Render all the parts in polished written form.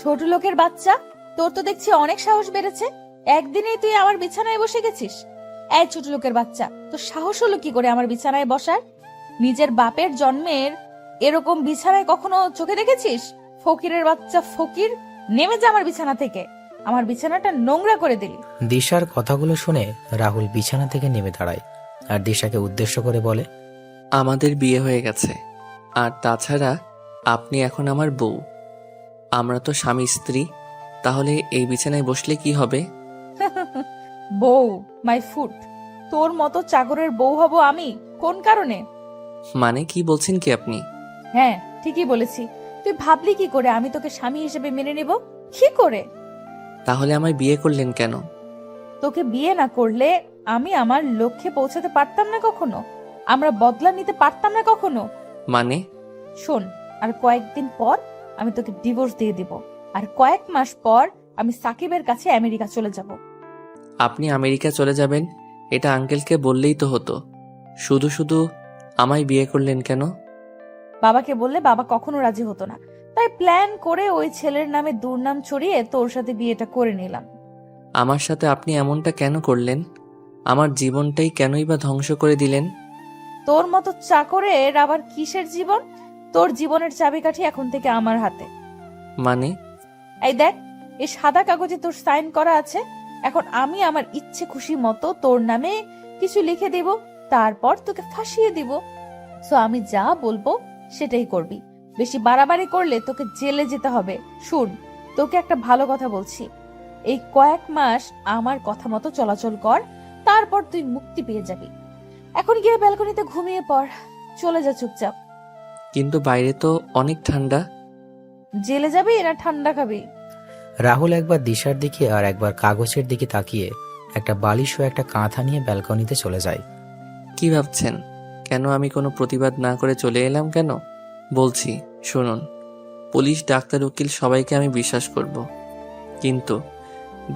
ছোট লোকের বাচ্চা, তোর তো দেখছি অনেক সাহস বেড়েছে। একদিনেই তুই আমার বিছানায় বসে গেছিস। এই ছোট লোকের বাচ্চা, তোর সাহস হলো কি করে আমার বিছানায় বসার? নিজের বাপের জন্মের এরকম বিছানায় কখনো চোখে দেখেছিস? ফকিরের বাচ্চা ফকির, নেমে যা আমার বিছানা থেকে। আমার বিছানাটা নোংরা করে দিলি। দিশার কথাগুলো শুনে রাহুল বিছানা থেকে নেমে দাঁড়ায় আর দিশাকে উদ্দেশ্য করে বলে, আমাদের বিয়ে হয়ে গেছে, আর তাছাড়া আপনি এখন আমার বউ। আমরা তো স্বামী স্ত্রী, তাহলে এই বিছানায় বসলে কি হবে? বউ মাই ফুট, তোর মতো চাকরের বউ হব আমি কোন কারণে? মানে কি বলছেন কি আপনি? হ্যাঁ, ঠিকই বলেছি। তুই ভাবলি কি করে আমি তোকে স্বামী হিসেবে মেনে নেব? কি করে? তাহলে আমায় বিয়ে করলেন কেন? তোকে বিয়ে না করলে আমি আমার লক্ষ্যে পৌঁছাতে পারতাম না কখনো। আমরা বদলা নিতে পারতাম না কখনো। মানে? শোন, আর কয়েকদিন পর আমি তোকে ডিভোর্স দিয়ে দিব, আর কয়েক মাস পর আমি সাকিবের কাছে আমেরিকা চলে যাব। আপনি আমেরিকা চলে যাবেন এটা আঙ্কেলকে বললেই তো হতো। শুধু শুধু আমায় বিয়ে করলেন কেন? বাবাকে বললে বাবা কখনো রাজি হতো না, তাই প্ল্যান করে ওই ছেলের নামে দুর্নাম ছড়িয়ে তোর সাথে বিয়েটা করে নিলাম। আমার সাথে আপনি এমনটা কেন করলেন? আমার জীবনটাই কেনই বা ধ্বংস করে দিলেন? তোর মতো চাকরের আবার কিসের জীবন? তোর জীবনের চাবিকাঠি এখন থেকে আমার হাতে। মানে? এই দেখ, এই সাদা কাগজে তোর সাইন করা আছে। এখন আমি আমার ইচ্ছে খুশি মতো তোর নামে কিছু লিখে দিব, তারপর তোকে ফাঁসিয়ে দিব। সো আমি যা বলবো সেটাই করবি। বেশি বাড়াবাড়ি করলে তোকে জেলে যেতে হবে। শুন, তোকে একটা ভালো কথা বলছি, এই কয়েক মাস আমার কথা মতো চলাচল কর, তারপর তুই মুক্তি পেয়ে যাবি। এখন গিয়ে ব্যালকনিতে ঘুমিয়ে পড়, চলে যা চুপচাপ। কিন্তু বাইরে তো অনেক ঠান্ডা। জেলে যাবি না ঠান্ডা খাবি? রাহুল একবার দিশার দিকে আর একবার কাগজের দিকে তাকিয়ে একটা বালিশ ও একটা কাঁথা নিয়ে ব্যালকনিতে চলে যায়। কি ভাবছেন? কেন আমি কোনো প্রতিবাদ না করে চলে এলাম কেন? বলছি শুনুন, পুলিশ, ডাক্তার, উকিল সবাইকে আমি বিশ্বাস করব, কিন্তু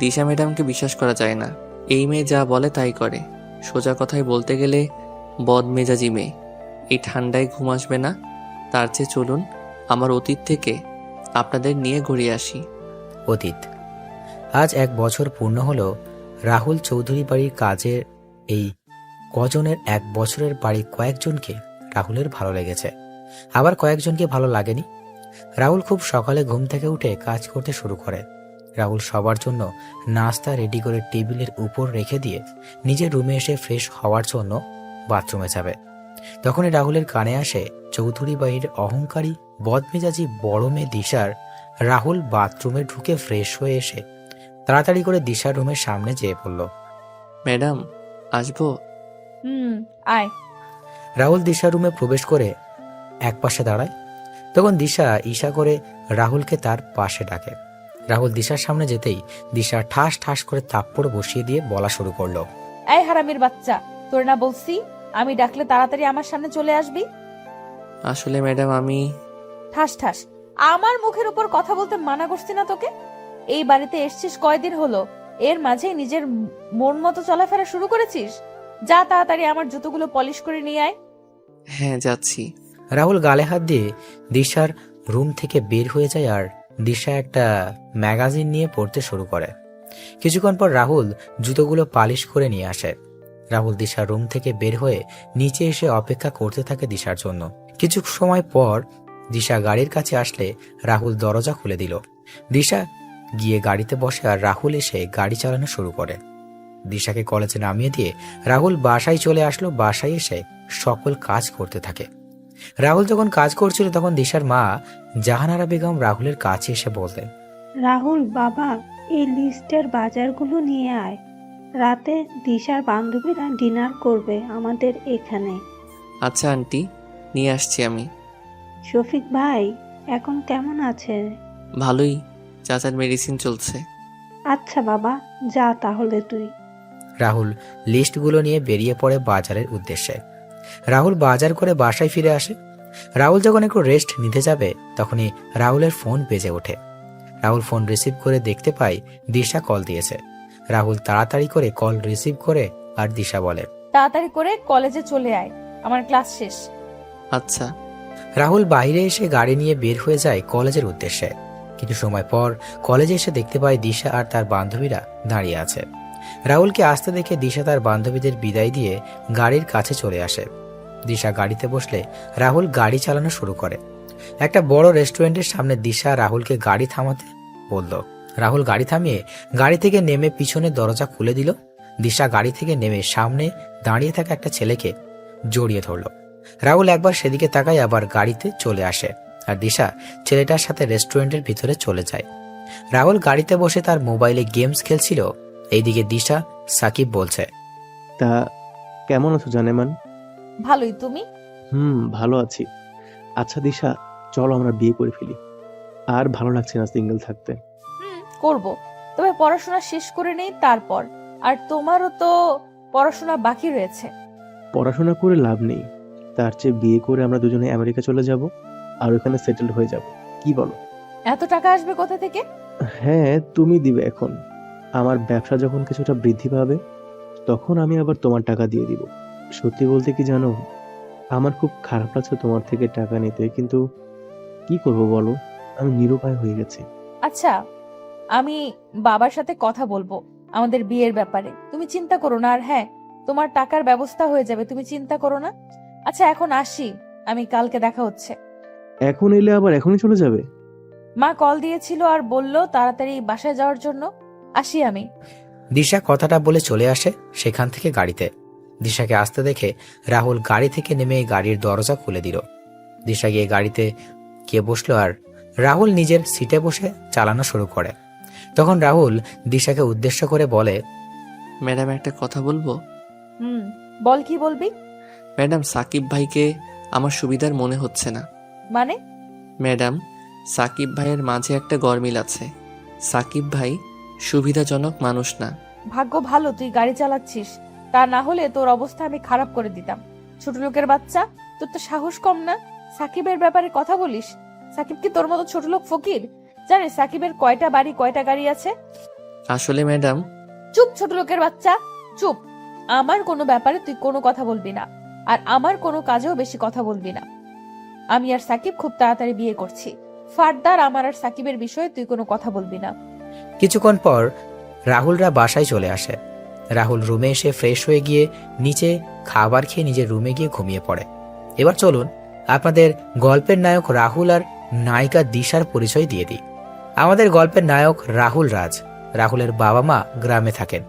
দিশা ম্যাডামকে বিশ্বাস করা যায় না। এই মেয়ে যা বলে তাই করে। সোজা কথায় বলতে গেলে বদমেজাজি মেয়ে। এই ঠান্ডায় ঘুম আসবে না, তার চেয়ে চলুন আমার অতীত থেকে আপনাদের নিয়ে ঘুরিয়ে আসি। অতীত। আজ 1 বছর পূর্ণ হলো রাহুল চৌধুরী বাড়ির কাজের। এই কজনের 1 বছরের বাড়ির কয়েকজনকে রাহুলের ভালো লেগেছে, আবার কয়েকজনকে ভালো লাগেনি। রাহুল খুব সকালে ঘুম থেকে উঠে কাজ করতে শুরু করে। রাহুল সবার জন্য নাস্তা রেডি করে টেবিলের উপর রেখে দিয়ে নিজের রুমে এসে ফ্রেশ হওয়ার জন্য বাথরুমে যাবে। তখনই রাহুলের কানে আসে চৌধুরী বাড়ির অহংকারী বদমেজাজি বড় মেয়ে দিশার। রাহুল বাথরুমে ঢুকে ফ্রেশ হয়ে এসে তাড়াতাড়ি করে দিশার রুমের সামনে যেয়ে পড়ল। ম্যাডাম, আসবো? আয়। রাহুল দিশার রুমে প্রবেশ করে একপাশে দাঁড়ায়। তখন দিশা ইশা করে রাহুলকে তার পাশে ডাকে। রাহুল দিশার সামনে যেতেই দিশা ঠাস ঠাস করে থাপ্পড় বসিয়ে দিয়ে বলা শুরু করলো, এই হারামির বাচ্চা, তোর না বলছি আমি ডাকলে তাড়াতাড়ি আমার সামনে চলে আসবি? আসলে ম্যাডাম আমি... ঠাস ঠাস, আমার মুখের উপর কথা বলতে মানা করছি না তোকে? এই বাড়িতে এসছিস কয়দিন হলো, এর মাঝে নিজের মন মতো চলাফেরা শুরু করেছিস? যা তাড়াতাড়ি আমার জুতোগুলো পলিশ করে নিয়ে আয়। হ্যাঁ, যাচ্ছি। রাহুল গালে হাত দিয়ে দিশার রুম থেকে বের হয়ে যায় আর দিশা একটা ম্যাগাজিন নিয়ে পড়তে শুরু করে। কিছুক্ষণ পর রাহুল জুতোগুলো পালিশ করে নিয়ে আসে। রাহুল দিশার রুম থেকে বের হয়ে নিচে এসে অপেক্ষা করতে থাকে দিশার জন্য। কিছু সময় পর দিশা গাড়ির কাছে আসলে রাহুল দরজা খুলে দিল। দিশা গিয়ে গাড়িতে বসে আর রাহুল এসে গাড়ি চালানো শুরু করে। দিশাকে কলেজে নামিয়ে দিয়ে রাহুল বাসায় চলে আসলো। বাসায় এসে সকল কাজ করতে থাকে। রাহুল যখন কাজ করছিল তখন দিশার মা জাহানারা বেগম রাহুলের কাছে এসে বললেন, রাহুল বাবা, এই লিস্টের বাজারগুলো নিয়ে আয়। রাতে দিশার বান্ধবীরা ডিনার করবে আমাদের এখানে। আচ্ছা আন্টি, নিয়ে আসছি আমি। শফিক ভাই এখন কেমন আছে? ভালোই, চাচার মেডিসিন চলছে। আচ্ছা বাবা, যা তাহলে তুই। রাহুল লিস্টগুলো নিয়ে বেরিয়ে পড়ে বাজারের উদ্দেশ্যে। রাহুল বাজার করে বাসায় ফিরে আসে। রাহুল যখন একটু রেস্ট নিতে যাবে তখনই রাহুলের ফোন বেজে ওঠে। রাহুল ফোন রিসিভ করে দেখতে পায় দিশা কল দিয়েছে। রাহুল তাড়াতাড়ি করে কল রিসিভ করে আর দিশা বলে, তাড়াতাড়ি করে কলেজে চলে আয়, আমার ক্লাস শেষ। আচ্ছা। রাহুল বাইরে এসে গাড়ি নিয়ে বের হয়ে যায় কলেজের উদ্দেশ্যে। কিছু সময় পর কলেজে এসে দেখতে পায় দিশা আর তার বান্ধবীরা দাঁড়িয়ে আছে। রাহুলকে আসতে দেখে দিশা তার বান্ধবীদের বিদায় দিয়ে গাড়ির কাছে চলে আসে। দিশা গাড়িতে বসলে রাহুল গাড়ি চালানো শুরু করে। একটা বড় রেস্টুরেন্টের সামনে দিশা রাহুলকে গাড়ি থামাতে বলল। রাহুল গাড়ি থামিয়ে গাড়ি থেকে নেমে পিছনের দরজা খুলে দিল। দিশা গাড়ি থেকে নেমে সামনে দাঁড়িয়ে থাকা একটা ছেলেকে জড়িয়ে ধরল। রাহুল একবার সেদিকে তাকায়, আবার গাড়িতে চলে আসে আর দিশা ছেলেটার সাথে রেস্টুরেন্টের ভিতরে চলে যায়। রাহুল গাড়িতে বসে তার মোবাইলে গেমস খেলছিল। এইদিকে দিশা সাকিব বলছে, তা কেমন আছো জানেমান? ভালোই, তুমি? ভালো আছি। আচ্ছা দিশা, চলো আমরা বিয়ে করে ফেলি। আর ভালো লাগছে না সিঙ্গেল থাকতে। করব, তবে পড়াশোনা শেষ করে নেই তারপর। আর তোমারও তো পড়াশোনা বাকি রয়েছে। পড়াশোনা করে লাভ নেই, তার চেয়ে বিয়ে করে আমরা দুজনে আমেরিকা চলে যাব আর ওখানে সেটেলড হয়ে যাব। কি বলো? এত টাকা আসবে কোথা থেকে? হ্যাঁ, তুমি দিবে। এখন আমার ব্যবসা যখন কিছুটা বৃদ্ধি পাবে তখন আমি আবার তোমার টাকা দিয়ে দিব। সত্যি বলতে কি জানো, আমার খুব খারাপ লাগছে তোমার থেকে টাকা নিতে, কিন্তু কি করব বলো, আমি নিরুপায় হয়ে গেছি। আচ্ছা, আমি বাবার সাথে কথা বলবো আমাদের বিয়ের ব্যাপারে। তুমি চিন্তা করো না। আর হ্যাঁ, তোমার টাকার ব্যবস্থা হয়ে যাবে, তুমি চিন্তা করো না। আচ্ছা, এখন আসি আমি, কালকে দেখা হচ্ছে। এখন এলে আবার এখনই চলে যাবে? মা কল দিয়েছিল আর বলল তাড়াতাড়ি বাসায় যাওয়ার জন্য। আসি আমি। দিশা কথাটা বলে চলে আসে সেখান থেকে গাড়িতে। দিশাকে আসতে দেখে রাহুল গাড়ি থেকে নেমে গাড়ির দরজা খুলে দিল। দিশা গিয়ে গাড়িতে গিয়ে বসলো আর রাহুল নিজের সিটে বসে চালানো শুরু করে। তখন রাহুল দিশাকে উদ্দেশ্য করে বলে, ম্যাডাম একটা কথা বলবো? বল, কি বলবি? ম্যাডাম, সাকিব ভাইকে আমার সুবিধার মনে হচ্ছে না। মানে? ম্যাডাম, সাকিব ভাইয়ের মাঝে একটা গরমিল আছে। সাকিব ভাই সুবিধাজনক মানুষ না। ভাগ্য ভালো তুই গাড়ি চালাচ্ছিস, তা না হলে তোর অবস্থা আমি খারাপ করে দিতাম। ছোট লোকের বাচ্চা, তোর তো সাহস কম না। সাকিবের ব্যাপারে কথা বলিস? সাকিব কি তোর মতো ছোট লোক ফকির? জানিস সাকিবের কয়টা বাড়ি কয়টা গাড়ি আছে? আসলে ম্যাডাম, চুপ ছোট লোকের বাচ্চা, চুপ। আমার কোনো ব্যাপারে তুই কোনো কথা বলবি না, আর আমার কোনো কাজেও বেশি কথা বলবি না। আমি আর সাকিব খুব তাড়াতাড়ি বিয়ে করছি। ফারদার আমার আর সাকিবের বিষয়ে তুই কোনো কথা বলবি না। কিছুক্ষণ পর রাহুলরা বাসায় চলে আসে। রাহুল রুমে এসে ফ্রেশ হয়ে গিয়ে নিচে খাবার খেয়ে নিজের রুমে গিয়ে ঘুমিয়ে পড়ে। এবার চলুন আপনাদের গল্পের নায়ক রাহুল আর নায়িকা দিশার পরিচয় দিয়ে দিই। আমাদের গল্পের নায়ক রাহুল রাজ। রাহুলের বাবা মা গ্রামে থাকেন।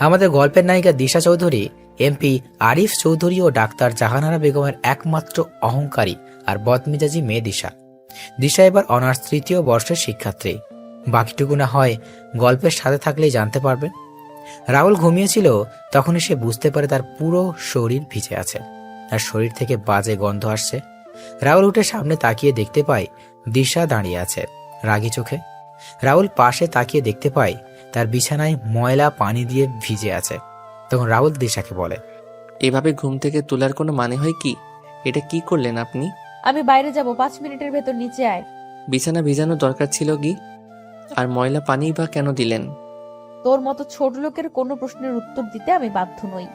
আমাদের গল্পের নায়িকা দিশা চৌধুরী এমপি আরিফ চৌধুরী ও ডাক্তার জাহানারা বেগমের একমাত্র অহংকারী আর বদমেজাজি মেয়ে দিশা। দিশা এবার অনার্স 3য় বর্ষের শিক্ষার্থী। বাকিটুকু না হয় গল্পের সাথে থাকলেই জানতে পারবেন। রাহুল ঘুমিয়েছিল, তখনই সে বুঝতে পারে তার পুরো শরীর ভিজে আছে, তার শরীর থেকে বাজে গন্ধ আসছে। রাহুল উঠে সামনে তাকিয়ে দেখতে পায় দিশা দাঁড়িয়ে আছে রাগী চোখে। রাহুল পাশে তাকিয়ে দেখতে পায় তার বিছানায় ময়লা পানি দিয়ে ভিজে আছে। তখন রাহুল দিশাকে বলে, এভাবে ঘুম থেকে তোলার কোনো মানে হয় কি? এটা কি করলেন আপনি? আমি বাইরে যাব, 5 মিনিটের ভেতর নিচে আয়। বিছানা ভিজানো দরকার ছিল কি? আর ময়লা পানি বা কেন দিলেন? তোর মতো ছোট লোকের কোনো প্রশ্নের উত্তর দিতে আমি বাধ্য নই।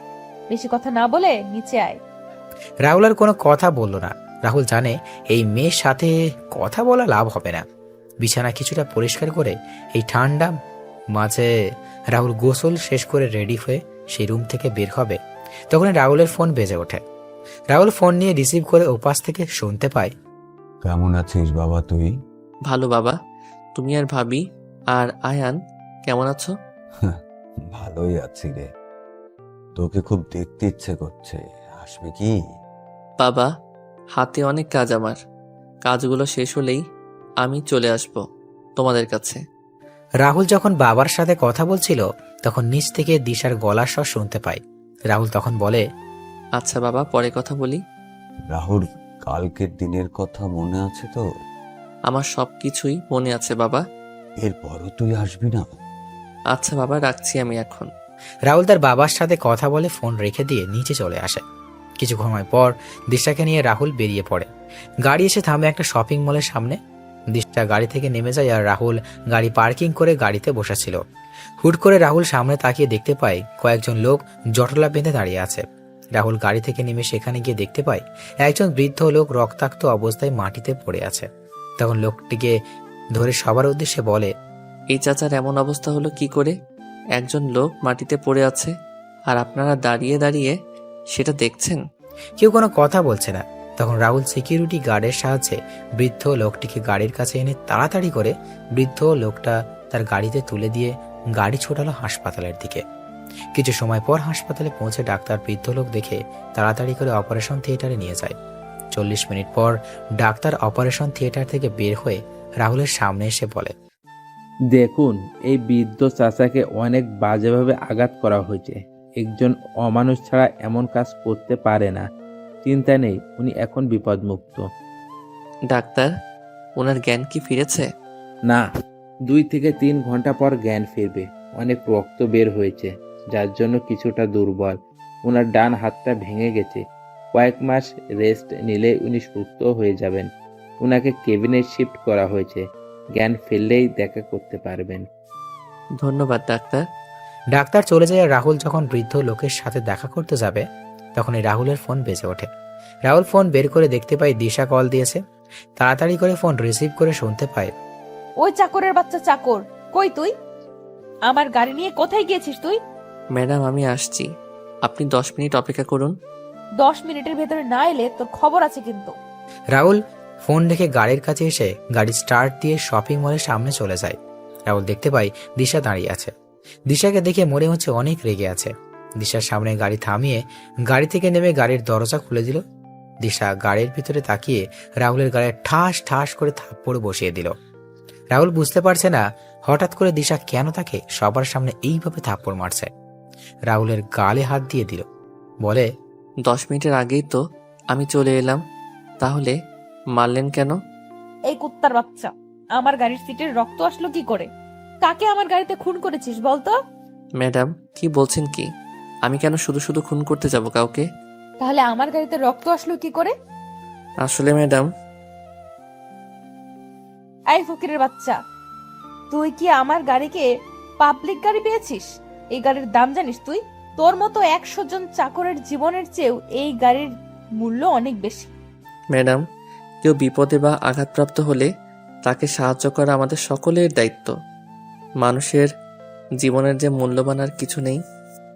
বেশি কথা না বলে নিচে আয়। রাহুল আর কোনো কথা বলল না। রাহুল জানে এই মেয়ের সাথে কথা বলা লাভ হবে না। বিছানা কিছুটা পরিষ্কার করে এই ঠান্ডা মাঝে রাহুল গোসল শেষ করে রেডি হয়ে সেই রুম থেকে বের হবে। তখন রাহুলের ফোন বেজে ওঠে। রাহুল ফোন নিয়ে রিসিভ করে ওপাশ থেকে শুনতে পায়, কেমন আছিস বাবা তুই? ভালো বাবা, তুমি আর ভাবি আর আয়ান কেমন আছো? ভালোই আছি রে, তোকে খুব দেখতে ইচ্ছে করছে, আসবে কি? বাবা, হাতে অনেক কাজ আমার, কাজগুলো শেষ হলেই আমি চলে আসব তোমাদের কাছে। রাহুল যখন বাবার সাথে কথা বলছিল তখন নিচ থেকে দিশার গলার স্বর শুনতে পায়। রাহুল তখন বলে, আচ্ছা বাবা, পরে কথা বলি। রাহুল, কালকের দিনের কথা মনে আছে তো? আমার সব কিছুই মনে আছে বাবা। এরপরও তুই আসবি না? আচ্ছা বাবা, রাখছি আমি এখন। রাহুল তার বাবার সাথে কথা বলে ফোন রেখে দিয়ে নিচে চলে আসে। কিছু সময় পর দিশাকে নিয়ে রাহুল বেরিয়ে পড়ে। গাড়ি এসে থামে একটা শপিং মলের সামনে। দিশা গাড়ি থেকে নেমে যায় আর রাহুল গাড়ি পার্কিং করে গাড়িতে বসেছিল। হুট করে রাহুল সামনে তাকিয়ে দেখতে পায় কয়েকজন লোক জটলা বেঁধে দাঁড়িয়ে আছে। রাহুল গাড়ি থেকে নেমে সেখানে গিয়ে দেখতে পায় একজন বৃদ্ধ লোক রক্তাক্ত অবস্থায় মাটিতে পড়ে আছে। তখন লোকটিকে ধরে সবার উদ্দেশ্যে বলে, এই চাচার এমন অবস্থা হলো কি করে? একজন লোক মাটিতে পড়ে আছে আর আপনারা দাঁড়িয়ে দাঁড়িয়ে সেটা দেখছেন। কেউ কোনো কথা বলছে না। তখন রাহুল সিকিউরিটি গার্ডের সাহায্যে বৃদ্ধ লোকটিকে গাড়ির কাছে এনে তাড়াতাড়ি করে বৃদ্ধ লোকটা তার গাড়িতে তুলে দিয়ে গাড়ি ছোটালো হাসপাতালের দিকে। কিছু সময় পর হাসপাতালে পৌঁছে ডাক্তার বৃদ্ধ লোক দেখে তাড়াতাড়ি করে অপারেশন থিয়েটারে নিয়ে যায়। 40 মিনিট পর ডাক্তার অপারেশন থিয়েটার থেকে বের হয়ে রাহুলের সামনে এসে বলে, দেখুন, এই বৃদ্ধ চাচাকে অনেক বাজেভাবে আঘাত করা হয়েছে। একজন অমানুষ ছাড়া এমন কাজ করতে পারে না। চিন্তা নেই, উনি এখন বিপদমুক্ত। ডাক্তার, ওনার জ্ঞান কি ফিরেছে? না, 2 থেকে 3 ঘন্টা পর জ্ঞান ফিরবে। অনেক রক্ত বের হয়েছে, যার জন্য কিছুটা দুর্বল। ওনার ডান হাতটা ভেঙে গেছে। কয়েক মাস রেস্ট নিলে উনি সুস্থ হয়ে যাবেন। ওনাকে কেবিনে শিফট করা হয়েছে। জ্ঞান ফিরলেই দেখা করতে পারবেন। ধন্যবাদ ডাক্তার। ডাক্তার চলে যায় আর রাহুল যখন বৃদ্ধ লোকের সাথে দেখা করতে যাবে তখনই রাহুলের ফোন বেজে ওঠে। রাহুল ফোন বের করে দেখতে পায় দিশা কল দিয়েছে। তাড়াতাড়ি করে ফোন রিসিভ করে শুনতে পায়, ওই চাকরের বাচ্চা চাকর, কই তুই? আমার গাড়ি নিয়ে কোথায় গিয়েছিস তুই? ম্যাডাম, আমি আসছি, আপনি 10 মিনিট অপেক্ষা করুন। 10 মিনিটের ভেতরে না এলে তোর খবর আছে কিন্তু। রাহুল ফোন রেখে গাড়ির কাছে এসে গাড়ি স্টার্ট দিয়ে শপিং মলের সামনে চলে যায়। রাহুল দেখতে পায় দিশা দাঁড়িয়ে আছে। দিশাকে দেখে মনে হচ্ছে অনেক রেগে আছে। দিশার সামনে গাড়ি থামিয়ে গাড়ি থেকে নেমে গাড়ির দরজা খুলে দিল। দিশা গাড়ির ভিতরে তাকিয়ে রাহুলের গায়ে ঠাস ঠাস করে থাপ্পড় বসিয়ে দিল। রাহুল বুঝতে পারছে না হঠাৎ করে দিশা কেন তাকে সবার সামনে এইভাবে থাপ্পড় মারছে। রাহুলের গালে হাত দিয়ে দিল, বলে, 10 মিনিটের আগেই তো আমি চলে এলাম, তাহলে মারলেন কেন? এই কুত্তার বাচ্চা, আমার গাড়ির সিটের রক্ত আসলো কি করে? কাকে আমার গাড়িতে খুন করেছিস বলতো? ম্যাডাম, কি বলছেন কি? আমি কেন শুধু শুধু খুন করতে যাব কাউকে? তাহলে আমার গাড়িতে রক্ত আসলো কি করে? আসলে ম্যাডাম, এই ফকিরের বাচ্চা, তুই কি আমার গাড়িকে পাবলিক গাড়ি পেয়েছিস? এই গাড়ির দাম জানিস তুই? তোর মতো 100 জন চাকরের জীবনের চেয়েও এই গাড়ির মূল্য অনেক বেশি। ম্যাডাম, কেউ বিপদে বা আঘাতপ্রাপ্ত হলে তাকে সাহায্য করা আমাদের সকলের দায়িত্ব। মানুষের জীবনের যে মূল্যবান আর কিছু নেই।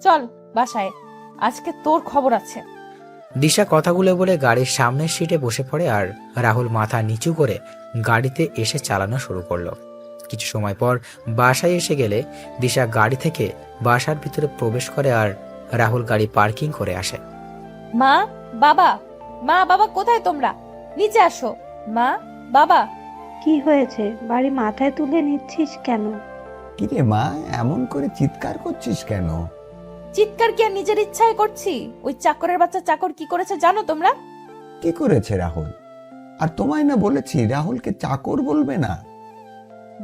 চল বাসায়, আজকে তোর খবর আছে। দিশা কথাগুলো বলে গাড়ির সামনের সিটে বসে পড়ে আর রাহুল মাথা নিচু করে গাড়িতে এসে চালানো শুরু করলো। কিছু সময় পর বাসায় এসে গেলে দিশা গাড়ি থেকে বাসার ভিতরে প্রবেশ করে আর রাহুল গাড়ি পার্কিং করে আসে। মা, বাবা, মা, বাবা, কোথায় তোমরা? নিচে আসো। মা, বাবা। কি হয়েছে? বাড়ি মাথায় তুলে নিচ্ছিস কেন? কিরে মা, এমন করে চিৎকার করছিস কেন? চিৎকার কি আর নিজের ইচ্ছায় করছি? ওই চাকরের বাচ্চা চাকর কি করেছে জানো তোমরা? কি করেছে রাহুল? আর তোমায় না বলেছি রাহুলকে চাকর বলবে না।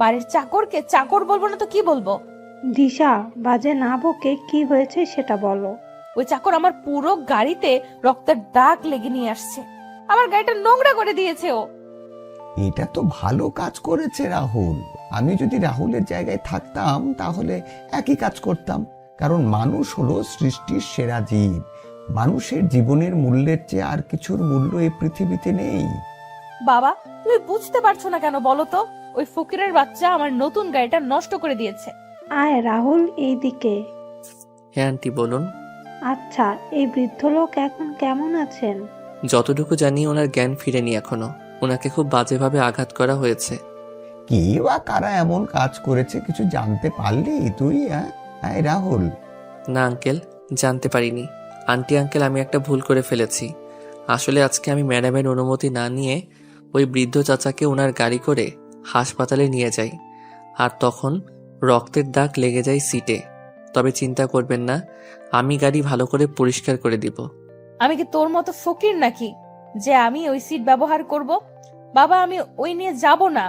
বাড়ির চাকরকে চাকর বলবো না তো কি বলবো? দিশা, বাজে না বকে কি হয়েছে সেটা বলো। ওই চাকর আমার পুরো গাড়িতে রক্তের দাগ লেগে নিয়ে আসছে। আমার গাড়িটা নোংরা করে দিয়েছে ও। এটা তো ভালো কাজ করেছে রাহুল। আমি যদি রাহুলের জায়গায় থাকতাম তাহলে একই কাজ করতাম। কারণ মানুষ হলো সৃষ্টির সেরা জীব। মানুষের জীবনের মূল্যের চেয়ে আর কিছুর মূল্য এই পৃথিবীতে নেই। বাবা, তুমি বুঝতে পারছো না কেন বলো তো? ওই ফকিরের বাচ্চা আমার নতুন গাড়িটা নষ্ট করে দিয়েছে। আয় রাহুল, এইদিকে। হ্যাঁ আন্টি, বলুন। আচ্ছা, এই বৃদ্ধ লোক এখন কেমন আছেন? যতটুকু জানি ওনার জ্ঞান ফিরেনি এখনো। ওনাকে খুব বাজেভাবে আঘাত করা হয়েছে। কি বা কারা এমন কাজ করেছে কিছু জানতে পারলি তুই? হ্যাঁ রাহুল। না আঙ্কেল, জানতে পারিনি। আন্টি আঙ্কেল, আমি একটা ভুল করে ফেলেছি। আসলে আজকে আমি ম্যাডামের অনুমতি না নিয়ে ওই বৃদ্ধ চাচাকে ওনার গাড়ি করে হাসপাতালে নিয়ে যাই, আর তখন রক্তের দাগ লেগে যায় সিটে। তবে চিন্তা করবেন না, আমি গাড়ি ভালো করে পরিষ্কার করে দিব। আমি কি তোর মতো ফকির নাকি যে আমি ওই সিট ব্যবহার করব? বাবা, আমি ওই নিয়ে যাব না।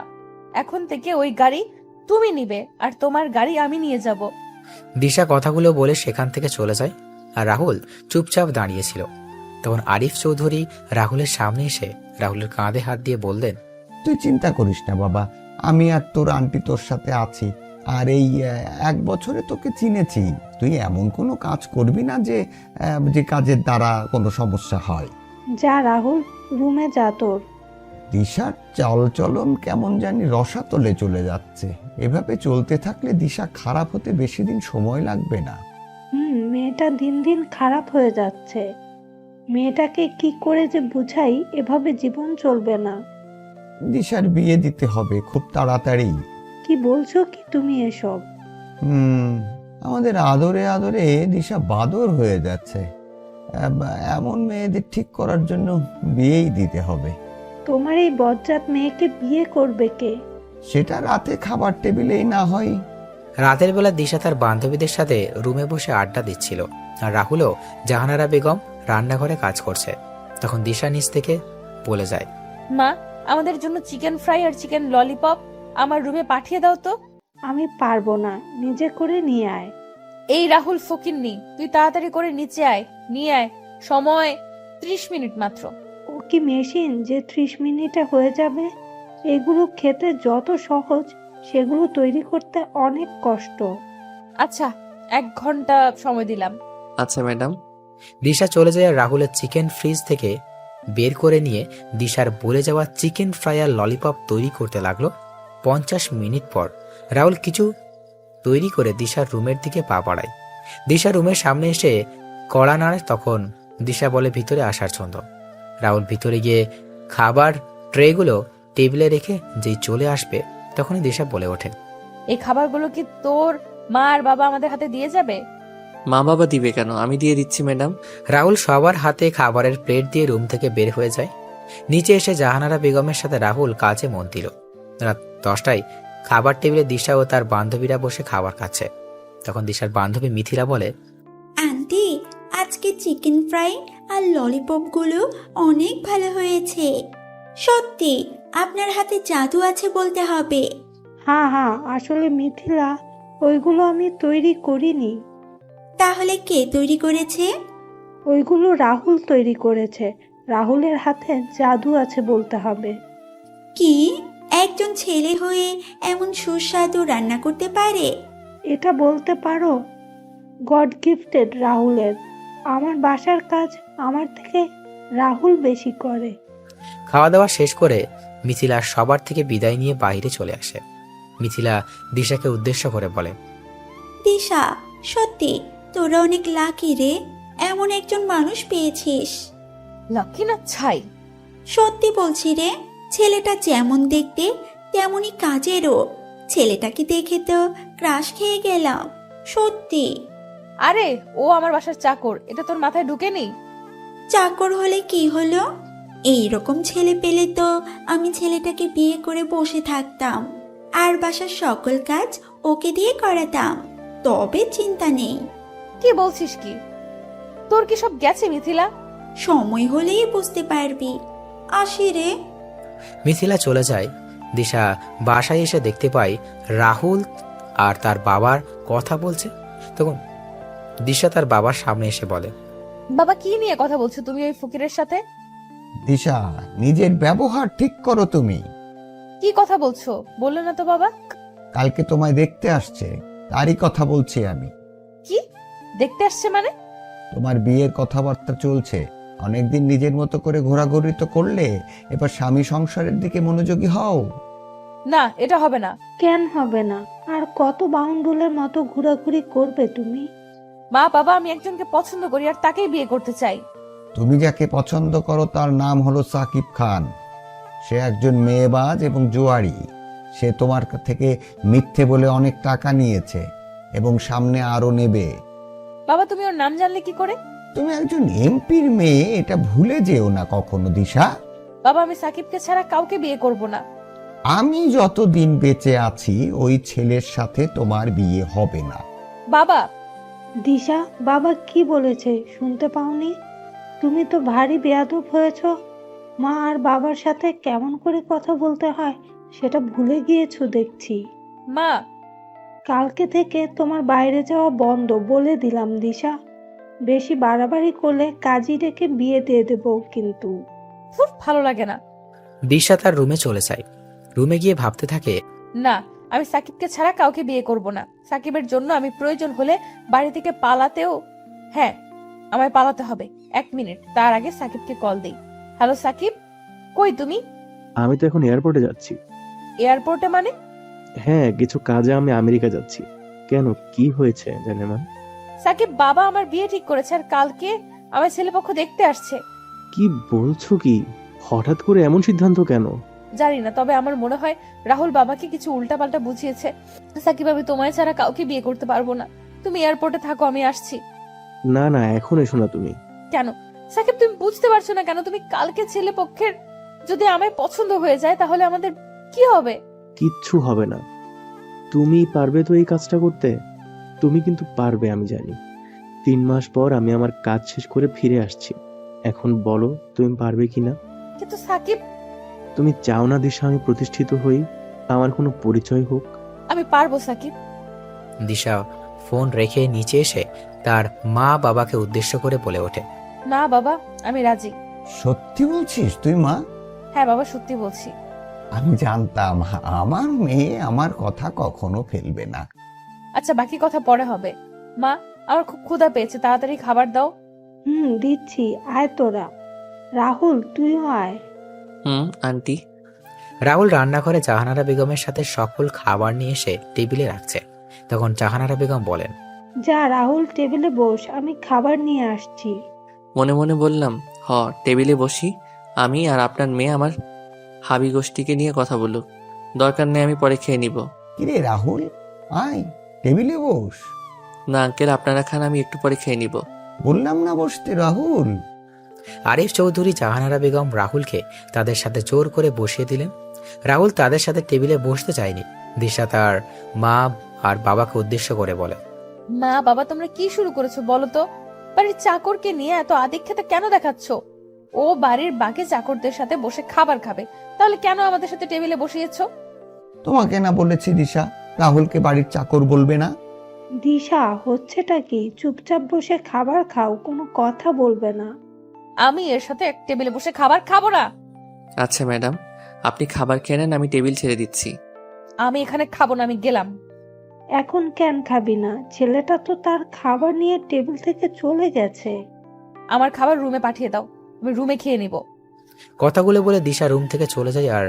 এখন থেকে ওই গাড়ি তুমি নিবে আর তোমার গাড়ি আমি নিয়ে যাব। দিশা কথাগুলো বলে সেখান থেকে চলে যায় আর রাহুল চুপচাপ দাঁড়িয়েছিল। তখন আরিফ চৌধুরী রাহুলের সামনে এসে রাহুলের কাঁধে হাত দিয়ে বললেন, তুই চিন্তা করিস না বাবা, আমি আর তোর আন্টি তোর সাথে আছি। আর এই 1 বছরে তোকে চিনেছি। তুই এমন কোনো কাজ করবি না যে যে কাজের দ্বারা কোনো সমস্যা হয়। যা রাহুল, রুমে যা তোর। দিশার চালচলন কেমন জানি রসাতলে চলে যাচ্ছে। এভাবে চলতে থাকলে দিশা খারাপ হতে বেশি দিন সময় লাগবে না। মেয়েটা দিন দিন খারাপ হয়ে যাচ্ছে। মেয়েটাকে কি করে যে বুঝাই, এভাবে জীবন চলবে না। দিশার বিয়ে দিতে হবে খুব তাড়াতাড়ি। কি বলছো কি তুমি এসব? আমাদের আদরে আদরে দিশা বাদর হয়ে যাচ্ছে। এমন মেয়েদের ঠিক করার জন্য বিয়েই দিতে হবে। তোমার এই বজ্জাত মেয়েকে বিয়ে করবে কে? সেটা রাতে খাবার টেবিলেই না হয়। রাতের বেলা দিশা তার বান্ধবীদের সাথে রুমে বসে আড্ডা দিচ্ছিল, আর রাহুলও জাহানারা বেগম রান্নাঘরে কাজ করছে। তখন দিশা নিচ থেকে বলে যায়, মা, আমাদের জন্য চিকেন ফ্রাই আর চিকেন ললিপপ আমার রুমে পাঠিয়ে দাও তো। আমি পারবো না, নিজে করে নিয়ে আয়। এই রাহুল ফকিন্নি, তুই তাড়াতাড়ি করে নিচে আয়, নিয়ে আয়। সময় 30 মিনিট মাত্র। ও কি মেশিন যে 30 মিনিটে হয়ে যাবে? এগুলো খেতে যত সহজ, সেগুলো তৈরি করতে অনেক কষ্ট। আচ্ছা, 1 ঘন্টা সময় দিলাম। আচ্ছা ম্যাডাম। দিশা চলে যায় আর রাহুলের চিকেন ফ্রিজ থেকে বের করে নিয়ে দিশার বলে যাওয়া চিকেন ফ্রাই আর ললিপপ তৈরি করতে লাগলো। 50 মিনিট পর রাহুল কিছু তৈরি করে দিশার রুমের দিকে পা বাড়ায়। দিশা রুমের সামনে এসে কড়া নাড়ে, তখন দিশা বলে ভিতরে আসার জন্য। রাহুল ভিতরে গিয়ে খাবার ট্রেগুলো টেবিলে রেখে যেই চলে আসবে, তখনই দিশা বলে ওঠে, এই খাবারগুলো কি তোর মা আর বাবা আমাদের হাতে দিয়ে যাবে? মা বাবা দিবে কেন, আমি দিয়ে দিচ্ছি ম্যাডাম। রাহুল সবার হাতে খাবারের প্লেট দিয়ে রুম থেকে বের হয়ে যায়। নিচে এসে জাহানারা বেগমের সাথে রাহুল কাজে মন দিল। রাত 10টায় খাবার টেবিলে দিশা ও তার বান্ধবীরা বসে খাবার খাচ্ছে। তখন দিশার বান্ধবী মিথিলা বলে, আন্টি, আজকে চিকেন ফ্রাই আর ললিপপগুলো অনেক ভালো হয়েছে। সত্যি আপনার হাতে জাদু আছে বলতে হবে। হ্যাঁ, আসলে মিথিলা, ওইগুলো আমি তৈরি করিনি। তাহলে কে তৈরি করেছে? ওইগুলো রাহুল তৈরি করেছে। রাহুলের হাতে জাদু আছে বলতে হবে। কি, একজন ছেলে হয়ে এমন সুস্বাদু রান্না করতে পারে? এটা বলতে পারো গড গিফটেড রাহুলের। আমার বাসার কাজ আমার থেকে রাহুল বেশি করে। খাওয়া দাওয়া শেষ করে মিথিলা সবার থেকে বিদায় নিয়ে বাইরে চলে আসে। মিথিলা দিশাকে উদ্দেশ্য করে বলে, দিশা, সত্যি তোরা অনেক লাকি রে, এমন একজন মানুষ পেয়েছিস। লাকি না ছাই। সত্যি বলছি রে, ছেলেটা যেমন দেখতে তেমনই কাজেরও। ছেলেটাকে দেখে তো ক্রাশ খেয়ে গেলাম, সত্যি। আরে ও আমার বাসার চাকর, এটা তোর মাথায় ঢুকেনি? চাকর হলে কি হলো? এইরকম ছেলে পেলে তো আমি ছেলেটাকে বিয়ে করে বসে থাকতাম, আর বাসার সকল কাজ ওকে দিয়ে করাতাম, তবে চিন্তা নেই। কি বলছিস কি? তোর কি সব গেছে মিথিলা? সময় হলেই বুঝতে পারবি। আসি রে। মিথিলা চলে যায়। দিশা বাসায় এসে দেখতে পায় রাহুল আর তার বাবার কথা বলছে। তখন দিশা তার বাবার সামনে এসে বলে, বাবা, কি নিয়ে কথা বলছো তুমি ওই ফকিরের সাথে? দিশা, নিজের ব্যবহার ঠিক করো তুমি। কি কথা বলছো বললো না তো বাবা? কালকে তোমায় দেখতে আসছে, তারই কথা বলছি আমি। কি দেখতে আসছে মানে? তোমার বিয়ের কথাবার্তা চলছে। অনেকদিন নিজের মতো করে ঘোরাঘুরি তো করলে, এবার স্বামী সংসারের দিকে মনোযোগী হও। না, এটা হবে না। কেন হবে না? আর কত বাউন্ডুলের মতো ঘোরাঘুরি করবে তুমি? মা, বাবা, আমি একজনকে পছন্দ করি আর তাকেই বিয়ে করতে চাই। তুমি যাকে পছন্দ করো তার নাম হলো সাকিব খান। সে একজন মেয়েবাজ এবং জুয়ারি। সে তোমার থেকে মিথ্যে বলে অনেক টাকা নিয়েছে এবং সামনে আরো নেবে। বাবা, তুমি ওর নাম জানলে কি করে? তুমি একজন এমপির মেয়ে, এটা ভুলে যেও না কখনো দিশা। বাবা, আমি সাকিবকে ছাড়া কাউকে বিয়ে করব না। আমি যতদিন বেঁচে আছি ওই ছেলের সাথে তোমার বিয়ে হবে না। বাবা। দিশা, বাবা কি বলেছে শুনতে পাওনি? তুমি তো ভারী বেয়াদব হয়েছ। মা আর বাবার সাথে কেমন করে কথা বলতে হয় সেটা ভুলে গিয়েছো দেখছি। মা। কালকে থেকে তোমার বাইরে যাওয়া বন্ধ বলে দিলাম দিশা। বেশি বাড়াবাড়ি করলে কাজী ডেকে বিয়ে দিয়ে দেবো কিন্তু। ভালো লাগে না। দিশা তার রুমে চলে যায়। রুমে গিয়ে ভাবতে থাকে, না, আমি সাকিবকে ছাড়া কাউকে বিয়ে করব না। সাকিবের জন্য আমি প্রয়োজন হলে বাড়ি থেকে পালাতেও, হ্যাঁ, আমায় পালাতে হবে। 1 মিনিট, তার আগে সাকিবকে কল দেই। হ্যালো সাকিব, কই তুমি? আমি তো এখন এয়ারপোর্টে যাচ্ছি। এয়ারপোর্টে মানে? হ্যাঁ, কিছু কাজে আমি আমেরিকা যাচ্ছি। কেন, কি হয়েছে জানেমান? সাকিব, বাবা আমার বিয়ে ঠিক করেছে আর কালকে আমার ছেলেপক্ষ দেখতে আসছে। কি বলছো কি? হঠাৎ করে এমন সিদ্ধান্ত কেন? জানি না, তবে আমার মনে হয় রাহুল বাবাকে কিছু উল্টাপাল্টা বুঝিয়েছে। সাকিব, আমি তোমায় ছাড়া কাউকে বিয়ে করতে পারবো না। তুমি এয়ারপোর্টে থাকো, আমি আসছি। না না, এখন এসো না তুমি। কেন সাকিব, তুমি বুঝতে পারছো না কেন? তুমি কালকে ছেলে পক্ষের যদি আমায় পছন্দ হয়ে যায় তাহলে আমাদের কি হবে? কিচ্ছু হবে না। তুমি পারবে তো এই কাজটা করতে? তুমি কিন্তু পারবে, আমি জানি। 3 মাস পর আমি আমার কাজ শেষ করে ফিরে আসছি। এখন বলো তুমি পারবে কিনা? কিন্তু সাকিব, তুমি চাও না দিশা আমি প্রতিষ্ঠিত হই, আমার কোনো পরিচয় হোক? আমি পারবো সাকিব। দিশা ফোন রেখে নিচে এসে তার মা বাবাকে উদ্দেশ্য করে বলে ওঠে, না বাবা, আমি রাজি। সত্যি বলছিস তুই মা? হ্যাঁ বাবা, সত্যি বলছি। আমি জানতাম আমার মেয়ে আমার কথা কখনো ফেলবে না। আচ্ছা, বাকি কথা পরে হবে। মা, আমার খুব ক্ষুধা পেয়েছে, তাড়াতাড়ি খাবার দাও। দিচ্ছি, আয় তোরা। রাহুল, তুইও আয়। আন্টি। রাহুল রান্নাঘরে জাহানারা বেগমের সাথে সকল খাবার নিয়ে এসে টেবিলে রাখছে। তখন জাহানারা বেগম বলেন, যা রাহুল, টেবিলে বস, আমি খাবার নিয়ে আসছি। মনে মনে বললাম, টেবিলে বসি, আমি আর আপনার মেয়ে আমার হাবি গোষ্ঠীকে নিয়ে কথা বলুক, দরকার নেই, আমি পরে খেয়ে নিব। কিরে রাহুল, আয় টেবিলে বস। না আঙ্কেল, আপনারা খান, আমি একটু পরে খেয়ে নিব। বললাম না বসতে রাহুল। আরিফ চৌধুরী জাহানারা বেগম রাহুলকে তাদের সাথে জোর করে বসিয়ে দিলেন। রাহুল তাদের সাথে টেবিলে বসতে চায়নি। দিশা তার মা আর বাবাকে উদ্দেশ্য করে বলে, মা বাবা, তোমরা কি শুরু করেছো বলো তো? বাড়ির চাকরকে নিয়ে এত আদিক্ষেতা কেন দেখাচ্ছ? ও বাড়ির বাকি চাকরদের সাথে বসে খাবার খাবে, তাহলে কেন আমাদের সাথে টেবিলে বসিয়েছো? তোমাকে না বলেছি দিশা রাহুলকে বাড়ির চাকর বলবে না? দিশা, হচ্ছেটা কি? চুপচাপ বসে খাবার খাও, কোনো কথা বলবে না। আমি এর সাথে এক টেবিলে বসে খাবার খাবো না। আচ্ছা ম্যাডাম, আপনি খাবার খেয়ে নেন, আমি টেবিল ছেড়ে দিচ্ছি। আমি এখানে খাবো না, আমি গেলাম। এখন কেন খাবি না? ছেলেটা তো তার খাবার নিয়ে টেবিল থেকে চলে গেছে। আমার খাবার রুমে পাঠিয়ে দাও, আমি রুমে খেয়ে নিব। কথাগুলো বলে দিশা রুম থেকে চলে যায় আর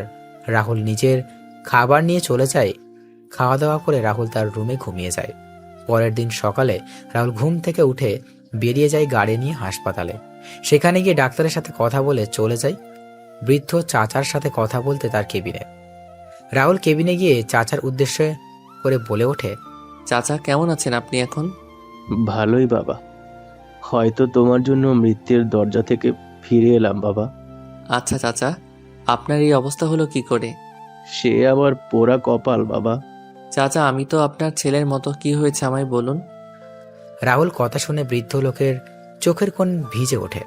রাহুল নিজের খাবার নিয়ে চলে যায়। খাওয়া দাওয়া করে রাহুল তার রুমে ঘুমিয়ে যায়। পরের দিন সকালে রাহুল ঘুম থেকে উঠে বেরিয়ে যায় গাড়ি নিয়ে হাসপাতালে। সেখানে গিয়ে ডাক্তারের সাথে কথা বলে চলে যায় বৃদ্ধ চাচার সাথে কথা বলতে তার কেবিনে। রাহুল কেবিনে গিয়ে চাচার উদ্দেশ্যে করে বলে ওঠে, চাচা, কেমন আছেন আপনি এখন? ভালোই বাবা, হয়তো তোমার জন্য মৃত্যুর দরজা থেকে ফিরে এলাম বাবা। আচ্ছা চাচা, আপনার এই অবস্থা হলো কি করে? সে আবার পোড়া কপাল বাবা। চাচা, আমি তো আপনার ছেলের মতো, কি হয়েছে আমায় বলুন। রাহুল কথা শুনে বৃদ্ধ লোকের চোখের কোণ ভিজে ওঠে।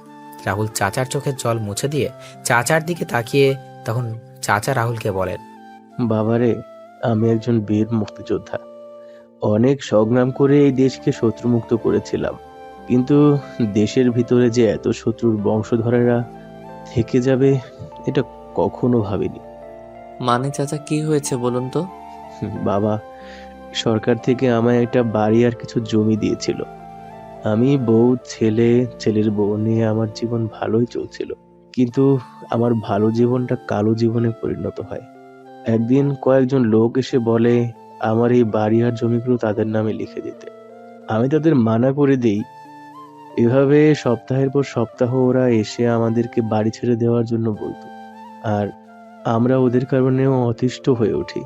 রাহুল চাচার চোখের জল মুছে দিয়ে চাচার দিকে তাকিয়ে তখন চাচা রাহুলকে বলেন, বাবারে, আমি একজন বীর মুক্তিযোদ্ধা। অনেক সংগ্রাম করে এই দেশকে শত্রুমুক্ত করেছিলাম, কিন্তু দেশের ভিতরে যে এত শত্রুর বংশধরেরা থেকে যাবে এটা কখনো ভাবিনি। মানে চাচা, কি হয়েছে বলুন তো। বাবা, সরকার থেকে আমায় একটা বাড়ি আর কিছু জমি দিয়েছিল। আমি বউ, ছেলের বউ নিয়ে আমার জীবন ভালোই চলছিল, কিন্তু আমার ভালো জীবনটা কালো জীবনে পরিণত হয়। একদিন কয়েকজন লোক এসে বলে আমার এই বাড়ি আর জমিগুলো তাদের নামে লিখে দিতে। আমি তাদের মানা করে দেই। এভাবে সপ্তাহের পর সপ্তাহ ওরা এসে আমাদেরকে বাড়ি ছেড়ে দেওয়ার জন্য বলতো, আর আমরা ওদের কারণেও অতিষ্ঠ হয়ে উঠি।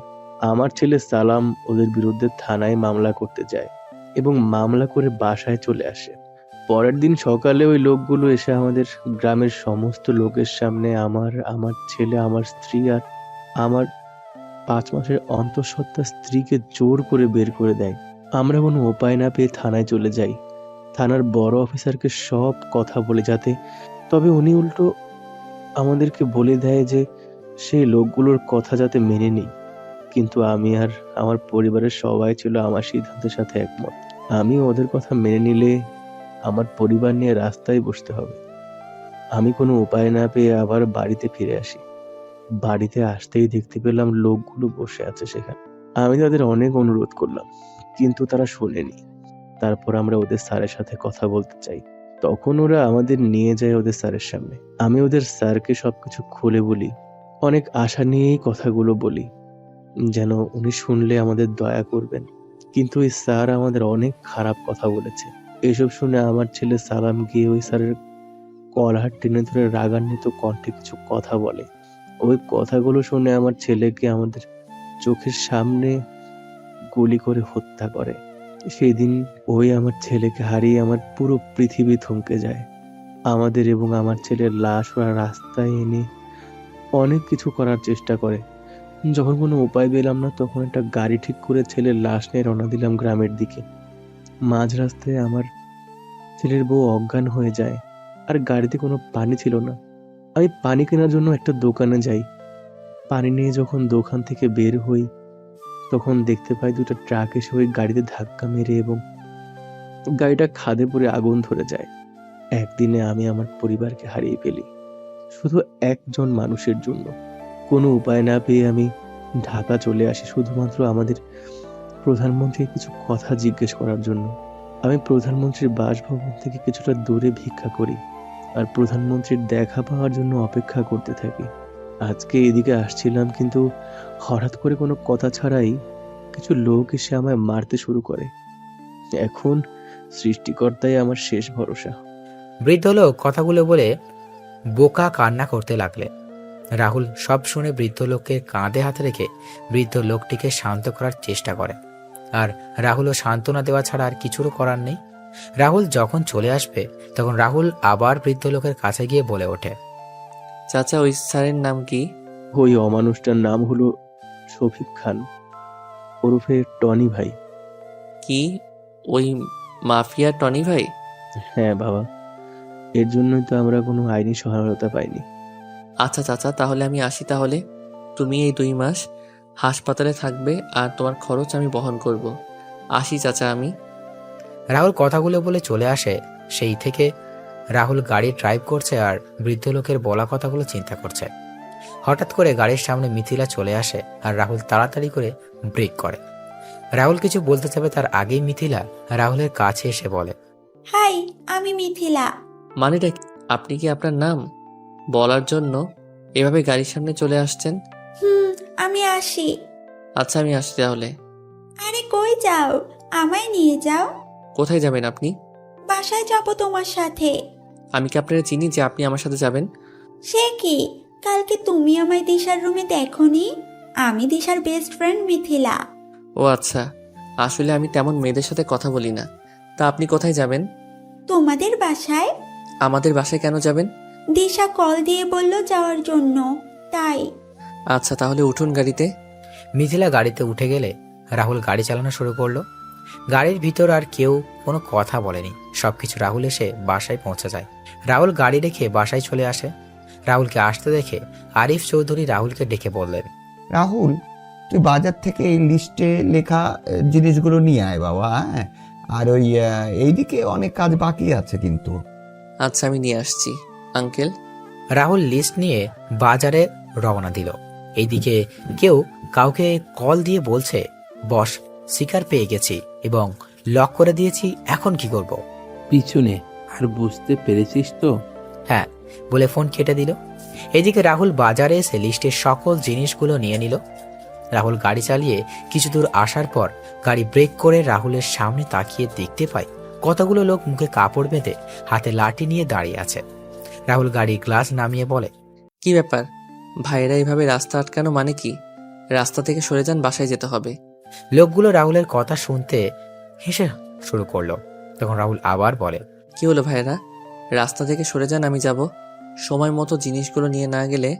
আমার ছেলে সালাম ওদের বিরুদ্ধে থানায় মামলা করতে যায় এবং মামলা করে বাসায় চলে আসে। পরের দিন সকালে ওই লোকগুলো এসে আমাদের গ্রামের সমস্ত লোকের সামনে আমার ছেলে, আমার স্ত্রী আর আমার 5 মাসের অন্তঃসত্ত্বা স্ত্রীকে জোর করে বের করে দেয়। আমরা কোনো উপায় না পেয়ে থানায় চলে যাই। থানার বড় অফিসারকে সব কথা বলে যাতে, তবে উনি উল্টো আমাদেরকে বলে দেয় যে সেই লোকগুলোর কথা যাতে মেনে নিই। কিন্তু আমি আর আমার পরিবারের সবাই ছিল আমার সিদ্ধান্তের সাথে একমত। আমি ওদের কথা মেনে নিলে আমার পরিবার নিয়ে রাস্তায় বসতে হবে। আমি কোনো উপায় না পেয়ে আবার বাড়িতে ফিরে আসি। বাড়িতে আসতেই দেখতে পেলাম লোকগুলো বসে আছে সেখানে। আমি তাদের অনেক অনুরোধ করলাম, কিন্তু তারা শোনেনি। তারপর আমরা ওদের স্যারের সাথে কথা বলতে চাই। তখন ওরা আমাদের নিয়ে যায় ওদের স্যারের সামনে। আমি ওদের স্যারকে সবকিছু খুলে বলি, অনেক আশা নিয়েই কথাগুলো বলি, যেন উনি শুনলে আমাদের দয়া করবেন। কিন্তু ওই স্যার আমাদের অনেক খারাপ কথা বলেছে। এসব শুনে আমার ছেলে সালাম গিয়ে ওই স্যারের কলার টেনে ধরে রাগান্বিত কণ্ঠে কিছু কথা বলে। ওই কথাগুলো শুনে আমার ছেলেকে আমাদের চোখের সামনে গুলি করে হত্যা করে। সেদিন ওই আমার ছেলেকে হারিয়ে আমার পুরো পৃথিবী থমকে যায়। আমাদের এবং আমার ছেলের লাশ ওরা রাস্তায় এনে অনেক কিছু করার চেষ্টা করে। যখন কোনো উপায় পেলাম না, তখন একটা গাড়ি ঠিক করে ছেলের লাশ নিয়ে রওনা দিলাম গ্রামের দিকে। মাঝ রাস্তায় আমার ছেলের বউ অজ্ঞান হয়ে যায়, আর গাড়িতে কোনো পানি ছিল না। আমি পানি কেনার জন্য একটা দোকানে যাই। পানি নিয়ে যখন দোকান থেকে বের হই, তখন দেখতে পাই দুটো ট্রাক এসে ওই গাড়িতে ধাক্কা মেরে এবং গাড়িটা খাদে পড়ে আগুন ধরে যায়। একদিনে আমি আমার পরিবারকে হারিয়ে ফেলি, শুধু একজন মানুষের জন্য। কোনো উপায় না পেয়ে আমি ঢাকা চলে আসি শুধুমাত্র আমাদের প্রধানমন্ত্রীর কিছু কথা জিজ্ঞেস করার জন্য। আমি প্রধানমন্ত্রীর বাসভবন থেকে কিছুটা দূরে ভিক্ষা করি আর প্রধানমন্ত্রীর দেখা পাওয়ার জন্য অপেক্ষা করতে থাকি। আজকে এদিকে আসছিলাম, কিন্তু হঠাৎ করে কোনো কথা ছাড়াই কিছু লোক এসে আমায় মারতে শুরু করে। এখন সৃষ্টিকর্তাই আমার শেষ ভরসা। বৃদ্ধ লোক কথাগুলো বলে বোকা কান্না করতে লাগলেন। রাহুল সব শুনে বৃদ্ধ লোককে কাঁধে হাতে রেখে বৃদ্ধ লোকটিকে শান্ত করার চেষ্টা করে। আর রাহুলও সান্ত্বনা দেওয়া ছাড়া আর কিছুরও করার নেই। রাহুল যখন চলে আসবে, তখন রাহুল আবার বৃদ্ধ লোকের কাছে গিয়ে বলে ওঠে, চাচা, ওই স্যারের নাম কি? ওই অমানুষটার নাম হলো শফিক খান, ওরফে টনি ভাই। কি, ওই মাফিয়া টনি ভাই? হ্যাঁ বাবা, এর জন্যই তো আমরা কোনো আইনি সহায়তা পাইনি। আচ্ছা চাচা, তাহলে আমি আসি। তাহলে তুমি এই 2 মাস হাসপাতালে থাকবে আর তোমার খরচ আমি বহন করব। আসি চাচা আমি। রাহুল কথাগুলো বলে চলে আসে। সেই থেকে রাহুল গাড়ি ড্রাইভ করছে আর বৃদ্ধ লোকের বলা কথাগুলো চিন্তা করছে। হঠাৎ করে গাড়ির সামনে মিথিলা চলে আসে আর রাহুল তাড়াতাড়ি করে ব্রেক করে। রাহুল কিছু বলতে যাবে তার আগেই মিথিলা রাহুলের কাছে এসে বলে, হাই, আমি মিথিলা। মানেটা কি? আপনি কি আপনার নাম বলার জন্য এভাবে গাড়ির সামনে চলে আসছেন? আমি আসি। আচ্ছা, আমি আসছি তাহলে। আরে কই যাও? আমায় নিয়ে যাও। কোথায় যাবেন আপনি? বাসায় যাব তোমার সাথে। আমি কি আপনারা চিনি যে আপনি আমার সাথে যাবেন? সে কি, কালকে তুমি আমায় দিশার রুমে দেখোনি? আমি দিশার বেস্ট ফ্রেন্ড মিথিলা। ও আচ্ছা, আসলে আমি তেমন মেয়েদের সাথে কথা বলি না। তা আপনি কোথায় যাবেন? তোমাদের বাসায়। আমাদের বাসায় কেন যাবেন? দিশা কল দিয়ে বলল যাওয়ার জন্য, তাই। আচ্ছা, তাহলে উঠুন গাড়িতে। মিথিলা গাড়িতে উঠে গেলে রাহুল গাড়ি চালানো শুরু করলো। গাড়ির ভিতর আর কেউ কোনো কথা বলেনি। সবকিছু রাহুল এসে বাসায় পৌঁছে যায়। রাহুল গাড়ি রেখে বাসায় চলে আসে। রাহুলকে আসতে দেখে আরিফ চৌধুরী রাহুলকে ডেকে বললেন, রাহুল, তুই বাজার থেকে এই লিস্টে লেখা জিনিসগুলো নিয়ে আয় বাবা। হ্যাঁ, আর ওই এইদিকে অনেক কাজ বাকি আছে কিন্তু। আচ্ছা, আমি নিয়ে আসছি আঙ্কেল। রাহুল লিস্ট নিয়ে বাজারে রওনা দিল। এইদিকে কেউ কাউকে কল দিয়ে বলছে, বস, শিকার পেয়ে গেছি এবং লক করে দিয়েছি, এখন কি করব? পিছনে আর বুঝতে পেরেছিস তো? হ্যাঁ বলে ফোন কেটে দিল। এদিকে রাহুল বাজারে এসে লিস্টের সকল জিনিসগুলো নিয়ে নিল। রাহুল গাড়ি চালিয়ে কিছু দূর আসার পর গাড়ি ব্রেক করে রাহুলের সামনে তাকিয়ে দেখতে পায় কতগুলো লোক মুখে কাপড় বেঁধে হাতে লাঠি নিয়ে দাঁড়িয়ে আছে। রাহুল গাড়ির গ্লাস নামিয়ে বলে, কি ব্যাপার ভাইরা, এভাবে রাস্তা আটকানো মানে কি? রাস্তা থেকে সরে যান, বাসায় যেতে হবে। লোকগুলো রাহুলের কথা শুনতে হেসে শুরু করলো। তখন রাহুল আবার বলে, কি হলো ভাইরা, রাস্তা থেকে সরে যান, আমি যাব। সময় মতো জিনিসগুলো নিয়ে না গেলে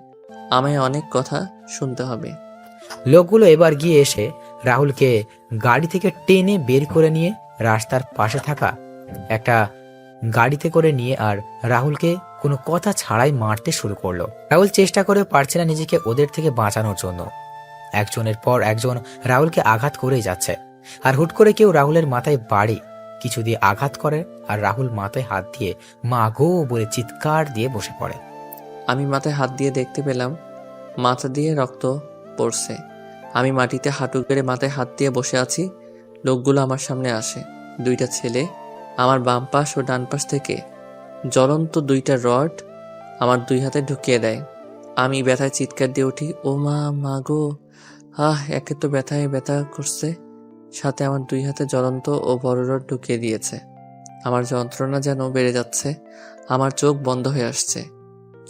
আমায় অনেক কথা শুনতে হবে। লোকগুলো এবার গিয়ে এসে রাহুলকে গাড়ি থেকে টেনে বের করে নিয়ে রাস্তার পাশে থাকা একটা গাড়িতে করে নিয়ে আর রাহুলকে কোনো কথা ছাড়াই মারতে শুরু করলো। রাহুল চেষ্টা করে পারছে না নিজেকে ওদের থেকে বাঁচানোর জন্য। একজনের পর একজন রাহুলকে আঘাত করেই যাচ্ছে। আর হুট করে কেউ রাহুলের মাথায় বাড়ি কিছু দিয়ে আঘাত করে আর রাহুল মাথায় হাত দিয়ে মা গো বলে চিৎকার দিয়ে বসে পড়ে। আমি মাথায় হাত দিয়ে দেখতে পেলাম মাথা দিয়ে রক্ত পড়ছে। আমি মাটিতে হাঁটু গেড়ে মাথায় হাত দিয়ে বসে আছি। লোকগুলো আমার সামনে আসে। 2টা ছেলে আমার বাম পাশ ও ডান পাশ থেকে জ্বলন্ত 2টা রড আমার 2 হাতে ঢুকিয়ে দেয়। আমি ব্যথায় চিৎকার দিয়ে উঠি, ও মা, মা গো! একে তো ব্যথায় ব্যথা করছে, সাথে আমার 2 হাতে জ্বলন্ত ও বড় রড ঢুকিয়ে দিয়েছে। আমার যন্ত্রণা যেন বেড়ে যাচ্ছে, আমার চোখ বন্ধ হয়ে আসছে।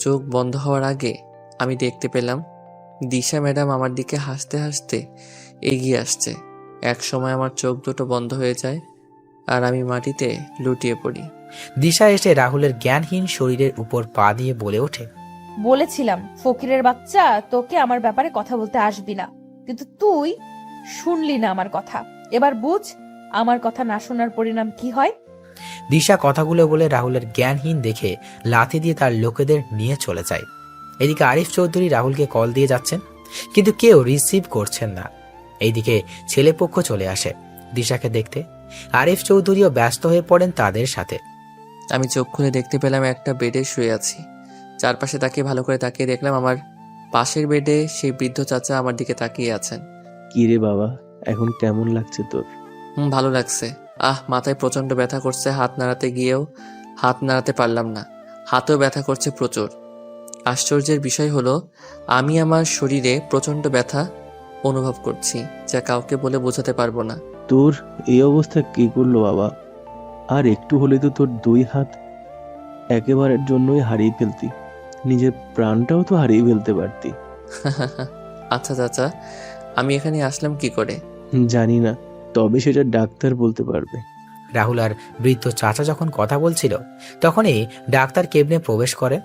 চোখ বন্ধ হওয়ার আগে আমি দেখতে পেলাম দিশা ম্যাডাম আমার দিকে হাসতে হাসতে এগিয়ে আসছে। এক সময় আমার চোখ দুটো বন্ধ হয়ে যায় আর আমি মাটিতে লুটিয়ে পড়ি। দিশা এসে রাহুলের জ্ঞানহীন শরীরের উপর পা দিয়ে বলে ওঠে, বলেছিলাম ফকিরের বাচ্চা, তোকে আমার ব্যাপারে কথা বলতে আসবি না, কিন্তু তুই শুনলি না আমার কথা। এবার বুঝ আমার কথা না শোনার পরিণাম কি হয়। দিশা কথাগুলো বলে রাহুলের জ্ঞানহীন দেখে লাথি দিয়ে তার লোকেদের নিয়ে চলে যায়। এদিকে আরিফ চৌধুরী রাহুলকে কল দিয়ে যাচ্ছেন, কিন্তু কেউ রিসিভ করছেন না। এইদিকে ছেলেপক্ষ চলে আসে দিশাকে দেখতে। আরিফ চৌধুরীও ব্যস্ত হয়ে পড়েন তাদের সাথে। আমি চোখ খুলে দেখতে পেলাম একটা বেডে শুয়ে আছি। চারপাশে তাকিয়ে ভালো করে তাকিয়ে দেখলাম আমার পাশের বেডে সেই বৃদ্ধ চাচা আমার দিকে তাকিয়ে আছেন। কি রে বাবা, এখন কেমন লাগছে তোর? ভালো লাগছে। মাথায় প্রচন্ড ব্যথা করছে, হাত নাড়াতে গিয়েও হাত নাড়াতে পারলাম না, হাতেও ব্যথা করছে প্রচুর। আশ্চর্যের বিষয় হলো আমি আমার শরীরে প্রচন্ড ব্যথা অনুভব করছি, যা কাউকে বলে বোঝাতে পারবো না। তোর এই অবস্থা কি করলো বাবা? আর একটু হলে তো তোর 2 হাত একেবারের জন্যই হারিয়ে ফেলতি, নিজের প্রাণটাও তো হারিয়ে ফেলতে পারতি। আচ্ছা চাচা, আমি এখানে আসলাম কি করে? জানি না, তবে সেটা ডাক্তার বলতে পারবে। রাহুল আর বৃদ্ধ চাচা যখন কথা বলছিল তখনই ডাক্তার কেবিনে প্রবেশ করে।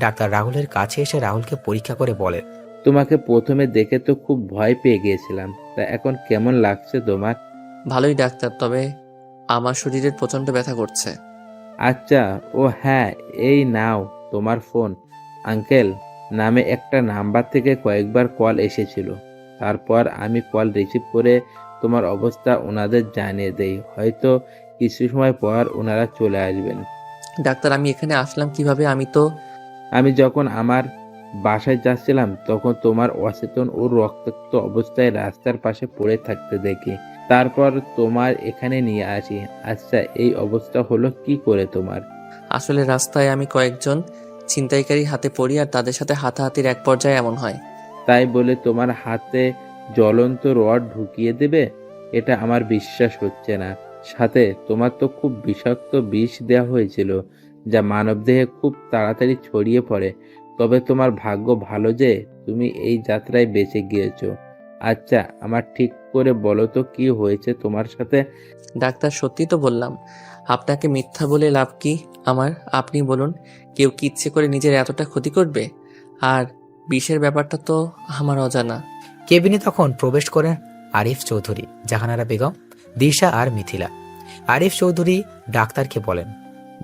ডাক্তার রাহুলের কাছে এসে রাহুলকে পরীক্ষা করে বলেন, তোমাকে প্রথমে দেখে তো খুব ভয় পেয়ে গিয়েছিলাম, তা এখন কেমন লাগছে তোমার? ভালোই ডাক্তার, তবে আমার শরীরের প্রচন্ড ব্যথা করছে। আচ্ছা, ও হ্যাঁ, এই নাও তোমার ফোন। আঙ্কেল নামে একটা নাম্বার থেকে কয়েকবার কল এসেছিল, তারপর আমি কল রিসিভ করে তোমার অবস্থা ওনাদের জানিয়ে দেই। হয়তো কিছু সময় পর ওনারা চলে আসবেন। ডাক্তার, আমি এখানে আসলাম কিভাবে? আমি যখন আমার বাসায় যাচ্ছিলাম তখন তোমার অচেতন ও রক্তাক্ত অবস্থায় রাস্তার পাশে পড়ে থাকতে দেখি, তারপর তোমার এখানে নিয়ে আসি। আচ্ছা, এই অবস্থা হলো কি করে তোমার? আসলে রাস্তায় আমি কয়েকজন ছিনতাইকারী হাতে পড়ি আর তাদের সাথে হাতাহাতির এক পর্যায়ে এমন হয়। তাই বলে তোমার হাতে জ্বলন্ত রড ঢুকিয়ে দেবে? এটা আমার বিশ্বাস হচ্ছে না। সাথে তোমার তো খুব বিষাক্ত বিষ দেওয়া হয়েছিল, যা মানবদেহে খুব তাড়াতাড়ি ছড়িয়ে পড়ে। তবে তোমার ভাগ্য ভালো যে তুমি এই যাত্রায় বেঁচে গিয়েছো। আচ্ছা, আমার ঠিক করে বলো তো কি হয়েছে তোমার সাথে? ডাক্তার, সত্যি তো বললাম, আপনাকে মিথ্যা বলে লাভ কি আমার? আপনি বলুন, কেউ কি ইচ্ছে করে নিজের এতটা ক্ষতি করবে? আর বিষের ব্যাপারটা তো আমার অজানা। কেবিনে তখন প্রবেশ করেন আরিফ চৌধুরী, জাহানারা বেগম, দিশা আর মিথিলা। আরিফ চৌধুরী ডাক্তারকে বলেন,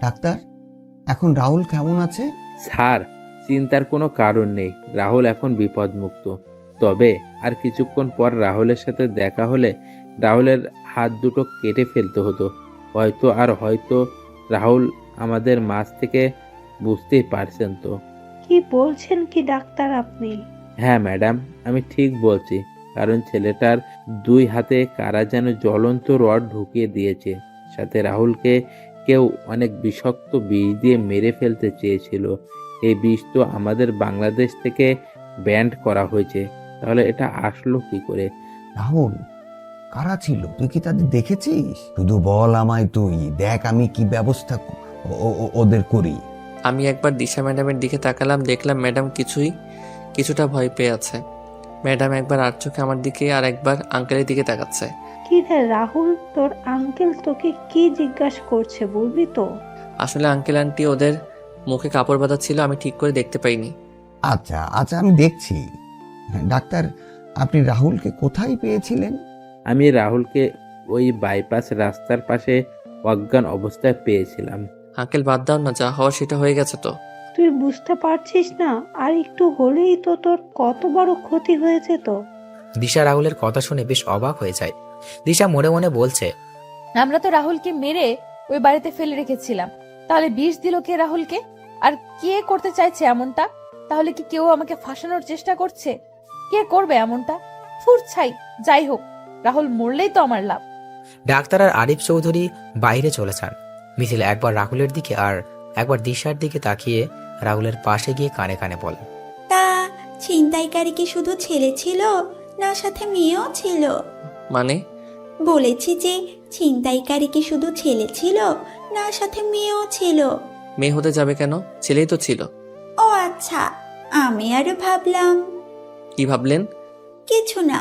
ডাক্তার, এখন রাহুল কেমন আছে? স্যার, চিন্তার কোনো কারণ নেই। রাহুল এখন বিপদমুক্ত। তবে আর কিছুক্ষণ পর রাহুলের সাথে দেখা হলে রাহুলের হাত দুটো কেটে ফেলতে হতো। হয়তো রাহুল আমাদের মাঝ থেকে, বুঝতেই পারছেন তো। কি বলছেন কি ডাক্তার আপনি? হ্যাঁ ম্যাডাম, আমি ঠিক বলছি, কারণ ছেলেটার 2 হাতে কারা যেন জ্বলন্ত রড ঢুকিয়ে দিয়েছে। সাথে রাহুলকে কেউ অনেক বিষাক্ত বিষ দিয়ে মেরে ফেলতে চেয়েছিল। এই বিষ তো আমাদের বাংলাদেশ থেকে ব্যান্ড করা হয়েছে, তাহলে এটা আসলো কি করে? রাহুল, কারা ছিল? তুই কি তাদের দেখেছিস? শুধু বল আমায়, তুই দেখ আমি কি ব্যবস্থা ওদের করি। আমি একবার দিশা ম্যাডামের দিকে তাকালাম, দেখলাম ম্যাডাম কিছুটা ভয় পেয়ে আছে। ম্যাডাম একবার আর চোখে আমার দিকে আর একবার আঙ্কেলের দিকে তাকাচ্ছে। কি রে রাহুল, তোর আঙ্কেল তোকে কি জিজ্ঞাসা করছে বলবি তো? আসলে আঙ্কেল আন্টি ওদের মুখে কাপড় বাঁধা ছিল, আমি ঠিক করে দেখতে পাইনি। আচ্ছা আচ্ছা, আমি দেখছি। হ্যাঁ, ডাক্তার, আপনি রাহুলকে কোথায় পেয়েছিলেন? আমি রাহুলকে ওই বাইপাস রাস্তার পাশে অজ্ঞান অবস্থায় পেয়েছিলাম। আঙ্কেল, বাদ দাও না, যা হওয়া সেটা হয়ে গেছে তো। তুই বুঝতে পারছিস না? আর একটু হলেই তো তোর কত বড় ক্ষতি হয়েছে তো। দিশা রাহুলের কথা শুনে বেশ অবাক হয়ে যায়। দিশা মনে মনে বলছে, আমরা তো রাহুলকে মেরে ওই বাড়িতে ফেলে রেখেছিলাম, তাহলে বিষ দিল কে রাহুলকে? আর কে করতে চাইছে এমনটা? তাহলে কি কেউ আমাকে ফাঁসানোর চেষ্টা করছে? কে করবে এমনটা? ফুর ছাই। যাই হোক, রাহুল মরলেই তো আমার লাভ। ডাক্তার আর আরিফ চৌধুরী বাইরে চলে যান। মিথিলা একবার রাহুলের দিকে আর একবার দিশার দিকে তাকিয়ে রাহুলের পাশে গিয়ে কানে কানে বলে, তা ছিনতাইকারী কি শুধু ছেলে ছিল, না সাথে মেয়েও ছিল? মানে? বলেছি যে ছিনতাইকারী কি শুধু ছেলে ছিল, না সাথে মেয়েও ছিল? মেয়ে হতে যাবে কেন? ছেলেই তো ছিল। ও আচ্ছা, আমি আরো ভাবলাম। কি ভাবলেন? কিছু না।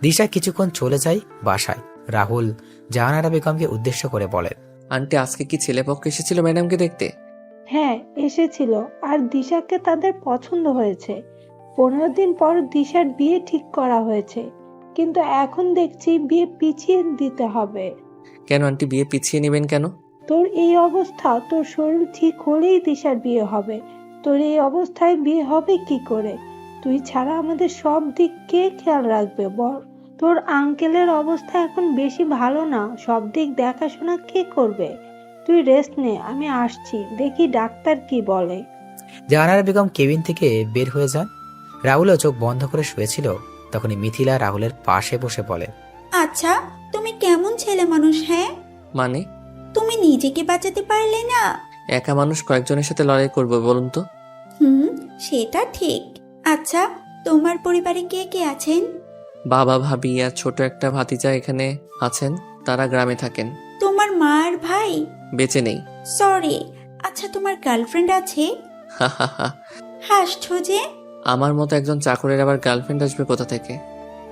দিশা কিছুক্ষণ চলে যায় বাসায়। রাহুল জাহানারা বেগমকে উদ্দেশ্য করে বলে, আন্টি আজকে কি ছেলেপক্ষ এসেছিল ম্যাডামকে দেখতে? হ্যাঁ, এসেছিল। আর দিশাকে তাদের পছন্দ হয়েছে। 15 দিন পর দিশার বিয়ে ঠিক করা হয়েছে, কিন্তু এখন দেখছি বিয়ে পিছিয়ে দিতে হবে। কেন আন্টি, বিয়ে পিছিয়ে নেবেন কেন? তোর এই অবস্থা, তোর শরীর ঠিক হলেই দিশার বিয়ে হবে। তোর এই অবস্থায় বিয়ে হবে কি করে? তুই ছাড়া আমাদের সব দিক কে খেয়াল রাখবে বল? তোর আঙ্কেলের অবস্থা এখন বেশি ভালো না, সব দিক দেখাশোনা কে করবে? তুই রেস্ট নে, আমি আসছি, দেখি ডাক্তার কি বলে। জাহানারা বেগম কেবিন থেকে বের হয়ে যান। রাহুলও চোখ বন্ধ করে শুয়েছিল। তখনই মিথিলা রাহুলের পাশে বসে বলে, আচ্ছা, তুমি কেমন ছেলে মানুষ? হ্যাঁ, মানে? তুমি নিজেকে বাঁচাতে পারলে না? একা মানুষ কয়েকজনের সাথে লড়াই করবো বলুন তো? সেটা ঠিক। আচ্ছা, তোমার পরিবারে কে কে আছেন? বাবা, ভাবি আর ছোট একটা ভাতিজা এখানে আছেন। তারা গ্রামে থাকেন। তোমার মা আর ভাই? বেঁচে নেই। সরি। আচ্ছা, তোমার গার্লফ্রেন্ড আছে? হাসছো যে? আমার মতো একজন চাকরের আবার গার্লফ্রেন্ড আসবে কোথা থেকে?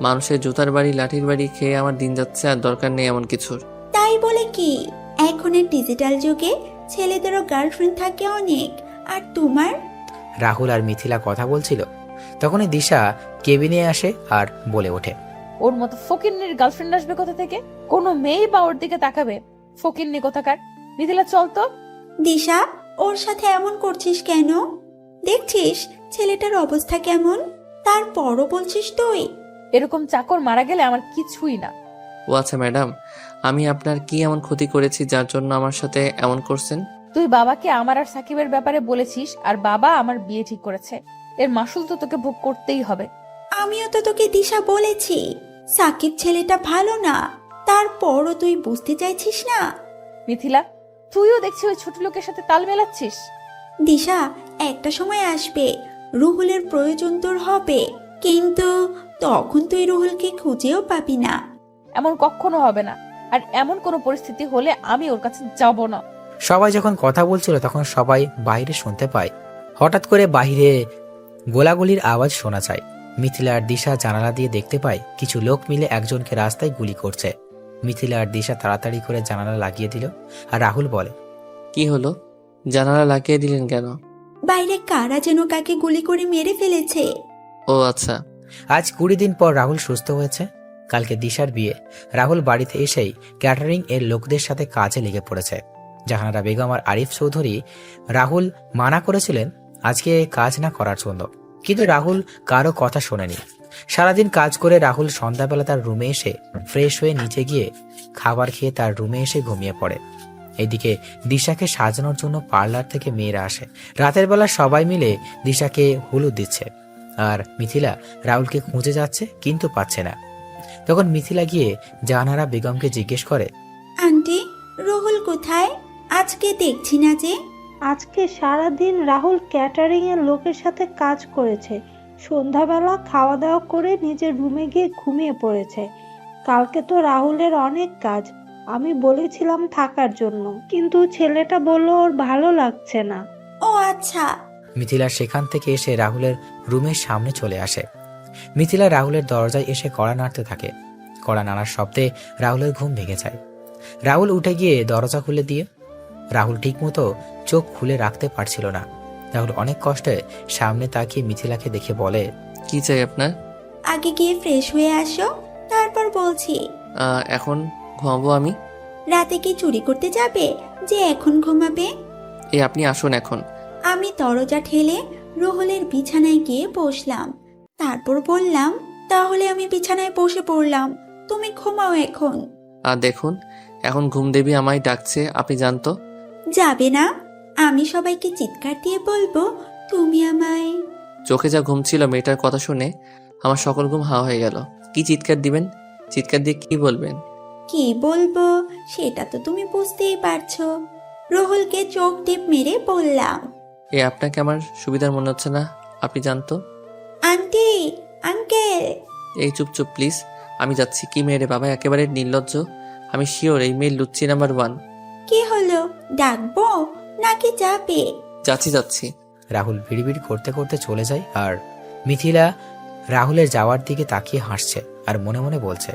মানুষের জুতার বাড়ি লাঠির বাড়ি খেয়ে আমার দিন যাচ্ছে, আর দরকার নেই এমন কিছুর। তাই বলে কি, এখনের ডিজিটাল যুগে ছেলেদেরও গার্লফ্রেন্ড থাকে অনেক। আর তোমার? রাহুল আর মিথিলা কথা বলছিল, তখনই দিশা কেবিনে আসে আর বলে ওঠে, ওর মতো ফকিন্নির গার্লফ্রেন্ড আসবে কোথা থেকে? কোনো মেয়েই বা ওর দিকে তাকাবে? ফকিন্নি কোথাকার। মিথিলা চল তো। দিশা, ওর সাথে এমন করছিস কেন? দেখছিস ছেলেটার অবস্থা কেমন, তারপরও বলছিস তুই? এরকম চাকর মারা গেলে আমার কিছুই না। ও আচ্ছা ম্যাডাম, আমি আপনার কি এমন ক্ষতি করেছি যার জন্য আমার সাথে এমন করছেন? তুই বাবাকে আমার আর সাকিবের ব্যাপারে বলেছিস, আর বাবা আমার বিয়ে ঠিক করেছে। এর মাসুল তো তোকে ভোগ করতেই হবে। আমিও তো তোকে দিশা বলেছি সাকিব ছেলেটা ভালো না, তারপরও তুই বুঝতে চাইছিস না। মিথিলা, তুইও দেখছি ওই ছোট লোকের সাথে তাল মেলাচ্ছিস। দিশা, একটা সময় আসবে রুহুলের প্রয়োজন তোর হবে, কিন্তু তখন তুই রুহুলকে খুঁজেও পাবি না। এমন কখনো হবে না, আর এমন কোনো পরিস্থিতি হলে আমি ওর কাছে যাব না। সবাই যখন কথা বলছিল তখন সবাই বাইরে শুনতে পায়। হঠাৎ করে বাইরে গোলাগুলির আওয়াজ শোনা যায়। মিথিলা আর দিশা জানালা দিয়ে দেখতে পায় কিছু লোক মিলে একজনকে রাস্তায় গুলি করছে। মিথিলা আর দিশা তাড়াতাড়ি করে জানালা লাগিয়ে দিল। আর রাহুল বলে, কি হলো? জানালা লাগিয়ে দিলেন কেন? বাইরে কারা যেন কাকে গুলি করে মেরে ফেলেছে। ও আচ্ছা। আজ 20 দিন পর রাহুল সুস্থ হয়েছে। কালকে দিশার বিয়ে। রাহুল বাড়িতে এসেই ক্যাটারিং এর লোকদের সাথে কাজে লেগে পড়েছে। জাহানারা বেগম আর আরিফ চৌধুরী রাহুল মানা করেছিলেন আজকে কাজ না করার জন্য, কিন্তু রাহুল কারো কথা শোনেনি। সারাদিন কাজ করে রাহুল সন্ধ্যাবেলা তার রুমে এসে ফ্রেশ হয়ে নিচে গিয়ে খাবার খেয়ে তার রুমে এসে ঘুমিয়ে পড়ে। এদিকে দিশাকে সাজানোর জন্য পার্লার থেকে মেয়েরা আসে। রাতের বেলা সবাই মিলে দিশাকে হলুদ দিচ্ছে, আর মিথিলা রাহুলকে খুঁজে যাচ্ছে কিন্তু পাচ্ছে না। তখন মিথিলা গিয়ে জাহানারা বেগমকে জিজ্ঞেস করে, আন্টি, রুহুল কোথায়? আজকে দেখছি না যে। আজকে সারাদিন রাহুল ক্যাটারিং এর লোকের সাথে কাজ করেছে। সন্ধ্যাবেলা খাওয়া দাওয়া করে নিজের রুমে গিয়ে ঘুমিয়ে পড়েছে। কালকে তো রাহুলের অনেক কাজ, আমি বলেছিলাম থাকার জন্য, কিন্তু ছেলেটা বলল ওর ভালো লাগছে না। ও আচ্ছা। মিথিলা সেখান থেকে এসে রাহুলের রুমের সামনে চলে আসে। মিথিলা রাহুলের দরজায় এসে কড়া নাড়তে থাকে। কড়া নাড়ার শব্দে রাহুলের ঘুম ভেঙে যায়। রাহুল উঠে গিয়ে দরজা খুলে দিয়ে রাহুল ঠিকমতো চোখ খুলে রাখতে পারছিল না। রাহুল অনেক কষ্টে সামনে তাকিয়ে মিথিলাকে দেখে বলে, কি চাই আপনার? আগে গিয়ে ফ্রেশ হয়ে আসো, তারপর বলছি। এখন ঘুমাবো আমি। রাতে কি চুরি করতে যাবে যে এখন ঘুমাবে? আপনি আসুন এখন। আমি দরজা ঠেলে রুহুলের বিছানায় গিয়ে বসলাম। তারপর বললাম, তাহলে আমি বিছানায় বসে পড়লাম, তুমি ঘুমাও এখন। আর দেখুন, এখন ঘুম দেবী আমায় ডাকছে, আপনি জানতো। যাবে না? আমি সবাইকে চিৎকার দিয়ে বলবো তুমি আমায়। চোখে যা ঘুম ছিল মেয়েটার কথা শুনে আমার সকল ঘুম হাওয়া হয়ে গেল। কি চিৎকার দিবেন? চিৎকার দিয়ে কি বলবেন? কি বলবো সেটা তো তুমি বুঝতেই পারছো। রুহুলকে চোখ টিপ মেরে বললাম, আপনাকে আমার সুবিধার মনে হচ্ছে না, আপনি জানতো। Aunty, uncle. এই চুপ চুপ প্লিজ, আমি যাচ্ছি। কি মেয়ে রে বাবা, একেবারে নির্লজ্জ। আমি শিওর এই মেয়ে লুচ্চি নাম্বার 1। কি হলো, ডাকবো নাকি যাবে? যাচ্ছি যাচ্ছি। রাহুল বিড়বিড় করতে করতে চলে যায় আর মিথিলা রাহুলের যাওয়ার দিকে তাকিয়ে হাসছে আর মনে মনে বলছে,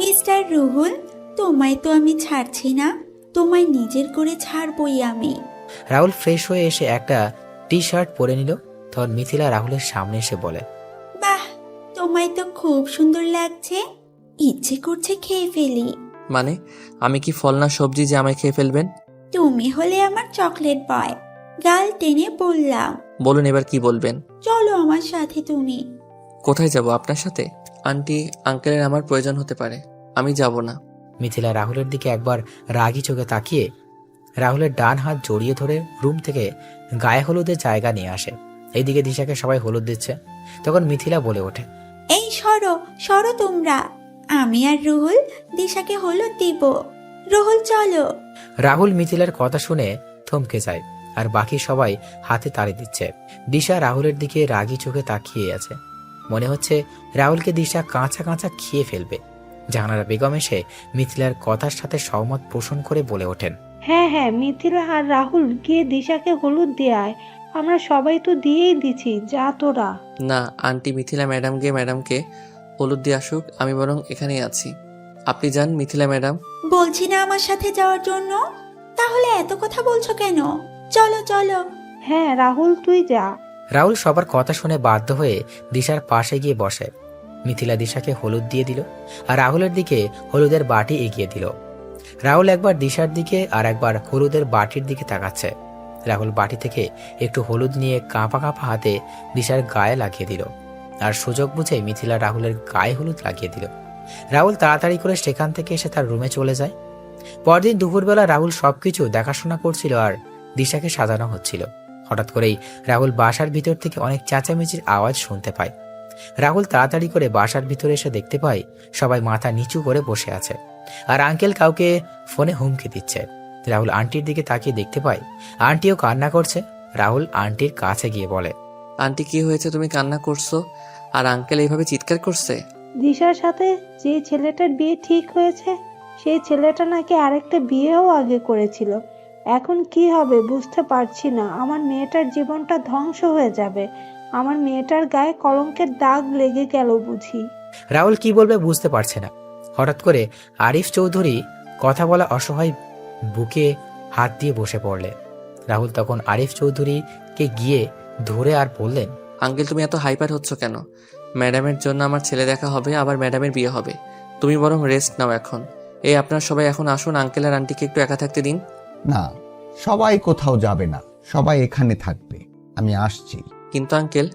মিস্টার রুহুল, তোমায় তো আমি ছাড়ছি না, তোমায় নিজের করে ছাড়বই আমি। রাহুল ফ্রেশ হয়ে এসে একটা টি শার্ট পরে নিল। তখন মিথিলা রাহুলের সামনে এসে বলে, বাহ, তোমায় তো খুব সুন্দর লাগছে, ইচ্ছে করছে খেয়ে ফেলি। মানে আমি কি ফল না সবজি যে আমায় খেয়ে ফেলবেন? তুমি হলে আমার চকলেট বয়, গাল টেনে বললাম। বলুন এবার কি বলবেন। চলো আমার সাথে তুমি। কোথায় যাব আপনার সাথে? আন্টি আঙ্কেলের আমার প্রয়োজন হতে পারে, আমি যাব না। মিথিলা রাহুলের দিকে একবার রাগী চোখে তাকিয়ে রাহুলের ডান হাত জড়িয়ে ধরে রুম থেকে গায়ে হলুদের জায়গা নিয়ে আসে। এইদিকে দিশাকে সবাই হলুদ দিচ্ছে। তখন মিথিলা বলে ওঠে, এই সরো সরো তোমরা, আমি আর রুহুল দিশাকে হলুদ দিব। রুহুল চলো। রাহুল মিথিলার কথা শুনে থমকে যায় আর বাকি সবাই হাতে তালি দিচ্ছে। দিশা রাহুলের দিকে রাগী চোখে তাকিয়ে আছে। মনে হচ্ছে রাহুলকে দিশা কাঁচা কাঁচা খেয়ে ফেলবে। জাহানারা বেগম এসে মিথিলার কথার সাথে সহমত পোষণ করে বলে ওঠেন, হ্যাঁ হ্যাঁ, মিথিলা আর রাহুল গিয়ে দিশাকে হলুদ দিয়ে আয়। আমরা সবাই তো দিয়েই দিছি, যা তোরা। না, আন্টি মিথিলা ম্যাডাম গিয়ে ম্যাডামকে হলুদ দিয়ে আসুক, আমি বরং এখানেই আছি। আপনি যান মিথিলা ম্যাডাম। বলছি না আমার সাথে যাওয়ার জন্য, তাহলে এত কথা বলছো কেন? চলো চলো। হ্যাঁ রাহুল, তুই যা। রাহুল সবার কথা শুনে বাধ্য হয়ে দিশার পাশে গিয়ে বসে। মিথিলা দিশাকে হলুদ দিয়ে দিল আর রাহুলের দিকে হলুদের বাটি এগিয়ে দিল। রাহুল একবার দিশার দিকে আর একবার হলুদের বাটির দিকে তাকাচ্ছে। রাহুল বাটি থেকে একটু হলুদ নিয়ে কাঁপা কাঁপা হাতে দিশার গায়ে লাগিয়ে দিল আর সুযোগ বুঝে মিথিলা রাহুলের গায়ে হলুদ লাগিয়ে দিল। রাহুল তাড়াতাড়ি করে সেখান থেকে এসে তার রুমে চলে যায়। পরদিন দুপুরবেলা রাহুল সবকিছু দেখাশোনা করছিল আর দিশাকে সাজানো হচ্ছিল। হঠাৎ করেই রাহুল বাসার ভিতর থেকে অনেক চেঁচামেচির আওয়াজ শুনতে পায়। রাহুল তাড়াতাড়ি করে বাসার ভিতরে এসে দেখতে পায় সবাই মাথা নিচু করে বসে আছে আর আঙ্কেল কাউকে ফোনে হুমকি দিচ্ছে। রাহুল আন্টির দিকে তাকিয়ে দেখতে পায় আন্টিও কান্না করছে। রাহুল আন্টির কাছে গিয়ে বলে, আন্টি কি হয়েছে, তুমি কান্না করছো আর আঙ্কেল এইভাবে চিৎকার করছে? দিশার সাথে যে ছেলেটার বিয়ে ঠিক হয়েছে, সেই ছেলেটা নাকি আরেকটা বিয়েও আগে করেছিল। এখন কি হবে বুঝতে পারছি না। আমার মেয়েটার জীবনটা ধ্বংস হয়ে যাবে। আমার মেয়েটার গায়ে কলঙ্কের দাগ লেগে গেল বুঝি। রাহুল কি বলবে বুঝতে পারছে না। হঠাৎ করে আরিফ চৌধুরী কথা বলা অসহায় বুকে হাত দিয়ে বসে পড়লে। রাহুল তখন আরিফ চৌধুরীকে গিয়ে ধরে আর বললেন, আঙ্কেল তুমি এত হাইপার হচ্ছ কেন? ম্যাডামের জন্য আমার ছেলে দেখা হবে, আবার ম্যাডামের বিয়ে হবে। তুমি বরং রেস্ট নাও এখন। এই আপনারা সবাই এখন আসুন, আঙ্কেল আর আন্টিকে একটু একা থাকতে দিন। না, সবাই কোথাও যাবে না, সবাই এখানে থাকবে, আমি আসছি। কিন্তু আঙ্কেল।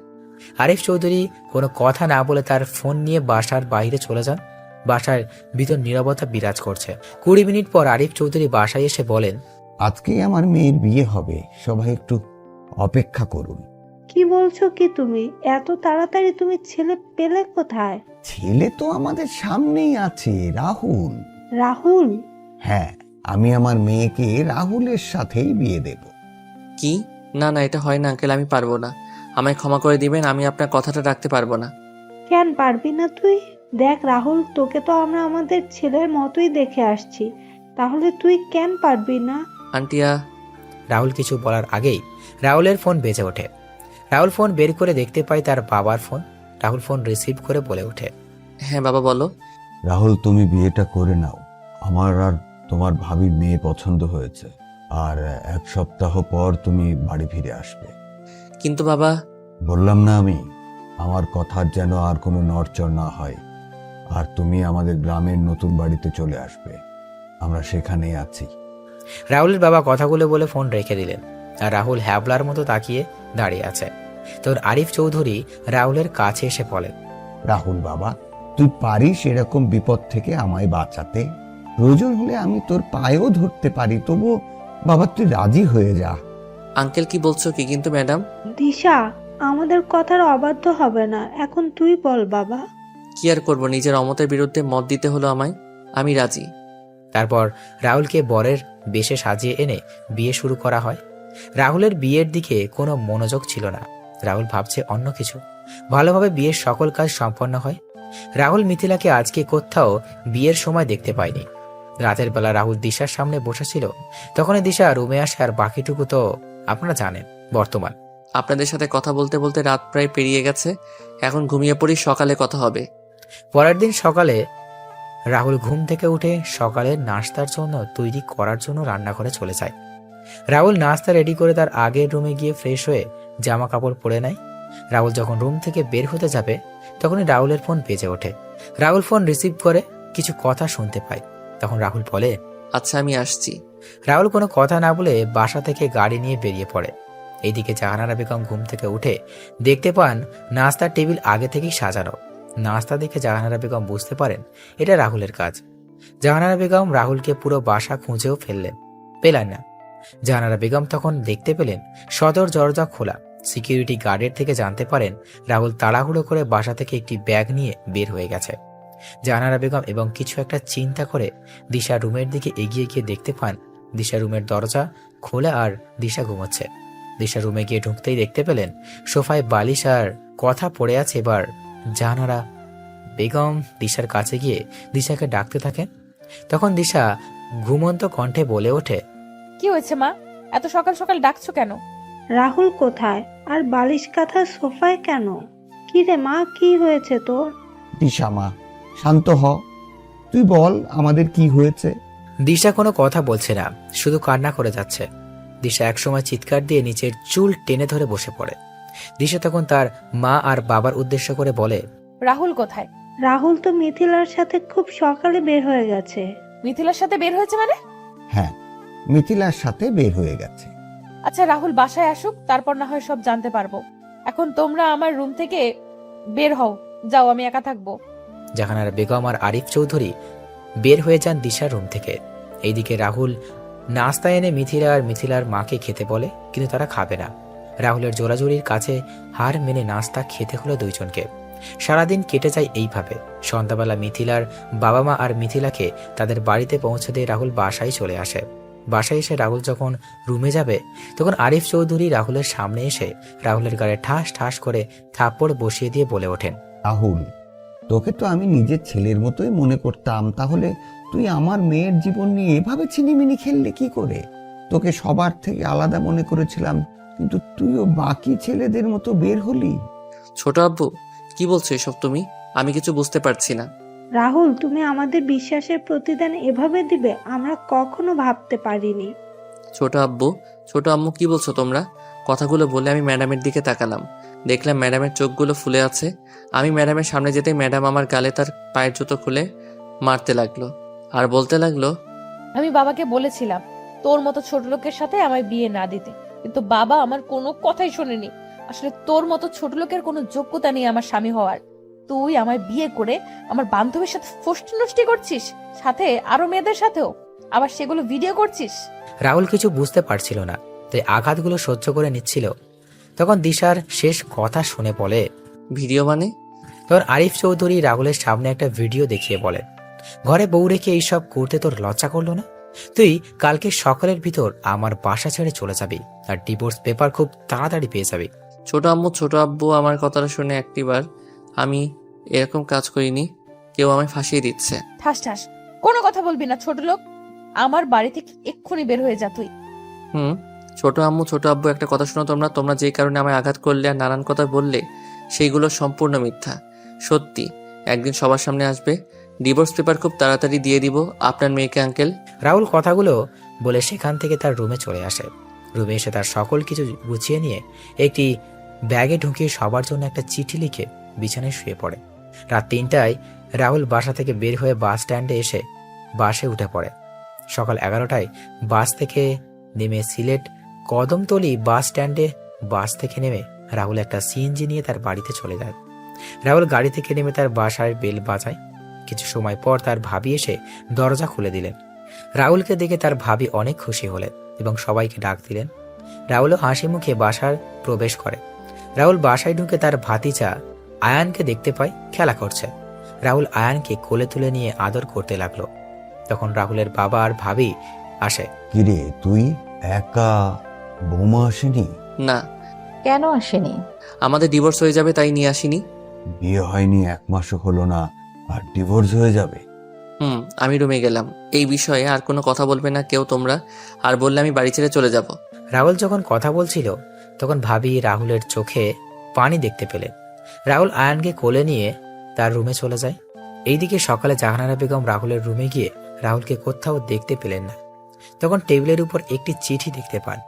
আরিফ চৌধুরী কোনো কথা না বলে তার ফোন নিয়ে বাসার বাইরে চলে যান। বাসার ভিতর নীরবতা বিরাজ করছে। 20 মিনিট পর আরিফ চৌধুরী বাসায় এসে বলেন, আজকেই আমার মেয়ের বিয়ে হবে, সবাই একটু অপেক্ষা করুন। কি বলছো কি তুমি? এত তাড়াতাড়ি তুমি ছেলে পেলে কোথায়? ছেলে তো আমাদের সামনেই আছে, রাহুল। রাহুল? হ্যাঁ, আমি আমার মেয়েকে রাহুলের সাথেই বিয়ে দেব। কি? না না, এটা হয় না আঙ্কেল, আমি পারবো না। আমায় ক্ষমা করে দিবেন, আমি আপনার কথাটা রাখতে পারবো না। কেন পারবি না তুই? দেখ রাহুল, তোকে তো আমরা আমাদের ছেলের মতোই দেখে আসছি, তাহলে তুই কেন পারবি না? আন্টিয়া। রাহুল কিছু বলার আগেই রাহুলের ফোন বেজে ওঠে। রাহুল ফোন বের করে দেখতে পায় তার বাবার ফোন। রাহুল ফোন রিসিভ করে বলে ওঠে, হ্যাঁ বাবা বলো। রাহুল, তুমি বিয়েটা করে নাও। আমার আর তোমার ভাবির মেয়ে পছন্দ হয়েছে, আর 1 সপ্তাহ পর তুমি বাড়ি ফিরে আসবে। কিন্তু বাবা। বললাম না আমি, আমার কথার যেন আর কোনো নড়চড় না হয়। আর তুমি আমাদের গ্রামের নতুন বাড়িতে চলে আসবে, আমরা সেখানেই আছি। রাহুলের বাবা কথাগুলো বলে ফোন রেখে দিলেন আর রাহুল হ্যাবলার মতো তাকিয়ে দাঁড়িয়ে আছে। তোর আরিফ চৌধুরী রাহুলের কাছে এসে বলে, রাহুল বাবা, তুই পারিস এরকম বিপদ থেকে আমায় বাঁচাতে? প্রয়োজন হলে আমি তোর পায়েও ধরতে পারি, তবু বাবা তুই রাজি হয়ে যা। আঙ্কেল কি বলছো কি? কিন্তু ম্যাডাম। দিশা আমাদের কথার অবাধ্য হবে না, এখন তুই বল বাবা। কি আর করবো, নিজের অমতের বিরুদ্ধে মত দিতে হলো আমায়। আমি রাজি। তারপর রাহুলকে বরের বেশে সাজিয়ে এনে বিয়ে শুরু করা হয়। রাহুলের বিয়ের দিকে কোনো মনোযোগ ছিল না। রাহুল ভাবছে অন্য কিছু। ভালোভাবে বিয়ের সকল কাজ সম্পন্ন হয়। রাহুল মিথিলাকে আজকে কোথাও বিয়ের সময় দেখতে পায়নি। রাতের বেলা রাহুল দিশার সামনে বসেছিল, তখনই দিশা রুমে আসে, আর বাকিটুকু তো আপনারা জানেন। বর্তমান আপনাদের সাথে কথা বলতে বলতে রাত প্রায় পেরিয়ে গেছে, এখন ঘুমিয়ে পড়ি, সকালে কথা হবে। পরের দিন সকালে রাহুল ঘুম থেকে উঠে সকালের নাস্তার জন্য তৈরি করার জন্য রান্নাঘরে চলে যায়। রাহুল নাস্তা রেডি করে তার আগের রুমে গিয়ে ফ্রেশ হয়ে জামা কাপড় পরে নেয়। রাহুল যখন রুম থেকে বের হতে যাবে তখনই রাহুলের ফোন বেজে ওঠে। রাহুল ফোন রিসিভ করে কিছু কথা শুনতে পায়। তখন রাহুল বলে, আচ্ছা আমি আসছি। রাহুল কোনো কথা না বলে বাসা থেকে গাড়ি নিয়ে বেরিয়ে পড়ে। এইদিকে জাহানারা বেগম ঘুম থেকে উঠে দেখতে পান নাস্তার টেবিল আগে থেকেই সাজানো। নাস্তা দেখে জাহানারা বেগম বুঝতে পারেন এটা রাহুলের কাজ। জাহানারা বেগম রাহুলকে পুরো বাসা খুঁজেও পেলেন না। জাহানারা বেগম তখন দেখতে পেলেন সদর দরজা খোলা। সিকিউরিটি গার্ডের থেকে জানতে পারেন রাহুল তাড়াহুড়ো করে বাসা থেকে একটি ব্যাগ নিয়ে বের হয়ে গেছে। জাহানারা বেগম এবং কিছু একটা চিন্তা করে দিশা রুমের দিকে এগিয়ে গিয়ে দেখতে পান দিশা রুমের দরজা খোলা আর দিশা ঘুমোচ্ছে। দিশা রুমে গিয়ে ঢুকতেই দেখতে পেলেন সোফায় বালিশ আর কথা পড়ে আছে। এবার জাহানারা বেগম দিশার কাছে গিয়ে দিশাকে ডাকতে থাকেন। তখন দিশা ঘুমন্ত কণ্ঠে বলে ওঠে, কি হয়েছে মা, এত সকাল সকাল ডাকছো কেন? রাহুল কোথায়? আর বালিশ কাঁথা সোফায় কেন? কি রে মা, কি হয়েছে তোর? দিশা মা, শান্ত হ। তুই বল আমাদের কি হয়েছে? দিশা কোনো কথা বলছে না, শুধু কান্না করে যাচ্ছে। দিশা একসময় চিৎকার দিয়ে নিচের চুল টেনে ধরে বসে পড়ে। দিশা তখন তার মা আর বাবার উদ্দেশ্য করে বলে, রাহুল কোথায়? রাহুল তো মিথিলার সাথে খুব সকালে বের হয়ে গেছে। মিথিলার সাথে বের হয়েছে মানে? হ্যাঁ, মিথিলার সাথে বের হয়ে গেছে। আচ্ছা রাহুল বাসায় আসুক, তারপর না হয় সব জানতে পারবো। এখন তোমরা আমার রুম থেকে বের হও, যাও, আমি একা থাকবো। জাহানারা বেগম আর আরিফ চৌধুরী বের হয়ে যান দিশার রুম থেকে। এইদিকে রাহুল নাস্তা এনে মিথিলা আর মিথিলার মাকে খেতে বলে, কিন্তু তারা খাবে না। রাহুলের জোরাজুরির কাছে হার মেনে নাস্তা খেতে হলো দুইজনকে। সারাদিন কেটে যায় এইভাবে। সন্ধ্যাবেলা মিথিলার বাবা মা আর মিথিলাকে তাদের বাড়িতে পৌঁছে দিয়ে রাহুল বাসায় চলে আসে। বাসায় এসে রাহুল যখন রুমে যাবে তখন আরিফ চৌধুরী রাহুলের সামনে এসে রাহুলের গায়ে ঠাস ঠাস করে থাপ্পড় বসিয়ে দিয়ে বলে ওঠেন, রাহুল, তোকে তো আমি নিজের ছেলের মতোই মনে করতাম, তাহলে তুই আমার মেয়ের জীবন নিয়ে এভাবে ছিনিমিনি খেললে কি করে? তোকে সবার থেকে আলাদা মনে করেছিলাম, কিন্তু তুইও বাকি ছেলেদের মতো বের হলি। ছোট আব্বু, কি বলছো এসব তুমি? আমি কিছু বুঝতে পারছি না। রাহুল, তুমি আমাদের বিশ্বাসের প্রতিদান এভাবে দিবে আমরা কখনো ভাবতে পারিনি। ছোট আব্বু, ছোট আম্মু, কি বলছো তোমরা? কথাগুলো বলে আমি ম্যাডামের দিকে তাকালাম। দেখলাম ম্যাডামের চোখগুলো ফুলে আছে। আমি ম্যাডামের সামনে যেতেই ম্যাডাম আমার গালে তার পায়ের জুতো খুলে মারতে লাগলো আর বলতে লাগলো, আমি বাবাকে বলেছিলাম তোর মতো ছোট লোকের সাথে আমায় বিয়ে না দিতে, কিন্তু বাবা আমার কোনো কথাই শোনেনি। আসলে তোর মতো ছোট লোকের কোনো যোগ্যতা নেই আমার স্বামী হওয়ার। তুই আমায় বিয়ে করে আমার বান্ধবীর সাথে ফষ্টি নষ্টি করছিস, সাথে আরো মেয়েদের সাথেও, আবার সেগুলো ভিডিও করছিস। রাহুল কিছু বুঝতে পারছিল না, তাই আঘাতগুলো সহ্য করে নিচ্ছিল। তখন দিশার শেষ কথা শুনে বলে, ভিডিও মানে? তখন আরিফ চৌধুরী রাহুলের সামনে একটা ভিডিও দেখিয়ে বলে, ঘরে বউ রেখে এইসব করতে তোর লজ্জা করলো না? তুই কালকে সকালের ভিতর আমার বাসা ছেড়ে চলে যাবি, আর ডিভোর্স পেপার খুব তাড়াতাড়ি পেয়ে যাবি। ছোট আম্মু, ছোট আব্বু আমার কথাটা শুনে একটিবার, আমি এরকম কাজ করিনি, কেউ আমায় ফাঁসিয়ে দিচ্ছে। ঠাস ঠাস, কোনো কথা বলবি না ছোট লোক। আমার বাড়ি থেকে এক্ষুনি বের হয়ে যা তুই। ছোট আম্মু, ছোট আব্বু, একটা কথা শোনো তোমরা। তোমরা যে কারণে আমায় আঘাত করলে আর নানান কথা বললে সেইগুলো সম্পূর্ণ মিথ্যা। সত্যি, একদিন সবার সামনে আসবে, ডিভোর্স পেপার খুব তাড়াতাড়ি দিয়ে দিব আপনার মেয়েকে আঙ্কেল। রাহুল কথাগুলো বলে সেখান থেকে তার রুমে চলে আসে। রুমে এসে তার সকল কিছু গুছিয়ে নিয়ে একটি ব্যাগে ঢুকিয়ে সবার জন্য একটা চিঠি লিখে বিছানায় শুয়ে পড়ে। রাত 3টায় রাহুল বাসা থেকে বের হয়ে বাস স্ট্যান্ডে এসে বাসে উঠে পড়ে। সকাল 11টায় বাস থেকে নেমে সিলেট কদমতলী বাস স্ট্যান্ডে বাস থেকে নেমে রাহুল একটা সিএনজি নিয়ে তার বাড়িতে চলে যায়। রাহুল গাড়ি থেকে নেমে তার বাসায় বেল বাজায়। কিছু সময় পর তার ভাবি এসে দরজা খুলে দিলেন। রাহুলকে দেখে তার ভাবি অনেক খুশি হলেন এবং সবাইকে ডাক দিলেন। রাহুলও হাসি মুখে বাসার প্রবেশ করে। রাহুল বাসায় ঢুকে তার ভাতিজা আয়ানকে দেখতে পায় খেলা করছে। রাহুল আয়ানকে কোলে তুলে নিয়ে আদর করতে লাগলো। তখন রাহুলের বাবা আর ভাবি আসে। কিরে, তুই একা? বৌমা আসেনি? না, কেন আসেনি? আমাদের ডিভোর্স হয়ে যাবে তাই নিয়ে আসিনি। বিয়ে হয়নি 1 মাসও হলো না আর ডিভোর্স হয়ে যাবে? আমি রুমে গেলাম। এই বিষয়ে আর কোনো কথা বলবে না কেউ তোমরা, আর বললে আমি বাড়ি ছেড়ে চলে যাব। রাহুল যখন কথা বলছিল তখন ভাবি রাহুলের চোখে পানি দেখতে পেলেন। রাহুল আয়ানকে কোলে নিয়ে তার রুমে চলে যায়। এইদিকে সকালে জাহানারা বেগম রাহুলের রুমে গিয়ে রাহুলকে কোথাও দেখতে পেলেন না। তখন টেবিলের উপর একটি চিঠি দেখতে পান।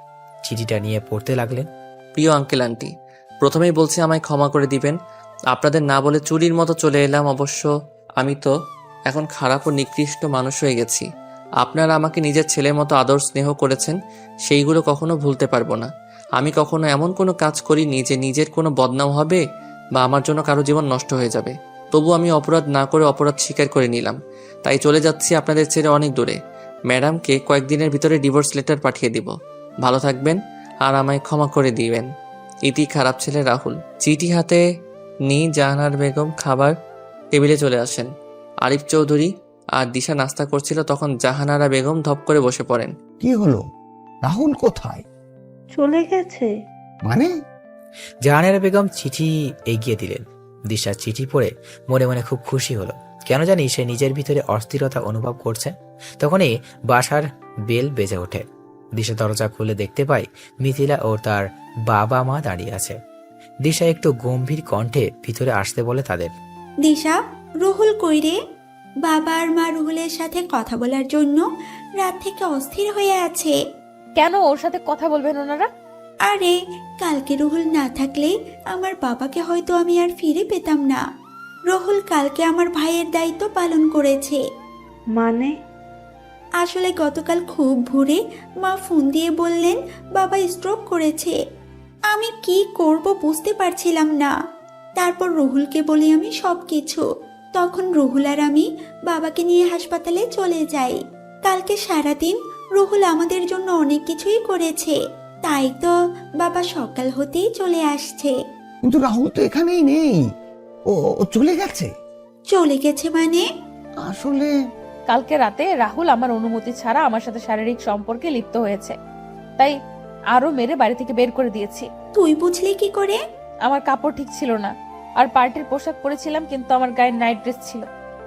চিঠিটা নিয়ে পড়তে লাগলেন। প্রিয় আঙ্কেল আন্টি, প্রথমেই বলছি আমায় ক্ষমা করে দিবেন। আপনাদের না বলে চুরির মতো চলে এলাম। অবশ্য আমি তো এখন খারাপ ও নিকৃষ্ট মানুষ হয়ে গেছি। আপনারা আমাকে নিজের ছেলের মতো আদর স্নেহ করেছেন, সেইগুলো কখনো ভুলতে পারবো না। আমি কখনো এমন কোনো কাজ করিনি যে নিজের কোনো বদনাম হবে বা আমার জন্য কারো জীবন নষ্ট হয়ে যাবে। তবু আমি অপরাধ না করে অপরাধ স্বীকার করে নিলাম, তাই চলে যাচ্ছি আপনাদের ছেড়ে অনেক দূরে। ম্যাডামকে কয়েকদিনের ভিতরে ডিভোর্স লেটার পাঠিয়ে দিব। ভালো থাকবেন আর আমায় ক্ষমা করে দিবেন। ইতি খারাপ ছেলে রাহুল। চিঠি হাতে নিয়ে জাহানার বেগম খাবার টেবিলে চলে আসেন। আরিফ চৌধুরী আর দিশা নাস্তা করছিল, তখন জাহানারা বেগম ধপ করে বসে পড়েন। কি হলো? রাহুল কোথায়? চলে গেছে? মানে? জাহানারা বেগম চিঠি এগিয়ে দিলেন। দিশা চিঠি পড়ে মনে মনে খুব খুশি হলো। কেন জানি সে নিজের ভিতরে অস্থিরতা অনুভব করছে। তখনই বাসার বেল বেজে ওঠে। দিশা দরজা খুলে দেখতে পায় মিথিলা ও তার বাবা মা দাঁড়িয়ে আছে। দিশা একটু গম্ভীর কণ্ঠে ভিতরে আসতে বলে তাদের। দিশা, রুহুল কই রে? বাবা আর মা রুহুলের সাথে কথা বলার জন্য রাত থেকে অস্থির হয়ে আছে। কেন ওর সাথে কথা বলবেন ওনারা? আরে, কালকে রুহুল না থাকলে আমার বাবাকে হয়তো আমি আর ফিরে পেতাম না। রুহুল কালকে আমার ভাইয়ের দায়িত্ব পালন করেছে। মানে? আসলে গতকাল খুব ভোরে মা ফোন দিয়ে বললেন বাবা স্ট্রোক করেছে। আমি কি করব বুঝতে পারছিলাম না। তারপর রুহুলকে বলি আমি সব কিছু। তখন রুহুল আর আমি বাবাকে নিয়ে হাসপাতালে চলে যাই। কালকে সারাদিন রুহুল আমাদের জন্য অনেক কিছুই করেছে, তাই তো বাবা সকাল হতেই চলে আসছে। কিন্তু রাহুল তো এখানেই নেই। ও চলে গেছে? চলে গেছে মানে? আসলে কালকে রাতে রাহুল আমার অনুমতি ছাড়া আমার সাথে শারীরিক সম্পর্কে লিপ্ত হয়েছে, তাই আরো মেরে বাড়ি থেকে বের করে দিয়েছি। তুই বুঝলি কি করে? আমার কাপড় ঠিক ছিল না, আর পার্টির পোশাক পরেছিলাম, কিন্তু আমার গায়ে নাইট ড্রেস ছিল।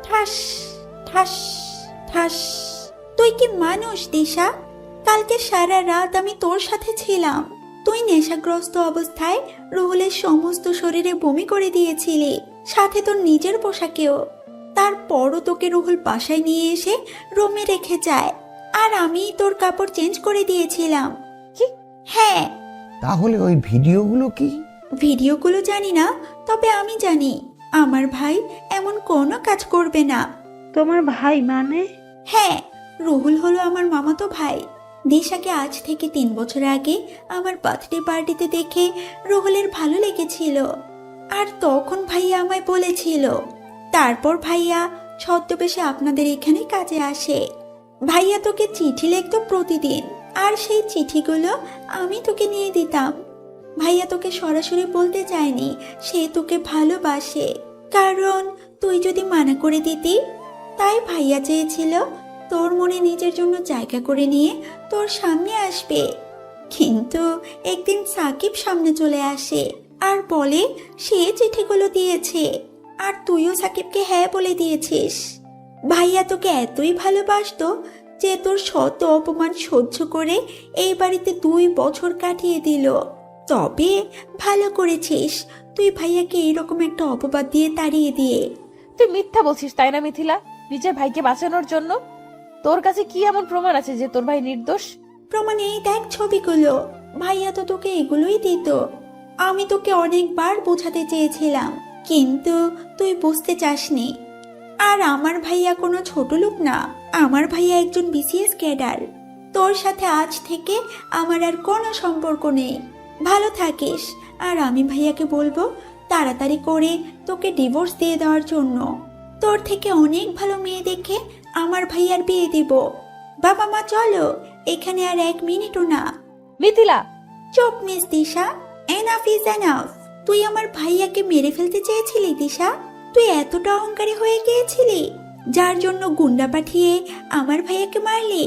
ঠাস ঠাস ঠাস। তুই কি মানুষ দিশা? কালকে সারা রাত আমি তোর সাথে ছিলাম। তুই নেশাগ্রস্ত অবস্থায় রুহুলের সমস্ত শরীরে বমি করে দিয়েছিলি, সাথে তোর নিজের পোশাকেও। তারপরও তোকে রুহুল বাসায় নিয়ে এসে রুমে রেখে যায়, আর আমি তোর কাপড় চেঞ্জ করে দিয়েছিলাম। কি? হ্যাঁ। তাহলে ওই ভিডিওগুলো কি? ভিডিওগুলো জানি না, তবে আমি জানি আমার ভাই এমন কোনো কাজ করবে না। তোমার ভাই মানে? হ্যাঁ, রুহুল হলো আমার মামাতো ভাই। দিশাকে আজ থেকে 3 বছর আগে আমার বার্থডে পার্টিতে দেখে রুহুলের ভালো লেগেছিল, আর তখন ভাইয়া আমায় বলেছিল। তারপর ভাইয়া ছদ্মবেশে আপনাদের এখানে কাজে আসে। ভাইয়া তোকে চিঠি লিখতো প্রতিদিন, আর সেই চিঠিগুলো আমি তোকে নিয়ে দিতাম। ভাইয়া তোকে সরাসরি বলতে চায়নি সে তোকে ভালোবাসে, কারণ তুই যদি মানা করে দিতি। তাই ভাইয়া চেয়েছিল তোর মনে নিজের জন্য জায়গা করে নিয়ে তোর সামনে আসবে। কিন্তু একদিন সাকিব সামনে চলে আসে আর বলে সে চিঠিগুলো দিয়েছে, আর তুইও সাকিবকে হ্যাঁ বলে দিয়েছিস। ভাইয়া তোকে এতই ভালোবাসতো যে তোর শত অপমান সহ্য করে এই বাড়িতে 2 বছর কাটিয়ে দিল। তবে ভালো করেছিস তুই ভাইয়াকে এইরকম একটা অপবাদ দিয়ে তাড়িয়ে দিয়ে। তুই মিথ্যা বলছিস তাই না মিথিলা, নিজের ভাইকে বাঁচানোর জন্য? তোর কাছে কি এমন প্রমাণ আছে যে তোর ভাই নির্দোষ? প্রমাণ এই দেখ ছবিগুলো। ভাইয়া তো তোকে এগুলোই দিত। আমি তোকে অনেকবার বোঝাতে চেয়েছিলাম, কিন্তু তুই বুঝতে চাসনি। আর আমার ভাইয়া কোনো ছোট লোক না, আমার ভাইয়া একজন বিসিএস ক্যাডার। তোর সাথে আজ থেকে আমার আর কোনো সম্পর্ক নেই। ভালো থাকিস, আর আমি ভাইয়াকে বলবো তাড়াতাড়ি করে তোকে ডিভোর্স দিয়ে দেওয়ার জন্য। তোর থেকে অনেক ভালো মেয়ে দেখে আমার ভাইয়ার বিয়ে দিব। বাবা মা চলো, এখানে আর 1 মিনিটও না। মিথিলা! চুপ miss Disha, enough is enough. তুই আমার ভাইয়াকে মেরে ফেলতে চেয়েছিলি দিশা। তুই এতটা অহংকারী হয়ে গিয়েছিলি, যার জন্য গুন্ডা পাঠিয়ে আমার ভাইয়াকে মারলি।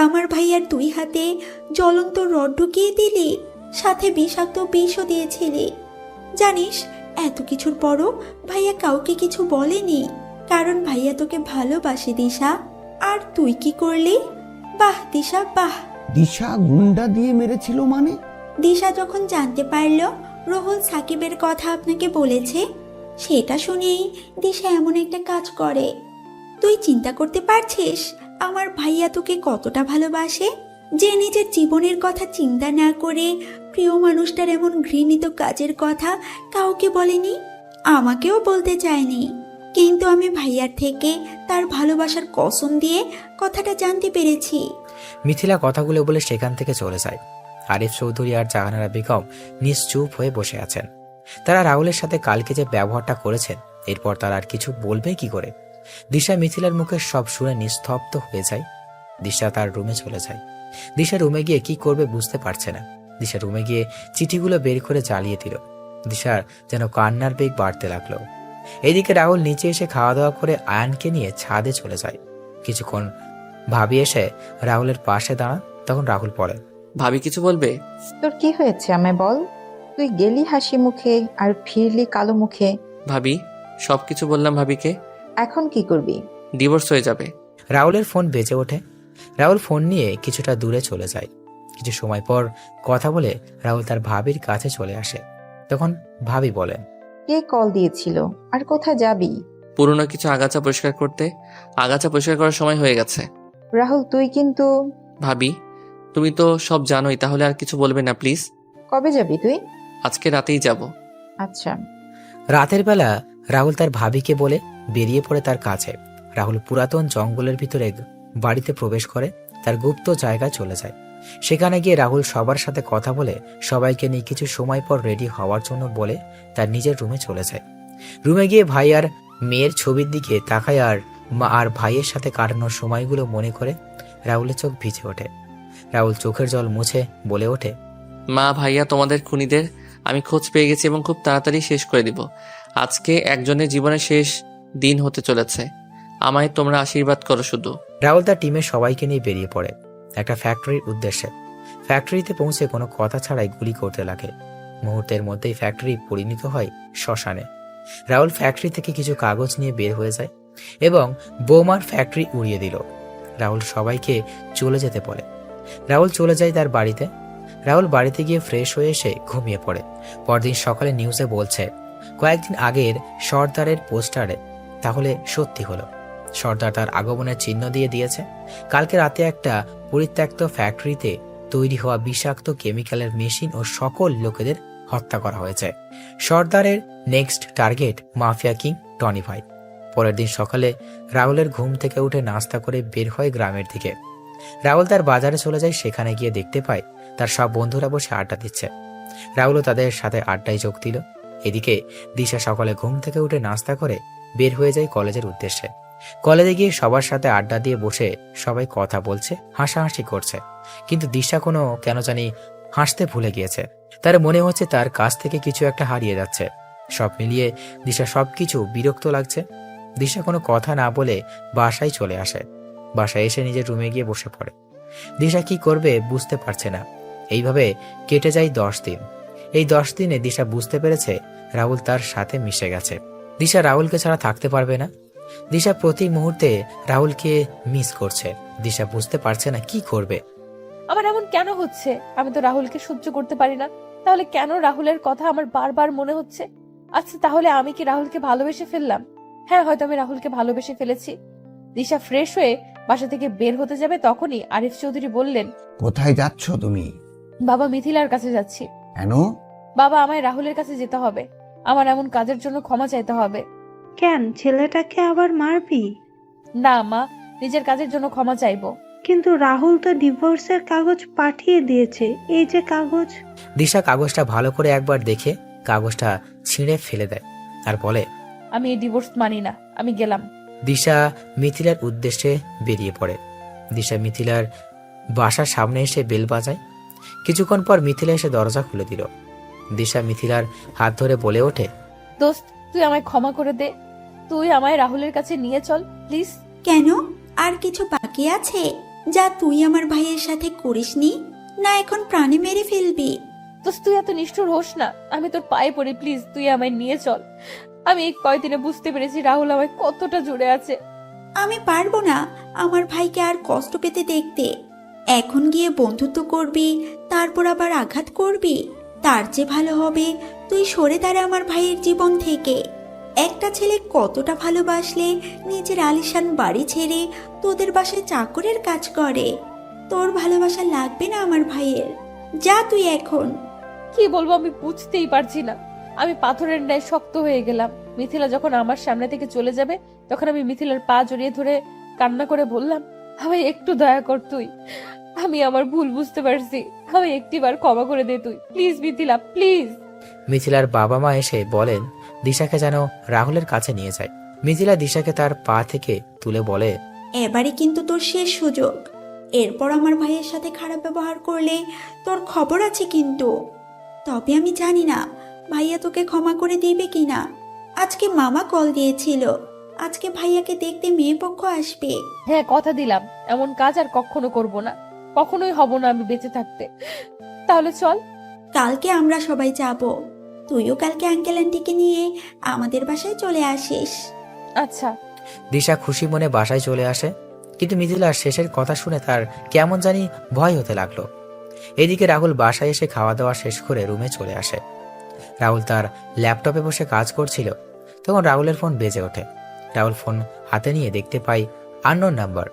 আমার ভাইয়ার 2 হাতে জ্বলন্ত রড ঢুকিয়ে দিলি। সাথে বিষাক্ত বিষও দিয়েছিলি। জানিস, এত কিছুর পরও ভাইয়া কাউকে কিছু বলেনি, কারণ ভাইয়া তোকে ভালোবাসে দিশা। আর তুই কি করলি? বাহ দিশা বাহ। দিশা গুন্ডা দিয়ে মেরেছিল মানে? দিশা যখন জানতে পারলো রাহুল সাকিবের কথা আপনাকে বলেছে, সেটা শুনেই দিশা এমন একটা কাজ করে। তুই চিন্তা করতে পারছিস আমার ভাইয়া তোকে কতটা ভালোবাসে, যে নিজের জীবনের কথা চিন্তা না করে প্রিয় মানুষটার এমন ঘৃণিত কাজের কথা কাউকে বলেনি, আমাকেও বলতে চায়নি। কিন্তু আমি ভাইয়ার থেকে তার ভালোবাসার কসম দিয়ে কথাটা জানতে পেরেছি। মিথিলা কথাগুলো বলে সেখান থেকে চলে যায়। আরিফ চৌধুরী আর জাহানারা বেগম নিশ্চুপ হয়ে বসে আছেন। তারা রাহুলের সাথে কালকে যে ব্যবহারটা করেছেন, এরপর তারা আর কিছু বলবে কি করে? দিশা মিথিলার মুখে সব শুনে নিস্তব্ধ হয়ে যায়। দিশা তার রুমে চলে যায়। দিশা রুমে গিয়ে কি করবে বুঝতে পারছে না। দিশা রুমে গিয়ে চিঠিগুলো বের করে জ্বালিয়ে দিল। দিশার যেন কান্নার বেগ বাড়তে লাগলো। এদিকে রাহুল নিচে এসে খাওয়া দাওয়া করে আয়ানকে নিয়ে ছাদে চলে যায়। কিছুক্ষণ ভাবি এসে রাহুলের পাশে দাঁড়ান। তখন রাহুল বলে, ভাবি কিছু বলবে? তোর কি হয়েছে আমায় বল। তুই গেলি হাসি মুখে আর ফিরলি কালো মুখে। ভাবি, সবকিছু বললাম ভাবিকে। এখন কি করবি? ডিভোর্স হয়ে যাবে। রাহুলের ফোন বেজে ওঠে। রাহুল ফোন নিয়ে কিছুটা দূরে চলে যায়। কিছু সময় পর কথা বলে রাহুল তার ভাবির কাছে চলে আসে। তখন ভাবি বলেন, কে কল দিয়েছিল আর কোথায় যাবি? পুরনো কিছু আগাছা পরিষ্কার করতে। আগাছা পরিষ্কার করার সময় হয়ে গেছে। রাহুল তুই কিন্তু। ভাবি, তুমি তো সব জানোই, তাহলে আর কিছু বলবে না প্লিজ। কবে যাবি তুই? আজকে রাতেই যাব। আচ্ছা। রাতের বেলা রাহুল তার ভাবিকে বলে বেরিয়ে পড়ে তার কাছে। রাহুল পুরাতন জঙ্গলের ভিতরে বাড়িতে প্রবেশ করে তার গুপ্ত জায়গায় চলে যায়। সেখানে গিয়ে রাহুল সবার সাথে কথা বলে সবাইকে নিয়ে কিছু সময় পর রেডি হওয়ার জন্য বলে তার নিজের রুমে চলে যায়। রুমে গিয়ে ভাই আর মেয়ের ছবির দিকে তাকায় আর মা আর ভাইয়ের সাথে কাটানোর সময়গুলো মনে করে রাহুলের চোখ ভিজে ওঠে। রাহুল চোখের জল মুছে বলে ওঠে, মা, ভাইয়া, তোমাদের খুনিদের আমি খোঁজ পেয়ে গেছি এবং খুব তাড়াতাড়ি শেষ করে দিব। আজকে একজনের জীবনের শেষ দিন হতে চলেছে। আমায় তোমরা আশীর্বাদ করো শুধু। রাহুল তার টিমের সবাইকে নিয়ে বেরিয়ে পড়ে একটা ফ্যাক্টরির উদ্দেশ্যে। ফ্যাক্টরিতে পৌঁছে কোনো কথা ছাড়াই গুলি করতে লাগে। মুহূর্তের মধ্যেই ফ্যাক্টরি পরিণত হয় শ্মশানে। রাহুল ফ্যাক্টরি থেকে কিছু কাগজ নিয়ে বের হয়ে যায় এবং বোমার ফ্যাক্টরি উড়িয়ে দিল। রাহুল সবাইকে চলে যেতে বলে। রাহুল চলে যায় তার বাড়িতে। রাহুল বাড়িতে গিয়ে ফ্রেশ হয়ে এসে ঘুমিয়ে পড়ে। পরদিন সকালে নিউজে বলছে কয়েকদিন আগের সর্দারের পোস্টারে তাহলে সত্যি হলো। সর্দার তার আগমনের চিহ্ন দিয়ে দিয়েছে। কালকে রাতে একটা পরিত্যক্ত ফ্যাক্টরিতে তৈরি হওয়া বিষাক্ত কেমিক্যালের মেশিন ও সকল লোকেদের হত্যা করা হয়েছে। সর্দারের next target mafia king Tony ভাই। পরের দিন সকালে রাহুলের ঘুম থেকে উঠে নাস্তা করে বের হয় গ্রামের দিকে। রাহুল তার বাজারে চলে যায়। সেখানে গিয়ে দেখতে পায় তার সব বন্ধুরা বসে আড্ডা দিচ্ছে। রাহুলও তাদের সাথে আড্ডায় যোগ দিল। এদিকে দিশা সকালে ঘুম থেকে উঠে নাস্তা করে বের হয়ে যায় কলেজের উদ্দেশ্যে। কলেজে গিয়ে সবার সাথে আড্ডা দিয়ে বসে সবাই কথা বলছে, হাসাহাসি করছে। কিন্তু দিশা কেন জানি হাসতে ভুলে গিয়েছে। তার মনে হচ্ছে তার কাছ থেকে কিছু একটা হারিয়ে যাচ্ছে। সব মিলিয়ে দিশা সবকিছু বিরক্ত লাগছে। দিশা কোনো কথা না বলে বাসায় চলে আসে। বাসায় এসে নিজের রুমে গিয়ে বসে পড়ে। দিশা কি করবে বুঝতে পারছে না। এইভাবে কেটে যায় 10 দিন। এই 10 দিনে দিশা বুঝতে পেরেছে রাহুল তার সাথে মিশে গেছে। দিশা রাহুলকে ছাড়া থাকতে পারবে না। দিশা প্রতি মুহূর্তে রাহুলকে মিস করছে। দিশা বুঝতে পারছে না কি করবে। আমার এমন কেন হচ্ছে? আমি তো রাহুলকে সহ্য করতে পারি না, তাহলে কেন রাহুলের কথা আমার বারবার মনে হচ্ছে? আচ্ছা, তাহলে আমি কি রাহুলকে ভালোবেসে ফেললাম? হ্যাঁ, হয়তো আমি রাহুলকে ভালোবেসে ফেলেছি। দিশা ফ্রেশ হয়ে বাসা থেকে বের হতে যাবে, তখনই আরিফ চৌধুরী বললেন, কোথায় যাচ্ছ তুমি? বাবা, মিথিলার কাছে যাচ্ছি। কেন? বাবা, আমায় রাহুলের কাছে যেতে হবে। আমার এমন কাজের জন্য ক্ষমা চাইতে হবে। কেন, ছেলেটাকে আবার মারবি? না মা, নিজের কাজের জন্য ক্ষমা চাইবো। কিন্তু রাহুল তো ডিভোর্সের কাগজ পাঠিয়ে দিয়েছে। এই যে কাগজ। দিশা কাগজটা ভালো করে একবার দেখে কাগজটা ছিঁড়ে ফেলে দেয় আর বলে, আমি এই ডিভোর্স মানি না, আমি গেলাম। দিশা মিথিলার উদ্দেশ্যে বেরিয়ে পড়ে। দিশা মিথিলার বাসার সামনে এসে বেল বাজায়। কিছুক্ষণ পর মিথিলা এসে দরজা খুলে দিল। দিশা মিথিলার হাত ধরে বলে ওঠে, দোস্ত, তুই আমায় ক্ষমা করে দে। তুই আমায় রাহুলের কাছে নিয়ে চল প্লিজ। কেন, আর কিছু বাকি আছে যা তুই আমার ভাইয়ের সাথে করিসনি? না এখন প্রাণে মেরে ফেলবি? তো তুই এত নিষ্ঠুর হোস না, আমি তোর পায়ে পড়ি, প্লিজ তুই আমায় নিয়ে চল। আমি এই কয়দিনে বুঝতে পেরেছি রাহুল আমায় কতটা জুড়ে আছে। আমি পারবো না আমার ভাইকে আর কষ্ট পেতে দেখতে। এখন গিয়ে বন্ধুত্ব করবি, তারপর আবার আঘাত করবি। তার চেয়ে ভালো হবে তুই সরে দাঁড়া আমার ভাইয়ের জীবন থেকে। একটা ছেলে কতটা ভালোবাসলে নিজের আলিশান বাড়ি ছেড়ে তোদের বাসায় চাকরের কাজ করে। তোর ভালোবাসা লাগবে না আমার ভাইয়ের, যা তুই এখন। কি বলবো আমি বুঝতেই পারছি না। আমি পাথরের ন্যায় শক্ত হয়ে গেলাম। মিথিলা যখন আমার সামনে থেকে চলে যাবে, তখন আমি মিথিলার পা জড়িয়ে ধরে কান্না করে বললাম, আমায় একটু দয়া কর তুই, আমি আমার ভুল বুঝতে পারছি, আমি একটিবার ক্ষমা করে দে তুই, প্লিজ মিথিলা প্লিজ। মিথিলার বাবা মা এসে বলেন দিশাকে যেন রাহুলের কাছে নিয়ে যায়। মিথিলা দিশাকে তার পা থেকে তুলে বলে, এবারে কিন্তু তোর শেষ সুযোগ। এরপর আমার ভাইয়ের সাথে খারাপ ব্যবহার করলে তোর খবর আছে কিন্তু। তবে আমি জানি না ভাইয়া তোকে ক্ষমা করে দিবে কিনা। আজকে মামা কল দিয়েছিল, আজকে ভাইয়াকে দেখতে মেয়ে পক্ষ আসবে। হ্যাঁ কথা দিলাম, এমন কাজ আর কখনো করব না, কখনোই হব না আমি বেঁচে থাকতে। তাহলে চল। কালকে আমরা সবাই যাব, তুইও কালকে আঙ্কেল আন্টিকে নিয়ে আমাদের বাসায় চলে আসিস। আচ্ছা। দিশা খুশি মনে বাসায় চলে আসে, কিন্তু মিথিলার শেষের কথা শুনে তার কেমন জানি ভয় হতে লাগলো। এদিকে রাহুল বাসায় এসে খাওয়া দাওয়া শেষ করে রুমে চলে আসে। রাহুল তার ল্যাপটপে বসে কাজ করছিল, তখন রাহুলের ফোন বেজে ওঠে। রাহুল ফোন হাতে নিয়ে দেখতে পায় আননোন নাম্বার।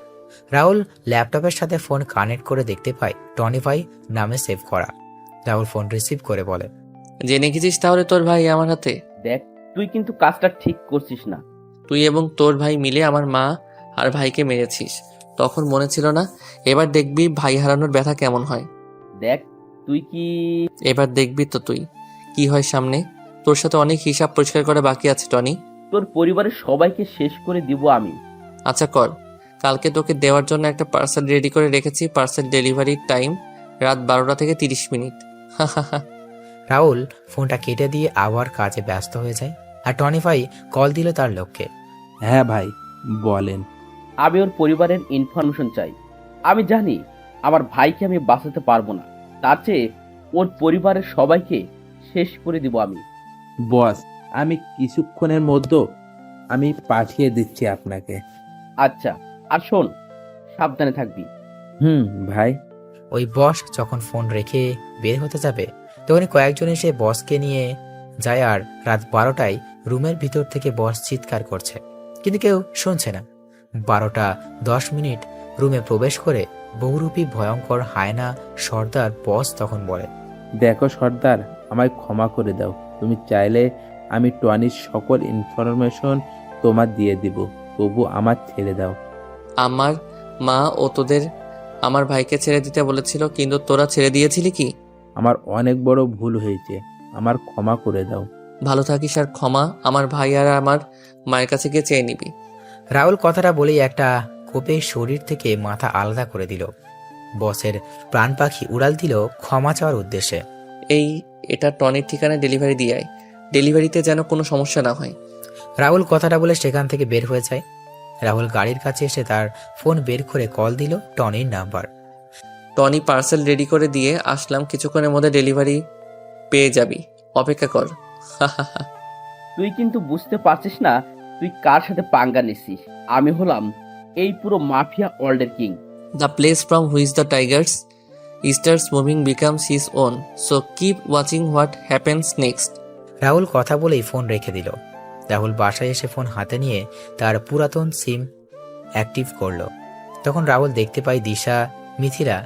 রাহুল ল্যাপটপের সাথে ফোন কানেক্ট করে দেখতে পায় টনি ভাই নামে সেভ করা। রাহুল ফোন রিসিভ করে বলে, জেনে গেছিস তাহলে তোর ভাই আমার হাতে? দেখ, তুই কিন্তু কাজটা ঠিক করছিস না। তুই এবং তোর ভাই মিলে আমার মা আর ভাইকে মেরেছিস। তখন মনে ছিল না? এবার দেখবি ভাই হারানোর ব্যথা কেমন হয়। দেখ তুই কি এবার দেখবি তো তুই কি হয় সামনে। তোর সাথে অনেক হিসাব পরিষ্কার করা বাকি আছে টনি। তোর পরিবারের সবাইকে শেষ করে দিব আমি। আচ্ছা কর, কালকে তোকে দেওয়ার জন্য একটা পার্সেল রেডি করে রেখেছি। পার্সেল ডেলিভারির টাইম রাত 12টা থেকে 30 মিনিট। রাহুল ফোনটা কেটে দিয়ে আবার কাজে ব্যস্ত হয়ে যায়। আর টনি ভাই কল দিল তার লোককে। হ্যাঁ ভাই বলেন। আমি ওর পরিবারের ইনফরমেশন চাই। আমি জানি আমার ভাইকে আমি বাঁচাতে পারবো না, তার চেয়ে ওর পরিবারের সবাইকে শেষ করে দিব আমি। বস, আমি কিছুক্ষণের মধ্যে আমি পাঠিয়ে দিচ্ছি আপনাকে। আচ্ছা, আর শোন, সাবধানে থাকবি। ভাই। ওই বস যখন ফোন রেখে বের হতে যাবে, তখনই কয়েকজন এসে বসকে নিয়ে যায়। আর রাত 12টায় রুমের ভিতর থেকে বস চিৎকার করছে, কিন্তু কেউ শুনছে না। 12:10 রুমে প্রবেশ করে বহুরূপী ভয়ঙ্কর হায়না সর্দার বস তখন বলে, দেখো সর্দার, আমায় ক্ষমা করে দাও। তুমি চাইলে আমি টনির সকল ইনফরমেশন তোমার দিয়ে দিব, তবু আমার ছেড়ে দাও। আমার মা ও তোদের আমার ভাইকে ছেড়ে দিতে বলেছিল, কিন্তু তোরা ছেড়ে দিয়েছিলি কি? আমার অনেক বড় ভুল হয়েছে, আমার ক্ষমা করে দাও। ভালো থাকিস আর ক্ষমা আমার ভাই আর আমার মায়ের কাছে গিয়ে চেয়ে নিবি। রাহুল কথাটা বলেই একটা কোপে শরীর থেকে মাথা আলাদা করে দিল। বসের প্রাণ পাখি উড়াল দিল ক্ষমা চাওয়ার উদ্দেশ্যে। এটা টনির ঠিকানায় ডেলিভারি দিয়ে আয়, ডেলিভারিতে যেন কোনো সমস্যা না হয়। রাহুল কথাটা বলে সেখান থেকে বের হয়ে যায়। রাহুল গাড়ির কাছে এসে তার ফোন বের করে কল দিল টনির নাম্বার। টনি, পার্সেল রেডি করে দিয়ে আসলাম, কিছুক্ষণের মধ্যে ডেলিভারি পেয়ে যাবি, অপেক্ষা কর। তুই কিন্তু বুঝতে পারছিস না তুই কার সাথে পাঙ্গা নিছিস। আমি হলাম এই পুরো মাফিয়া ওয়ার্ল্ডের king. The place from which the tigers starts moving becomes his own. So keep watching what happens next. Rahul কথা বলেই ফোন রেখে দিল। রাহুল বাসায় এসে ফোন হাতে নিয়ে তার পুরাতন সিম অ্যাক্টিভ করলো। তখন রাহুল দেখতে পায় দিশা, মিথিলা,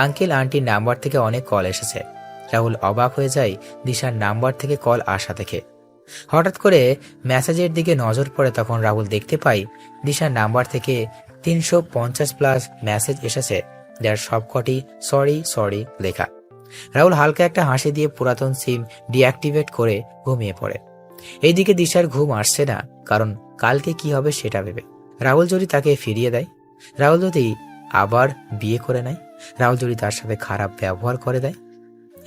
আঙ্কেল আন্টির নাম্বার থেকে অনেক কল এসেছে। রাহুল অবাক হয়ে যায় দিশার নাম্বার থেকে কল আসা দেখে। হঠাৎ করে মেসেজের দিকে নজর পড়ে, তখন রাহুল দেখতে পায় দিশার নাম্বার থেকে 350+ মেসেজ এসেছে, যার সবকটি সরি সরি লেখা। রাহুল হালকা একটা হাসি দিয়ে পুরাতন সিম ডিঅ্যাক্টিভেট করে ঘুমিয়ে পড়ে। এইদিকে দিশার ঘুম আসছে না, কারণ কালকে কি হবে সেটা ভেবে। রাহুল যদি তাকে ফিরিয়ে দেয়, রাহুল যদি আবার বিয়ে করে নেয়, রাহুল যদি তার সাথে খারাপ ব্যবহার করে দেয়,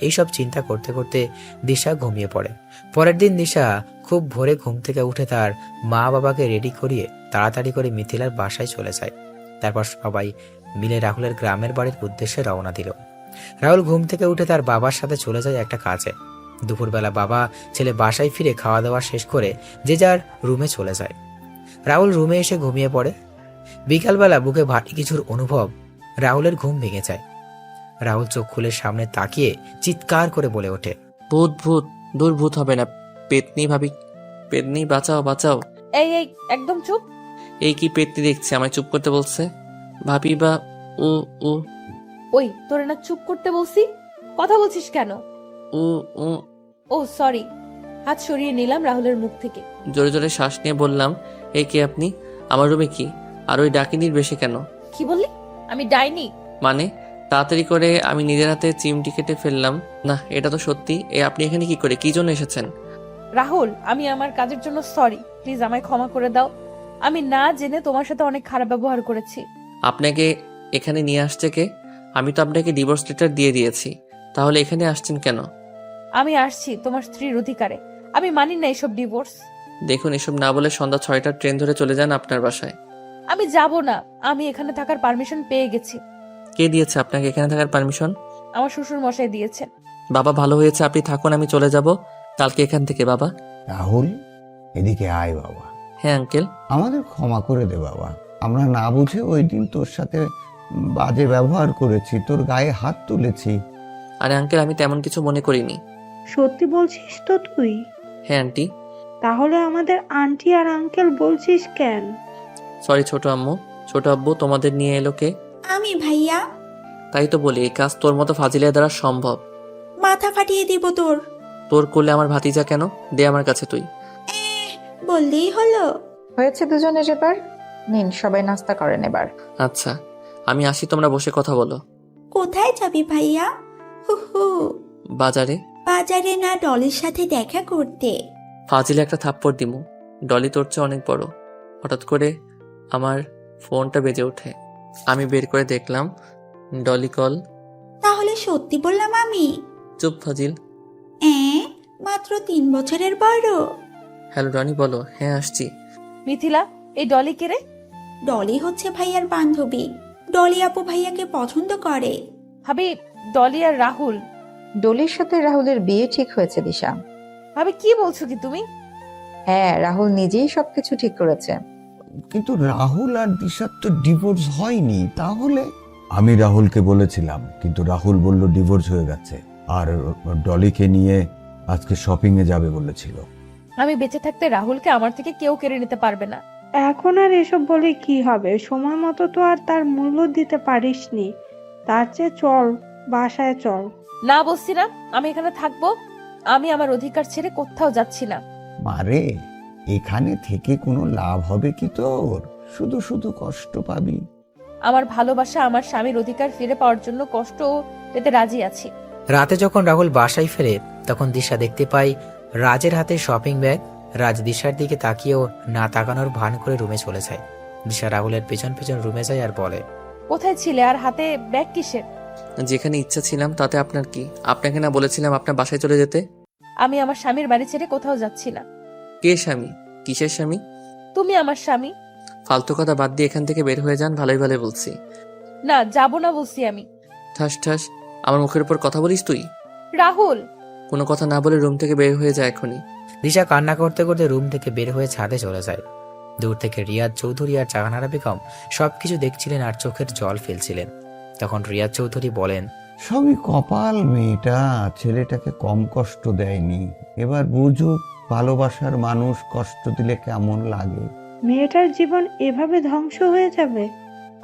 এইসব চিন্তা করতে করতে দিশা ঘুমিয়ে পড়ে। পরের দিন দিশা খুব ভোরে ঘুম থেকে উঠে তার মা বাবাকে রেডি করিয়ে তাড়াতাড়ি করে মিথিলার বাসায় চলে যায়। তারপর সবাই মিলে রাহুলের গ্রামের বাড়ির উদ্দেশ্যে রওনা দিল। রাহুল ঘুম থেকে উঠে তার বাবার সাথে চলে যায় একটা কাজে। দুপুরবেলা বাবা ছেলে বাসায় ফিরে খাওয়া দাওয়া শেষ করে যে যার রুমে চলে যায়। রাহুল রুমে এসে ঘুমিয়ে পড়ে। বিকালবেলা বুকে ভারী কিছুর অনুভব, রাহুলের ঘুম ভেঙে যায়। রাহুল চোখ খুলে সামনে তাকিয়ে চিৎকার করে বলে ওঠে, ভূত ভূত, দূর ভূত হবে না। পেতনি ভাবি, পেতনি বাঁচাও বাঁচাও। এই এই একদম চুপ। এই কি পেতনি দেখছে আমায় চুপ করতে বলছে? ভাবি বা ও ও ওই তোরে না চুপ করতে বলছি, কথা বলছিস কেন? ও ও ও সরি। হাত সরিয়ে নিলাম রাহুলের মুখ থেকে। জোরে জোরে শ্বাস নিয়ে বললাম, এই কে আপনি? আমার রুমে কি? আর ওই ডাকিনির বেশি কেন? কি বললি? আমি ডাইনি? মানে তাড়াতাড়ি করে আমি নিজের হাতে চিমটি কেটে ফেললাম। না, এটা তো সত্যি। আপনি এখানে কি করে, কি জন্য এসেছেন? রাহুল, আমি আমার কাজের জন্য সরি, প্লিজ আমায় ক্ষমা করে দাও। আমি না জেনে তোমার সাথে অনেক খারাপ ব্যবহার করেছি। আপনাকে এখানে নিয়ে আসছে কে? আমি তো আপনাকে ডিভোর্স লেটার দিয়ে দিয়েছি, তাহলে এখানে আসছেন কেন? আমি আসছি তোমার স্ত্রীর অধিকারে। আমি মানি না এসব ডিভোর্স। দেখুন, এসব না বলে সন্ধ্যা 6টার ট্রেন ধরে চলে যান আপনার বাসায়। আমি যাব না, আমি এখানে থাকার পারমিশন পেয়ে গেছি। কে দিয়েছে আপনাকে এখানে থাকার পারমিশন? আমার শ্বশুর মশাই দিয়েছেন। বাবা, ভালো হয়েছে আপনি থাকুন, আমি চলে যাব কালকে এখান থেকে। বাবা। রাহুল, এদিকে আয় বাবা। হ্যাঁ আঙ্কেল। আমাদের ক্ষমা করে দে বাবা। আমরা না বুঝে ওই দিন তোর সাথে বাজে ব্যবহার করেছি, তোর গায়ে হাত তুলেছি। আরে আঙ্কেল, আমি তেমন কিছু মনে করিনি। সত্যি বলছিস তো তুই? হ্যাঁ আন্টি। তাহলে আমাদের আন্টি আর আঙ্কেল বলছিস কেন? সরি ছোট আম্মু। ছোট আব্বু তোমাদের নিয়ে এলো কে? আমি ভাইয়া। তাই তো বলি, এই কাজ তোর মতো ফাজিলের দ্বারা সম্ভব। মাথা ফাটিয়ে দিব তোর। তোর করলে আমার ভাতিজা কেন? দে আমার কাছে তুই। বললেই হলো। হয়েছে দুজনের এবার। নিন, সবাই নাস্তা করেন এবার। আচ্ছা, আমি আসি, তোমরা বসে কথা বলো। কোথায় যাবি ভাইয়া? হু হু। বাজারে। বাজারে না, ডলির সাথে দেখা করতে। ফাজিলে একটা থাপ্পড় দিমু। ডলি তোর চেয়ে অনেক বড়। হঠাৎ করে আমার ফোনটা বেজে ওঠে। আমি বের করে দেখলাম ডলি কল। তাহলে সত্যি বললাম আমি? চুপ ফাজিল। মাত্র 3 বছরের বড়। হ্যালো ডনি, বলো। হ্যাঁ আসছি। মিথিলা, এই ডলি কে রে? ডলি হচ্ছে ভাইয়ার বান্ধবী। ডলি আপু ভাইয়াকে পছন্দ করে। ভাবি, ডলি আর রাহুল। ডলির সাথে রাহুলের বিয়ে ঠিক হয়েছে দিশা। ভাবি, কি বলছো কি তুমি? হ্যাঁ, রাহুল নিজেই সবকিছু ঠিক করেছে। কিন্তু রাহুল আর দিশার তো ডিভোর্স হয়নি। তাহলে আমি রাহুলকে বলেছিলাম, কিন্তু রাহুল বলল ডিভোর্স হয়ে গেছে, আর ডলিকে নিয়ে আজকে শপিং এ যাবে বলেছিল। আমি বেঁচে থাকতে রাহুলকে আমার থেকে কেউ কেড়ে নিতে পারবে না। এখন আর এসব বলে কি হবে? সময় মতো তো আর তার মূল্য দিতে পারিসনি। তার চেয়ে চল, বাসায় চল। না বলছি না, আমি এখানে থাকবো। আমি আমার অধিকার ছেড়ে কোথাও যাচ্ছি না। মারে, এখানে থেকে কোনো লাভ হবে কি তোর? শুধু শুধু কষ্ট পাবি। আমার ভালোবাসা, আমার স্বামীর অধিকার ফিরে পাওয়ার জন্য কষ্ট পেতে রাজি আছি। রাতে যখন রাহুল বাসায় ফেরে তখন দিশা দেখতে পায় রাজের হাতে শপিং ব্যাগ। রাজ দিশার দিকে তাকিয়েও না তাকানোর ভান করে রুমে চলে যায়। দিশা রাহুলের পেছন পেছন রুমে যায় আর বলে, কোথায় ছিলে আর হাতে ব্যাগ কিসের? যেখানে ইচ্ছা ছিলাম, তাতে আপনার কি? আপনাকে না বলেছিলাম আপনার বাসায় চলে যেতে? আমি আমার স্বামীর বাড়ি ছেড়ে কোথাও যাচ্ছি না। কে স্বামী? কিসের স্বামী? তুমি আমার স্বামী। ফালতু কথা বাদ দিয়ে এখান থেকে বের হয়ে যান, ভালোই ভালো বলছি। না, যাব না বলছি আমি। ঠাস ঠাস আমার মুখের উপর কথা বলিস তুই? রাহুল! কোনো কথা না বলে রুম থেকে বের হয়ে যায় এখনই। দিশা কান্না করতে করতে রুম থেকে বের হয়ে ছাদে চলে যায়। দূর থেকে রিয়াজ চৌধুরী আর জাহানারা বেগম সবকিছু দেখছিলেন আর চোখের জল ফেলছিলেন। তখন রিয়াজ চৌধুরী বলেন, সবই কপাল। মেয়েটা ছেলেটাকে কম কষ্ট দেয়নি। এবার বুঝুক ভালোবাসার মানুষ কষ্ট দিলে কেমন লাগে। মেয়েটার জীবন এভাবে ধ্বংস হয়ে যাবে,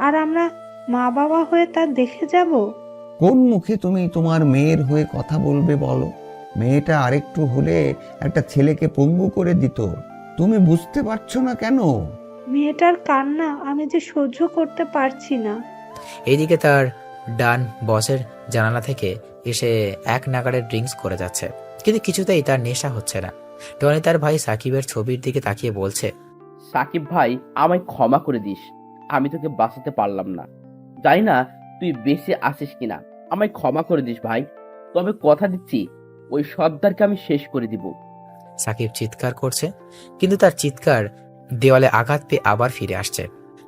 আর আমরা মা বাবা হয়ে তা দেখে যাব? কোন মুখে তুমি তোমার মেয়ের হয়ে কথা বলবে বলো? মেয়েটা আরেকটু হলে একটা ছেলেকে পঙ্গু করে দিত। তুমি বুঝতে পারছো না কেন? মেয়েটার কান্না আমি যে সহ্য করতে পারছি না। এইদিকে তার ডান বসের জানালা থেকে এসে এক নাগাড়ে ড্রিঙ্কস করে যাচ্ছে, কিন্তু কিছুতেই তার নেশা হচ্ছে না। টনি তার ভাই সাকিবের ছবির দিকে তাকিয়ে বলছে, সাকিব ভাই, আমায় ক্ষমা করে দিস। আমি তোকে বাঁচাতে পারলাম না। জানি না তুই বেঁচে আছিস কিনা। আমায় ক্ষমা করে দিস ভাই। তবে কথা দিচ্ছি, ওই সর্দারকে আমি শেষ করে দিব। সাকিব চিৎকার করছে, কিন্তু তার চিৎকার দেওয়ালে আঘাত পেয়ে আবার ফিরে আসছে।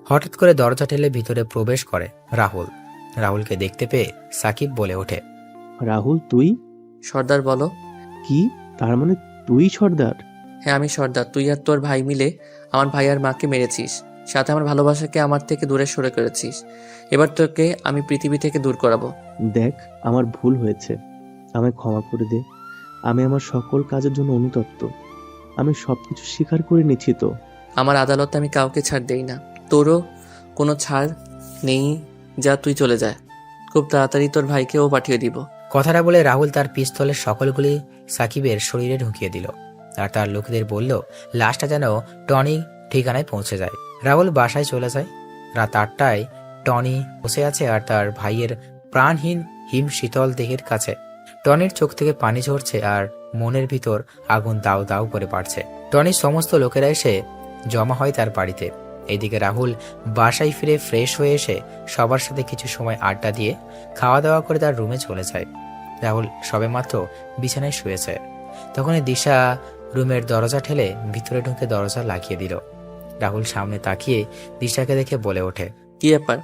হঠাৎ করে দরজা ঠেলে ভিতরে প্রবেশ করে রাহুল। রাহুলকে দেখতে পেয়ে সাকিব বলে ওঠে, রাহুল তুই? সর্দার বলো। কি, তার মানে তুই সর্দার? হ্যাঁ আমি সর্দার। তুই আর তোর ভাই মিলে আমার ভাই আর মাকে মেরেছিস, সাথে আমার ভালোবাসাকে আমার থেকে দূরে সরে করেছিস। এবার তোকে আমি পৃথিবী থেকে দূর করাবো। দেখ, আমার ভুল হয়েছে, আমায় ক্ষমা করে দে। আমি আমার সকল কাজের জন্য অনুতপ্ত। আমি সবকিছু স্বীকার করে নিচ্ছি তো। আমার আদালতে আমি কাউকে ছাড় দেই না, তোরও কোনো ছাড় নেই। যা তুই চলে যায়, খুব তাড়াতাড়ি তোর ভাইকেও পাঠিয়ে দিব। কথাটা বলে রাহুল তার পিস্তলের সকলগুলি সাকিবের শরীরে ঢুকিয়ে দিল আর তার লোকেদের বলল লাশটা যেন টনি ঠিকানায় পৌঁছে যায়। রাহুল বাসায় চলে যায়। রাত 8টায় টনি বসে আছে আর তার ভাইয়ের প্রাণহীন হিম শীতল দেহের কাছে। টনির চোখ থেকে পানি ঝরছে আর মনের ভিতর আগুন দাউ দাউ করে বাড়ছে। টনির সমস্ত লোকেরা এসে জমা হয় তার বাড়িতে। এইদিকে রাহুল বাসায় ফিরে ফ্রেশ হয়ে এসে সবার সাথে কিছু সময় আড্ডা দিয়ে খাওয়া দাওয়া করে তার রুমে চলে যায়। রাহুল সবেমাত্র বিছানায় শুয়েছে, তখনই দিশা রুমের দরজা ঠেলে ভিতরে ঢুকে দরজা লাগিয়ে দিল। রাহুল সামনে তাকিয়ে দিশাকে দেখে বলে ওঠে, কি ব্যাপার,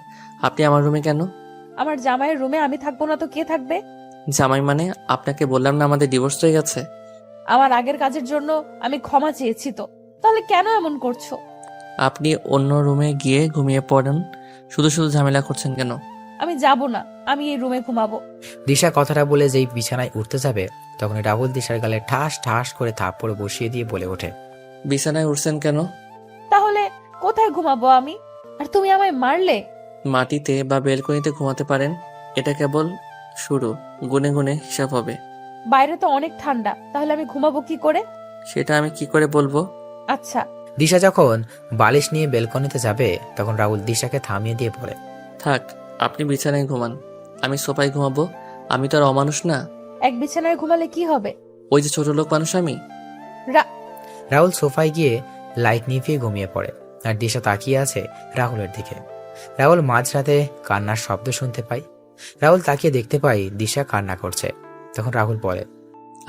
আপনি আমার রুমে কেন? আমার জামাইয়ের রুমে আমি থাকবো না তো কে থাকবে? জামাই মানে? আপনাকে বললাম না আমাদের ডিভোর্স হয়ে গেছে। আমার আগের কাজের জন্য আমি ক্ষমা চেয়েছি তো, তাহলে কেন এমন করছো? আপনি অন্য রুমে গিয়ে ঘুমিয়ে পড়েন, শুধু শুধু ঝামেলা করছেন কেন? আমি যাব না, আমি এই রুমে ঘুমাবো। দিশা কথাটা বলে যেই বিছানায় উঠতে যাবে তখনই রাহুল দিশার গালে ঠাস ঠাস করে থাপ্পড় বসিয়ে দিয়ে বলে ওঠে, বিছানায় উঠছেন কেন? তাহলে কোথায় ঘুমাবো আমি? আর তুমি আমায় মারলে? মাটিতে বা বেলকনিতে ঘুমাতে পারেন, এটা কেবল শুরু, গুনে গুনে হিসাব হবে। বাইরে তো অনেক ঠান্ডা, তাহলে আমি ঘুমাবো কি করে? সেটা আমি কি করে বলবো? আচ্ছা। দিশা যখন বালিশ নিয়ে বেলকনিতে যাবে তখন রাহুল দিশাকে থামিয়ে দিয়ে বলে, থাক, আপনি বিছানায় ঘুমান, আমি সোফায় ঘুমাবো। আমি তো আর অমানুষ না। এক বিছানায় ঘুমালে কি হবে? ওই যে ছোট লোক মানুষ আমি। রাহুল সোফায় গিয়ে লাইট নিভিয়ে ঘুমিয়ে পড়ে আর দিশা তাকিয়ে আছে রাহুলের দিকে। রাহুল মাঝরাতে কান্নার শব্দ শুনতে পায়। রাহুল তাকিয়ে দেখতে পায় দিশা কান্না করছে। তখন রাহুল বলে,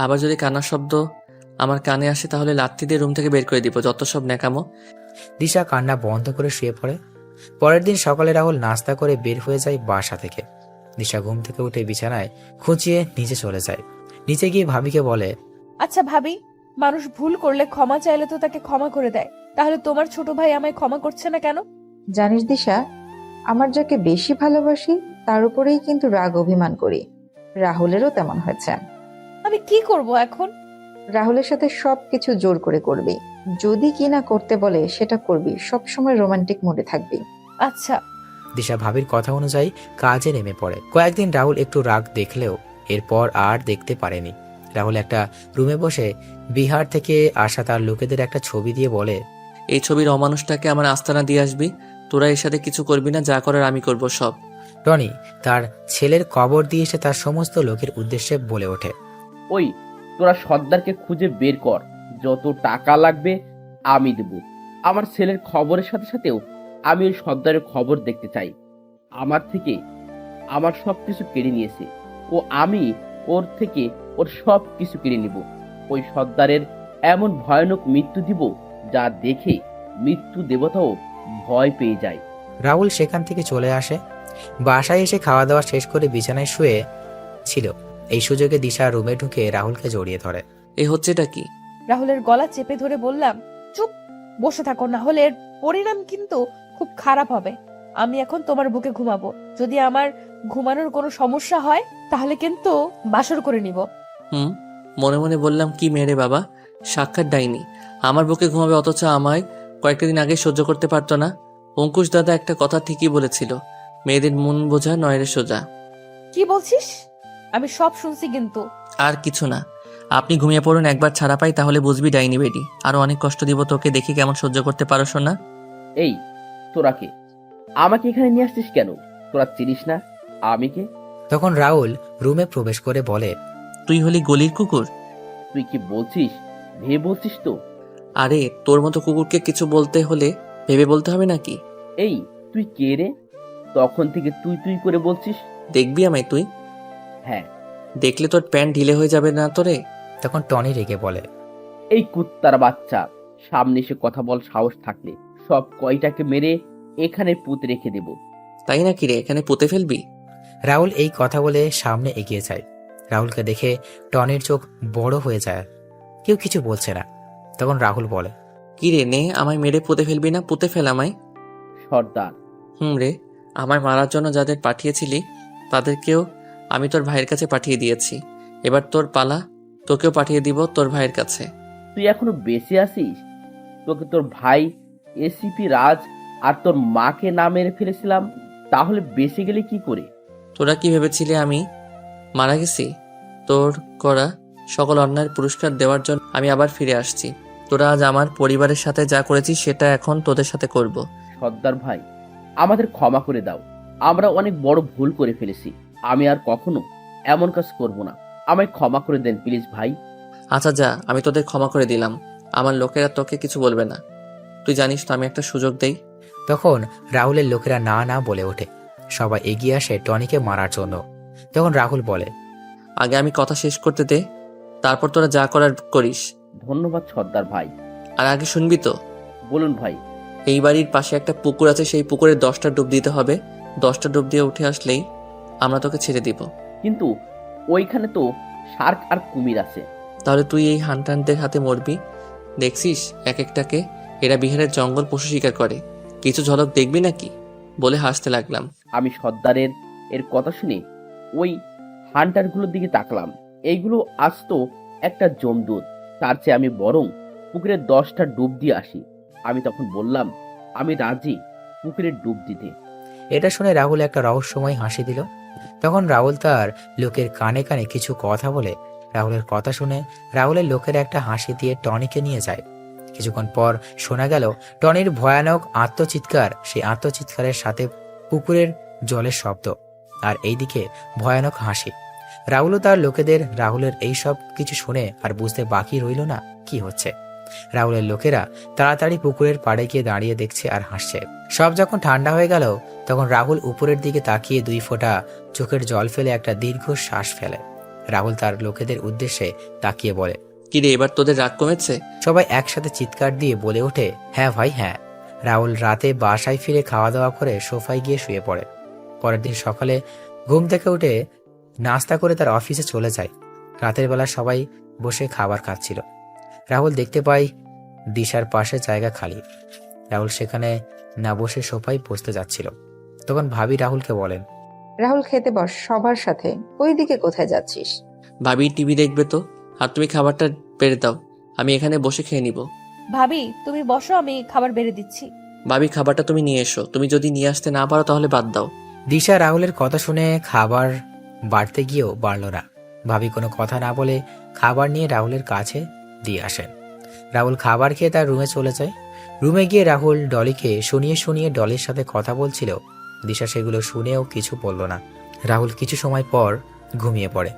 আবার যদি কান্নার শব্দ আমার কানে আসে তাহলে লাথি দিয়ে রুম থেকে বের করে দিব, যত সব ন্যাকামো। দিশা কান্না বন্ধ করে শুয়ে পড়ে। পরের দিন সকালে রাহুল নাস্তা করে বের হয়ে যায় বাসা থেকে। দিশা ঘুম থেকে উঠে বিছানায় খুঁচিয়ে নিচে চলে যায়। নিচে গিয়ে ভাবিকে বলে, আচ্ছা ভাবি, মানুষ ভুল করলে ক্ষমা চাইলে তো তাকে ক্ষমা করে দেয়, তাহলে তোমার ছোট ভাই আমায় ক্ষমা করছে না কেন? জানিস দিশা, আমার যাকে বেশি ভালোবাসি তার উপরেই কিন্তু রাগ অভিমান করি। রাহুলেরও তেমন হয়েছে। আমি কি করব এখন? রাহুলের সাথে সবকিছু জোর করে করবি, যদি কি না করতে বলে সেটা করবি, সবসময় রোমান্টিক মোডে থাকবি। আচ্ছা। দিশা ভাবির কথা অনুযায়ী কাজে নেমে পড়ে। কয়েকদিন রাহুল একটু রাগ দেখলেও এরপর আর দেখতে পারেনি। রাহুল একটা রুমে বসে বিহার থেকে আসা তার লোকেদের একটা ছবি দিয়ে বলে, এই ছবির অমানুষটাকে আমার আস্তানা দিয়ে আসবি, তোরা এর সাথে কিছু করবি না, যা করার আমি করব সব। টনি তার ছেলের কবর দিয়ে এসে তার সমস্ত লোকের উদ্দেশ্যে বলে ওঠে, ওই তোরা সর্দারকে খুঁজে বের কর, যত টাকা লাগবে আমি দেব। আমার ছেলের খবরের সাথে সাথেও আমি ওই সর্দারের খবর দেখতে চাই। আমার থেকে আমার সবকিছু কেড়ে নিয়েছে ও, আমি ওর থেকে ওর সব কিছু কেড়ে নিব। ওই সর্দারের এমন ভয়ানক মৃত্যু দিব যা দেখে মৃত্যু দেবতাও ভয় পেয়ে যায়। রাহুল সেখান থেকে চলে আসে। বাসায় এসে খাওয়া দাওয়া শেষ করে বিছানায় শুয়ে ছিল। এই সুযোগে দিশা রুমে ঢুকে রাহুলকে জড়িয়ে ধরে। এ হচ্ছেটা কি? রাহুলের গলা চেপে ধরে বললাম, চুপ বসে থাকো, না হলে এর পরিণাম কিন্তু খুব খারাপ হবে। আমি এখন তোমার বুকে ঘুমাবো, যদি আমার ঘুমানোর কোনো সমস্যা হয় তাহলে কিন্তু বাসর করে নিব। মনে মনে বললাম, কি মেরে বাবা, সাক্ষাৎ ডাইনি আমার বুকে ঘুমাবে, অথচ আমায় কয়েকটা দিন আগে সহ্য করতে পারতো না। অঙ্কুশ দাদা একটা কথা ঠিকই বলেছিল, মেয়েদের মন বোঝা নয়রে সোজা। কি বলছিস? আমি সব শুনছি কিন্তু। আর কিছু না, আপনি ঘুমিয়ে পড়ুন, একবার ছাড়া পাই তাহলে বুঝবি ডাইনি বেডি। আরো অনেক কষ্ট দিব তোকে, দেখি কেমন সহ্য করতে পারো শোনা। এই তোরা কে? আমাকে এখানে নিয়ে আসছিস কেন? তোরা চিনিস না আমি কে? তখন রাহুল রুমে প্রবেশ করে বলে, তুই হলি গলির কুকুর। তুই কি বলছিস ভেবে বলছিস তো? আরে তোর মতো কুকুরকে কিছু বলতে হলে ভেবে বলতে হবে নাকি? এই তুই কে রে? তখন থেকে তুই তুই করে বলছিস। দেখবি আমায় তুই? হ্যাঁ। দেখলে তোর প্যান্ট ঢিলে হয়ে যাবে না তোরে? তখন টনি রেগে বলে, এই কুত্তার বাচ্চা, সামনে এসে কথা বল সাহস থাকলে, সব কয়টাকে মেরে এখানে পুঁতে রেখে দেব। তাই নাকি রে, এখানে পুঁতে ফেলবি? রাহুল এই কথা বলে সামনে এগিয়ে যায়। রাহুলকে দেখে টনির চোখ বড় হয়ে যায়। কেউ কিছু বলছে না। তখন রাহুল বলে, কি রে নে, আমায় মেরে পুঁতে ফেলবি না? পুঁতে ফেল আমায়। সর্দার, রে, আমায় মারার জন্য যাদের পাঠিয়েছিলি তাদেরকেও আমি তোর ভাইয়ের কাছে পাঠিয়ে দিয়েছি। এবার তোর পালা, তোকেও পাঠিয়ে দিব তোর ভাইয়ের কাছে। তুই এখনো বেঁচে আছিস? তোকে তোর ভাই এসিপি রাজ আর তোর মাকে না মেরে ফেলেছিলাম, তাহলে বেঁচে গেলে কি করে? তোরা কি ভেবেছিলি আমি মারা গেছি? তোর করা সকল অন্যায়ের পুরস্কার দেওয়ার জন্য আমি আবার ফিরে আসছি। তোরা আজ আমার পরিবারের সাথে যা করেছিস সেটা এখন তোদের সাথে করব। সর্দার ভাই, আমাদের ক্ষমা করে দাও। আমরা অনেক বড় ভুল করে ফেলেছি। আমি আর কখনো এমন কাজ করব না। আমায় ক্ষমা করে দেন প্লিজ ভাই। আচ্ছা যা, আমি তোদের ক্ষমা করে দিলাম। আমার লোকেরা তোকে কিছু বলবে না। তুই জানিস তো আমি একটা সুযোগ দেই। তখন রাহুলের লোকেরা না না বলে ওঠে। সবাই এগিয়ে আসে টনিকে মারার জন্য। তখন রাহুল বলে, আগে আমি কথা শেষ করতে দে, তারপর তোরা যা করার করিস। ধন্যবাদ সর্দার ভাই। আর আগে শুনবি তো? বলুন ভাই। এই বাড়ির পাশে একটা পুকুর আছে, সেই পুকুরে 10টা ডুব দিতে হবে। 10টা ডুব দিয়ে উঠে আসলেই আমরা তোকে ছেড়ে দিব। কিন্তু ওইখানে তো শার্ক আর কুমির আছে। তাহলে তুই এই হান্টারদের হাতে মরবি। দেখছিস এক একটাকে, এরা বিহারের জঙ্গল পশু শিকার করে। কিছু ঝলক দেখবি নাকি? বলে হাসতে লাগলাম। আমি সর্দারের এর কথা শুনে ওই হান্টারগুলোর দিকে তাকলাম। এইগুলো আসতো একটা জমদূত। তার চেয়ে আমি বরং পুকুরে 10টা ডুব দিয়ে আসি। আমি তখন বললাম, আমি রাজি পুকুরে ডুব দিতে। এটা শুনে রাহুল একটা রহস্যময় হাসি দিল। তখন রাহুল তার লোকের কানে কানে কিছু কথা বলে। রাহুলের কথা শুনে রাহুলের লোকের একটা হাসি দিয়ে টনিকে নিয়ে যায়। কিছুক্ষণ পর শোনা গেল টনির ভয়ানক আত্মচিৎকার। সেই আত্মচিৎকারের সাথে পুকুরের জলের শব্দ, আর এইদিকে ভয়ানক হাসি। রাহুলও তার লোকেদের রাহুলের এই সব কিছু শুনে আর বুঝতে বাকি রইল না কি হচ্ছে। রাহুলের লোকেরা তাড়াতাড়ি পুকুরের পাড়ে গিয়ে দাঁড়িয়ে দেখছে আর হাসছে। সব যখন ঠান্ডা হয়ে গেল তখন রাহুল উপরের দিকে তাকিয়ে 2 ফোঁটা চোখের জল ফেলে একটা দীর্ঘ শ্বাস ফেলে। রাহুল তার লোকেদের উদ্দেশ্যে তাকিয়ে বলে, কিরে, এবার তোদের রাগ কমেছে? সবাই একসাথে চিৎকার দিয়ে বলে ওঠে, হ্যাঁ ভাই হ্যাঁ। রাহুল রাতে বাসায় ফিরে খাওয়া দাওয়া করে সোফায় গিয়ে শুয়ে পড়ে। পরের দিন সকালে ঘুম থেকে উঠে নাস্তা করে তার অফিসে চলে যায়। রাতের বেলা সবাই বসে খাবার খাচ্ছিল। রাহুল দেখতে পায় দিশার পাশে জায়গা খালি। রাহুল সেখানে না বসে সোফায় বসতে যাচ্ছিল। তখন ভাবি রাহুলকে বলেন, রাহুল খেতে বস সবার সাথে। ওই দিকে কোথায় যাচ্ছিস? ভাবি টিভি দেখবে তো, আর তুমি খাবারটা বেড়ে দাও, আমি এখানে বসে খেয়ে নিব। ভাবি তুমি বসো, আমি খাবার বেড়ে দিচ্ছি। ভাবি খাবারটা তুমি নিয়ে এসো, তুমি যদি নিয়ে আসতে না পারো তাহলে বাদ দাও। দিশা রাহুলের কথা শুনে খাবার বাড়তে গিয়েও বাড়ল না। ভাবি কোনো কথা না বলে খাবার নিয়ে রাহুলের কাছে দিয়ে আসেন। রাহুল খাবার খেয়ে তার রুমে চলে যায়। রুমে গিয়ে রাহুল ডলিকে শুনিয়ে শুনিয়ে ডলির সাথে কথা বলছিল। দিশা সেগুলো শুনেও কিছু বলল না। রাহুল কিছু সময় পর ঘুমিয়ে পড়ে।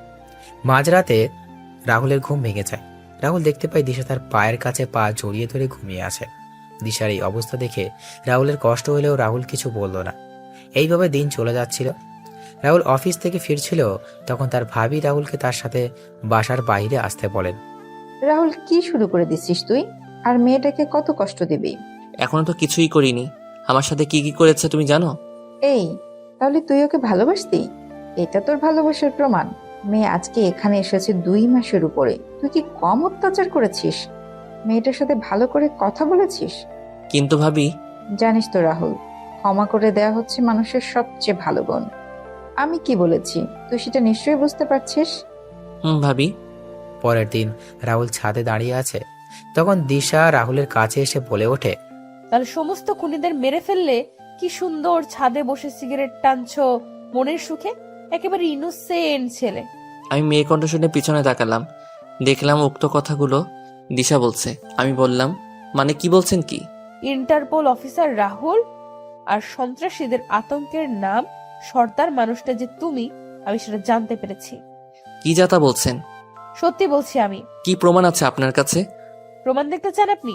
মাঝরাতে রাহুলের ঘুম ভেঙে যায়। রাহুল দেখতে পায় দিশা তার পায়ের কাছে পা জড়িয়ে ধরে ঘুমিয়ে আছে। দিশার এই অবস্থা দেখে রাহুলের কষ্ট হলেও রাহুল কিছু বলল না। এইভাবে দিন চলে যাচ্ছিল। রাহুল অফিস থেকে ফিরছিল, তখন তার ভাবি রাহুলকে তার সাথে বাসার বাইরে আসতে বলেন। রাহুল, কি শুরু করে দিচ্ছিস তুই? আর মেয়েটাকে কত কষ্ট দিবি? এখনো তো কিছুই করিনি। আমার সাথে কি কি করেছে তুমি জানো? এই, তাহলে তুই ওকে ভালোবাসতি? এটা তোর ভালোবাসার প্রমাণ? মেয়ে আজকে এখানে এসেছে 2 মাসের উপরে, তুই কি কম অত্যাচার করেছিস? মেয়েটার সাথে ভালো করে কথা বলেছিস? কিন্তু ভাবি, জানিস তো রাহুল, ক্ষমা করে দেয়া হচ্ছে মানুষের সবচেয়ে ভালো গুণ। আমি কি বলেছি তুই সেটা নিশ্চয়ই বুঝতে পারছিস। ভাবি। পরের দিন রাহুল ছাদে দাঁড়িয়ে আছে। তখন দিশা রাহুলের কাছে এসে বলে ওঠে, তাহলে সমস্ত খুনিদের মেরে ফেললে কি সুন্দর ছাদে বসে সিগারেট টানছো মনের সুখে। একেবারে ইনোসেন্ট ছেলে। আমি মেয়ে কণ্ঠ শুনে পিছনে তাকালাম, দেখলাম উক্ত কথাগুলো দিশা বলছে। আমি বললাম, মানে কি বলছেন কি? ইন্টারপোল অফিসার রাহুল আর সন্ত্রাসীদের আতঙ্কের নাম সর্দার মানুষটা যে তুমি, আমি সেটা জানতে পেরেছি। কি যাতা বলছেন? সত্যি বলছি আমি। কি প্রমাণ আছে আপনার কাছে? প্রমাণ দেখতে চান আপনি?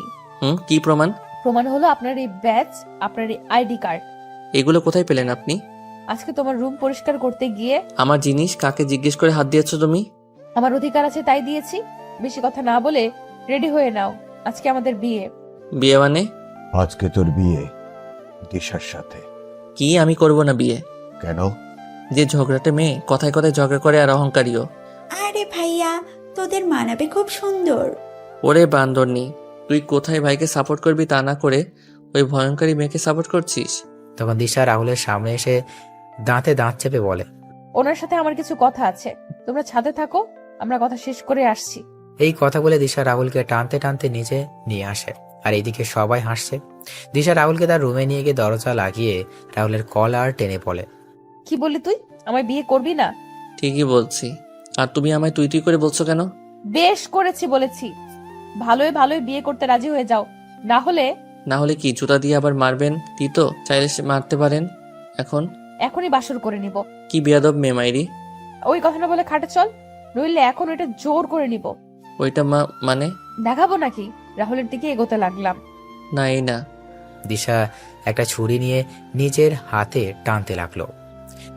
কি প্রমাণ? প্রমাণ হলো আপনার এই ব্যাজ, আপনার এই আইডি কার্ড। এগুলো কোথায় পেলেন আপনি? আজকে তোমার রুম পরিষ্কার করতে গিয়ে। আমার জিনিস কাকে জিজ্ঞেস করে হাত দিয়েছো তুমি? আমার অধিকার আছে তাই দিয়েছি। বেশি কথা না বলে রেডি হয়ে নাও, আজকে আমাদের বিয়ে। বিয়ে মানে? আজকে তোর বিয়ে দিশার সাথে। কি, আমি করব না বিয়ে। কেন? যে ঝগড়াটে মেয়ে, কথায় কথায় ঝগড়া করে আর অহংকারীও। আরে ভাইয়া, তোদের মানাবে খুব সুন্দর। ওরে বান্দরনি, তুই কোথায় ভাইকে সাপোর্ট করবি তা না করে ওই ভয়ঙ্করী মেয়েকে সাপোর্ট করছিস? তখন দিশা রাহুলের সামনে এসে দাঁতে দাঁত চেপে বলে, ওনার সাথে আমার কিছু কথা আছে, তোমরা ছাদে থাকো, আমরা কথা শেষ করে আসছি। এই কথা বলে দিশা রাহুলকে টানতে টানতে নিচে নিয়ে আসে। আর এইদিকে সবাই হাসছে। দিশা রাহুলকে তার রুমে নিয়ে গিয়ে দরজা লাগিয়ে রাহুলের কলার টেনে বলে, কি বললি তুই? আমায় বিয়ে করবি না? ঠিকই বলছি। আর তুমি আমায় তুই তুই করে বলছো কেন? বেশ করেছি বলেছি। ভালোই ভালোই বিয়ে করতে রাজি হয়ে যাও, না হলে না হলে কি জুতা দিয়ে আবার মারবেন? তো চাইলে সে মারতে পারেন। এখন এখনই বাসর করে নিব। কি বিয়াদব মেয়ে মাইরি। ওই কথা না বলে খাটে চল, নইলে এখন ওইটা জোর করে নিব। ওইটা মানে? দেখাবো নাকি? রাহুলের দিকে এগোতে লাগলাম। না, এই না। দিশা একটা ছুরি নিয়ে নিজের হাতে টানতে লাগলো।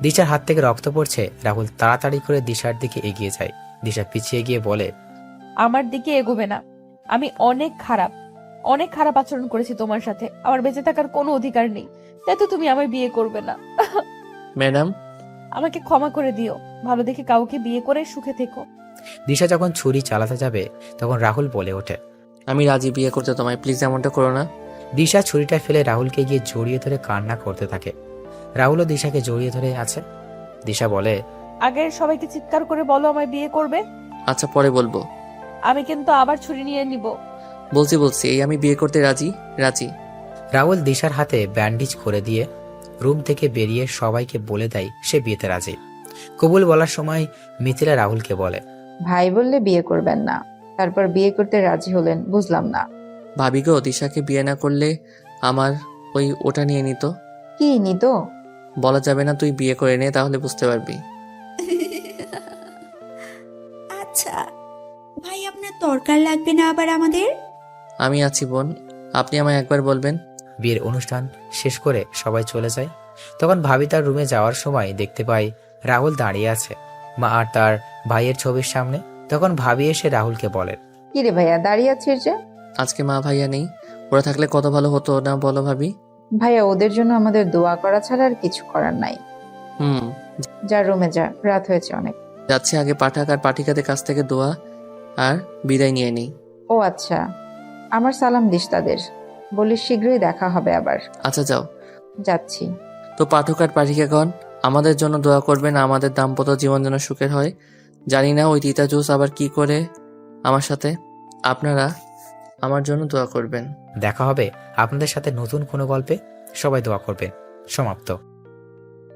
দিশার হাত থেকে রক্ত পড়ছে। রাহুল তাড়াতাড়ি করে দিশার দিকে এগিয়ে যায়। দিশা পিছিয়ে গিয়ে বলে, আমার দিকে এগোবে না। আমি অনেক খারাপ আচরণ করেছি তোমার সাথে। আমার বেঁচে থাকার কোনো অধিকার নেই, তাই তো তুমি আমায় বিয়ে করবে না। ম্যাডাম, আমাকে ক্ষমা করে দিও। ভালো দেখে কাউকে বিয়ে করে সুখে থেকো। দিশা যখন ছুরি চালাতে যাবে তখন রাহুল বলে ওঠে, আমি রাজি বিয়ে করতে তোমায়, প্লিজ এমনটা করো না। দিশা ছুরিটা ফেলে রাহুলকে গিয়ে জড়িয়ে ধরে কান্না করতে থাকে। রাহুলও দিশাকে জড়িয়ে ধরে আছে। দিশা বলে, আগে সবাইকে চিৎকার করে বলো আমায় বিয়ে করবে। আচ্ছা, পরে বলবো। আমি কিন্তু আবার ছুরি নিয়ে নিব। বলছি, এই আমি বিয়ে করতে রাজি। রাহুল দিশার হাতে ব্যান্ডেজ করে দিয়ে রুম থেকে বেরিয়ে সবাইকে বলে দেয় সে বিয়েতে রাজি। কবুল বলার সময় মিথিলা রাহুলকে বলে, ভাই বললে বিয়ে করবেন না, তারপর বিয়ে করতে রাজি হলেন, বুঝলাম না। ভাবি গো, দিশাকে বিয়ে না করলে আমার ওটা নিয়ে নিত। কি নিত? বলা যাবে না, তুই বিয়ে করে নে, তাহলে বুঝতে পারবি। আচ্ছা ভাই, আপনার দরকার লাগবে না আবার আমাদের? আমি আছি বোন, আপনি আমায় একবার বলবেন। বিয়ের অনুষ্ঠান শেষ করে সবাই চলে যায়। তখন ভাবি তার রুমে যাওয়ার সময় দেখতে পায় রাহুল দাঁড়িয়ে আছে মা আর তার ভাইয়ের ছবির সামনে। তখন ভাবি এসে রাহুলকে বলেন, কি রে ভাইয়া, দাঁড়িয়ে আছিস যে? আজকে মা ভাইয়া নেই, ওরা থাকলে কত ভালো হতো না বলো ভাবি? ভাইয়া, ওদের জন্য আমাদের দোয়া করা ছাড়া আর কিছু করার নাই। যা রুমে যা, রাত হয়েছে অনেক। যাচ্ছে, আগে পাঠাক আর পাঠিকাদের কাছ থেকে দোয়া আর বিদায় নিয়ে নেই। ও আচ্ছা, আমার সালাম দিস তাদের, বলিস শীঘ্রই দেখা হবে আবার। আচ্ছা যাও। যাচ্ছি। তো পাঠক আর পাঠিকাগণ, আমাদের জন্য দোয়া করবেন, আমাদের দাম্পত্য জীবন যেন সুখের হয়। জানি না ওই তিতা জুস আবার কি করে আমার সাথে। আপনারা আমার জন্য দোয়া করবেন। দেখা হবে আপনাদের সাথে নতুন কোনো গল্পে। সবাই দোয়া করবেন। সমাপ্ত।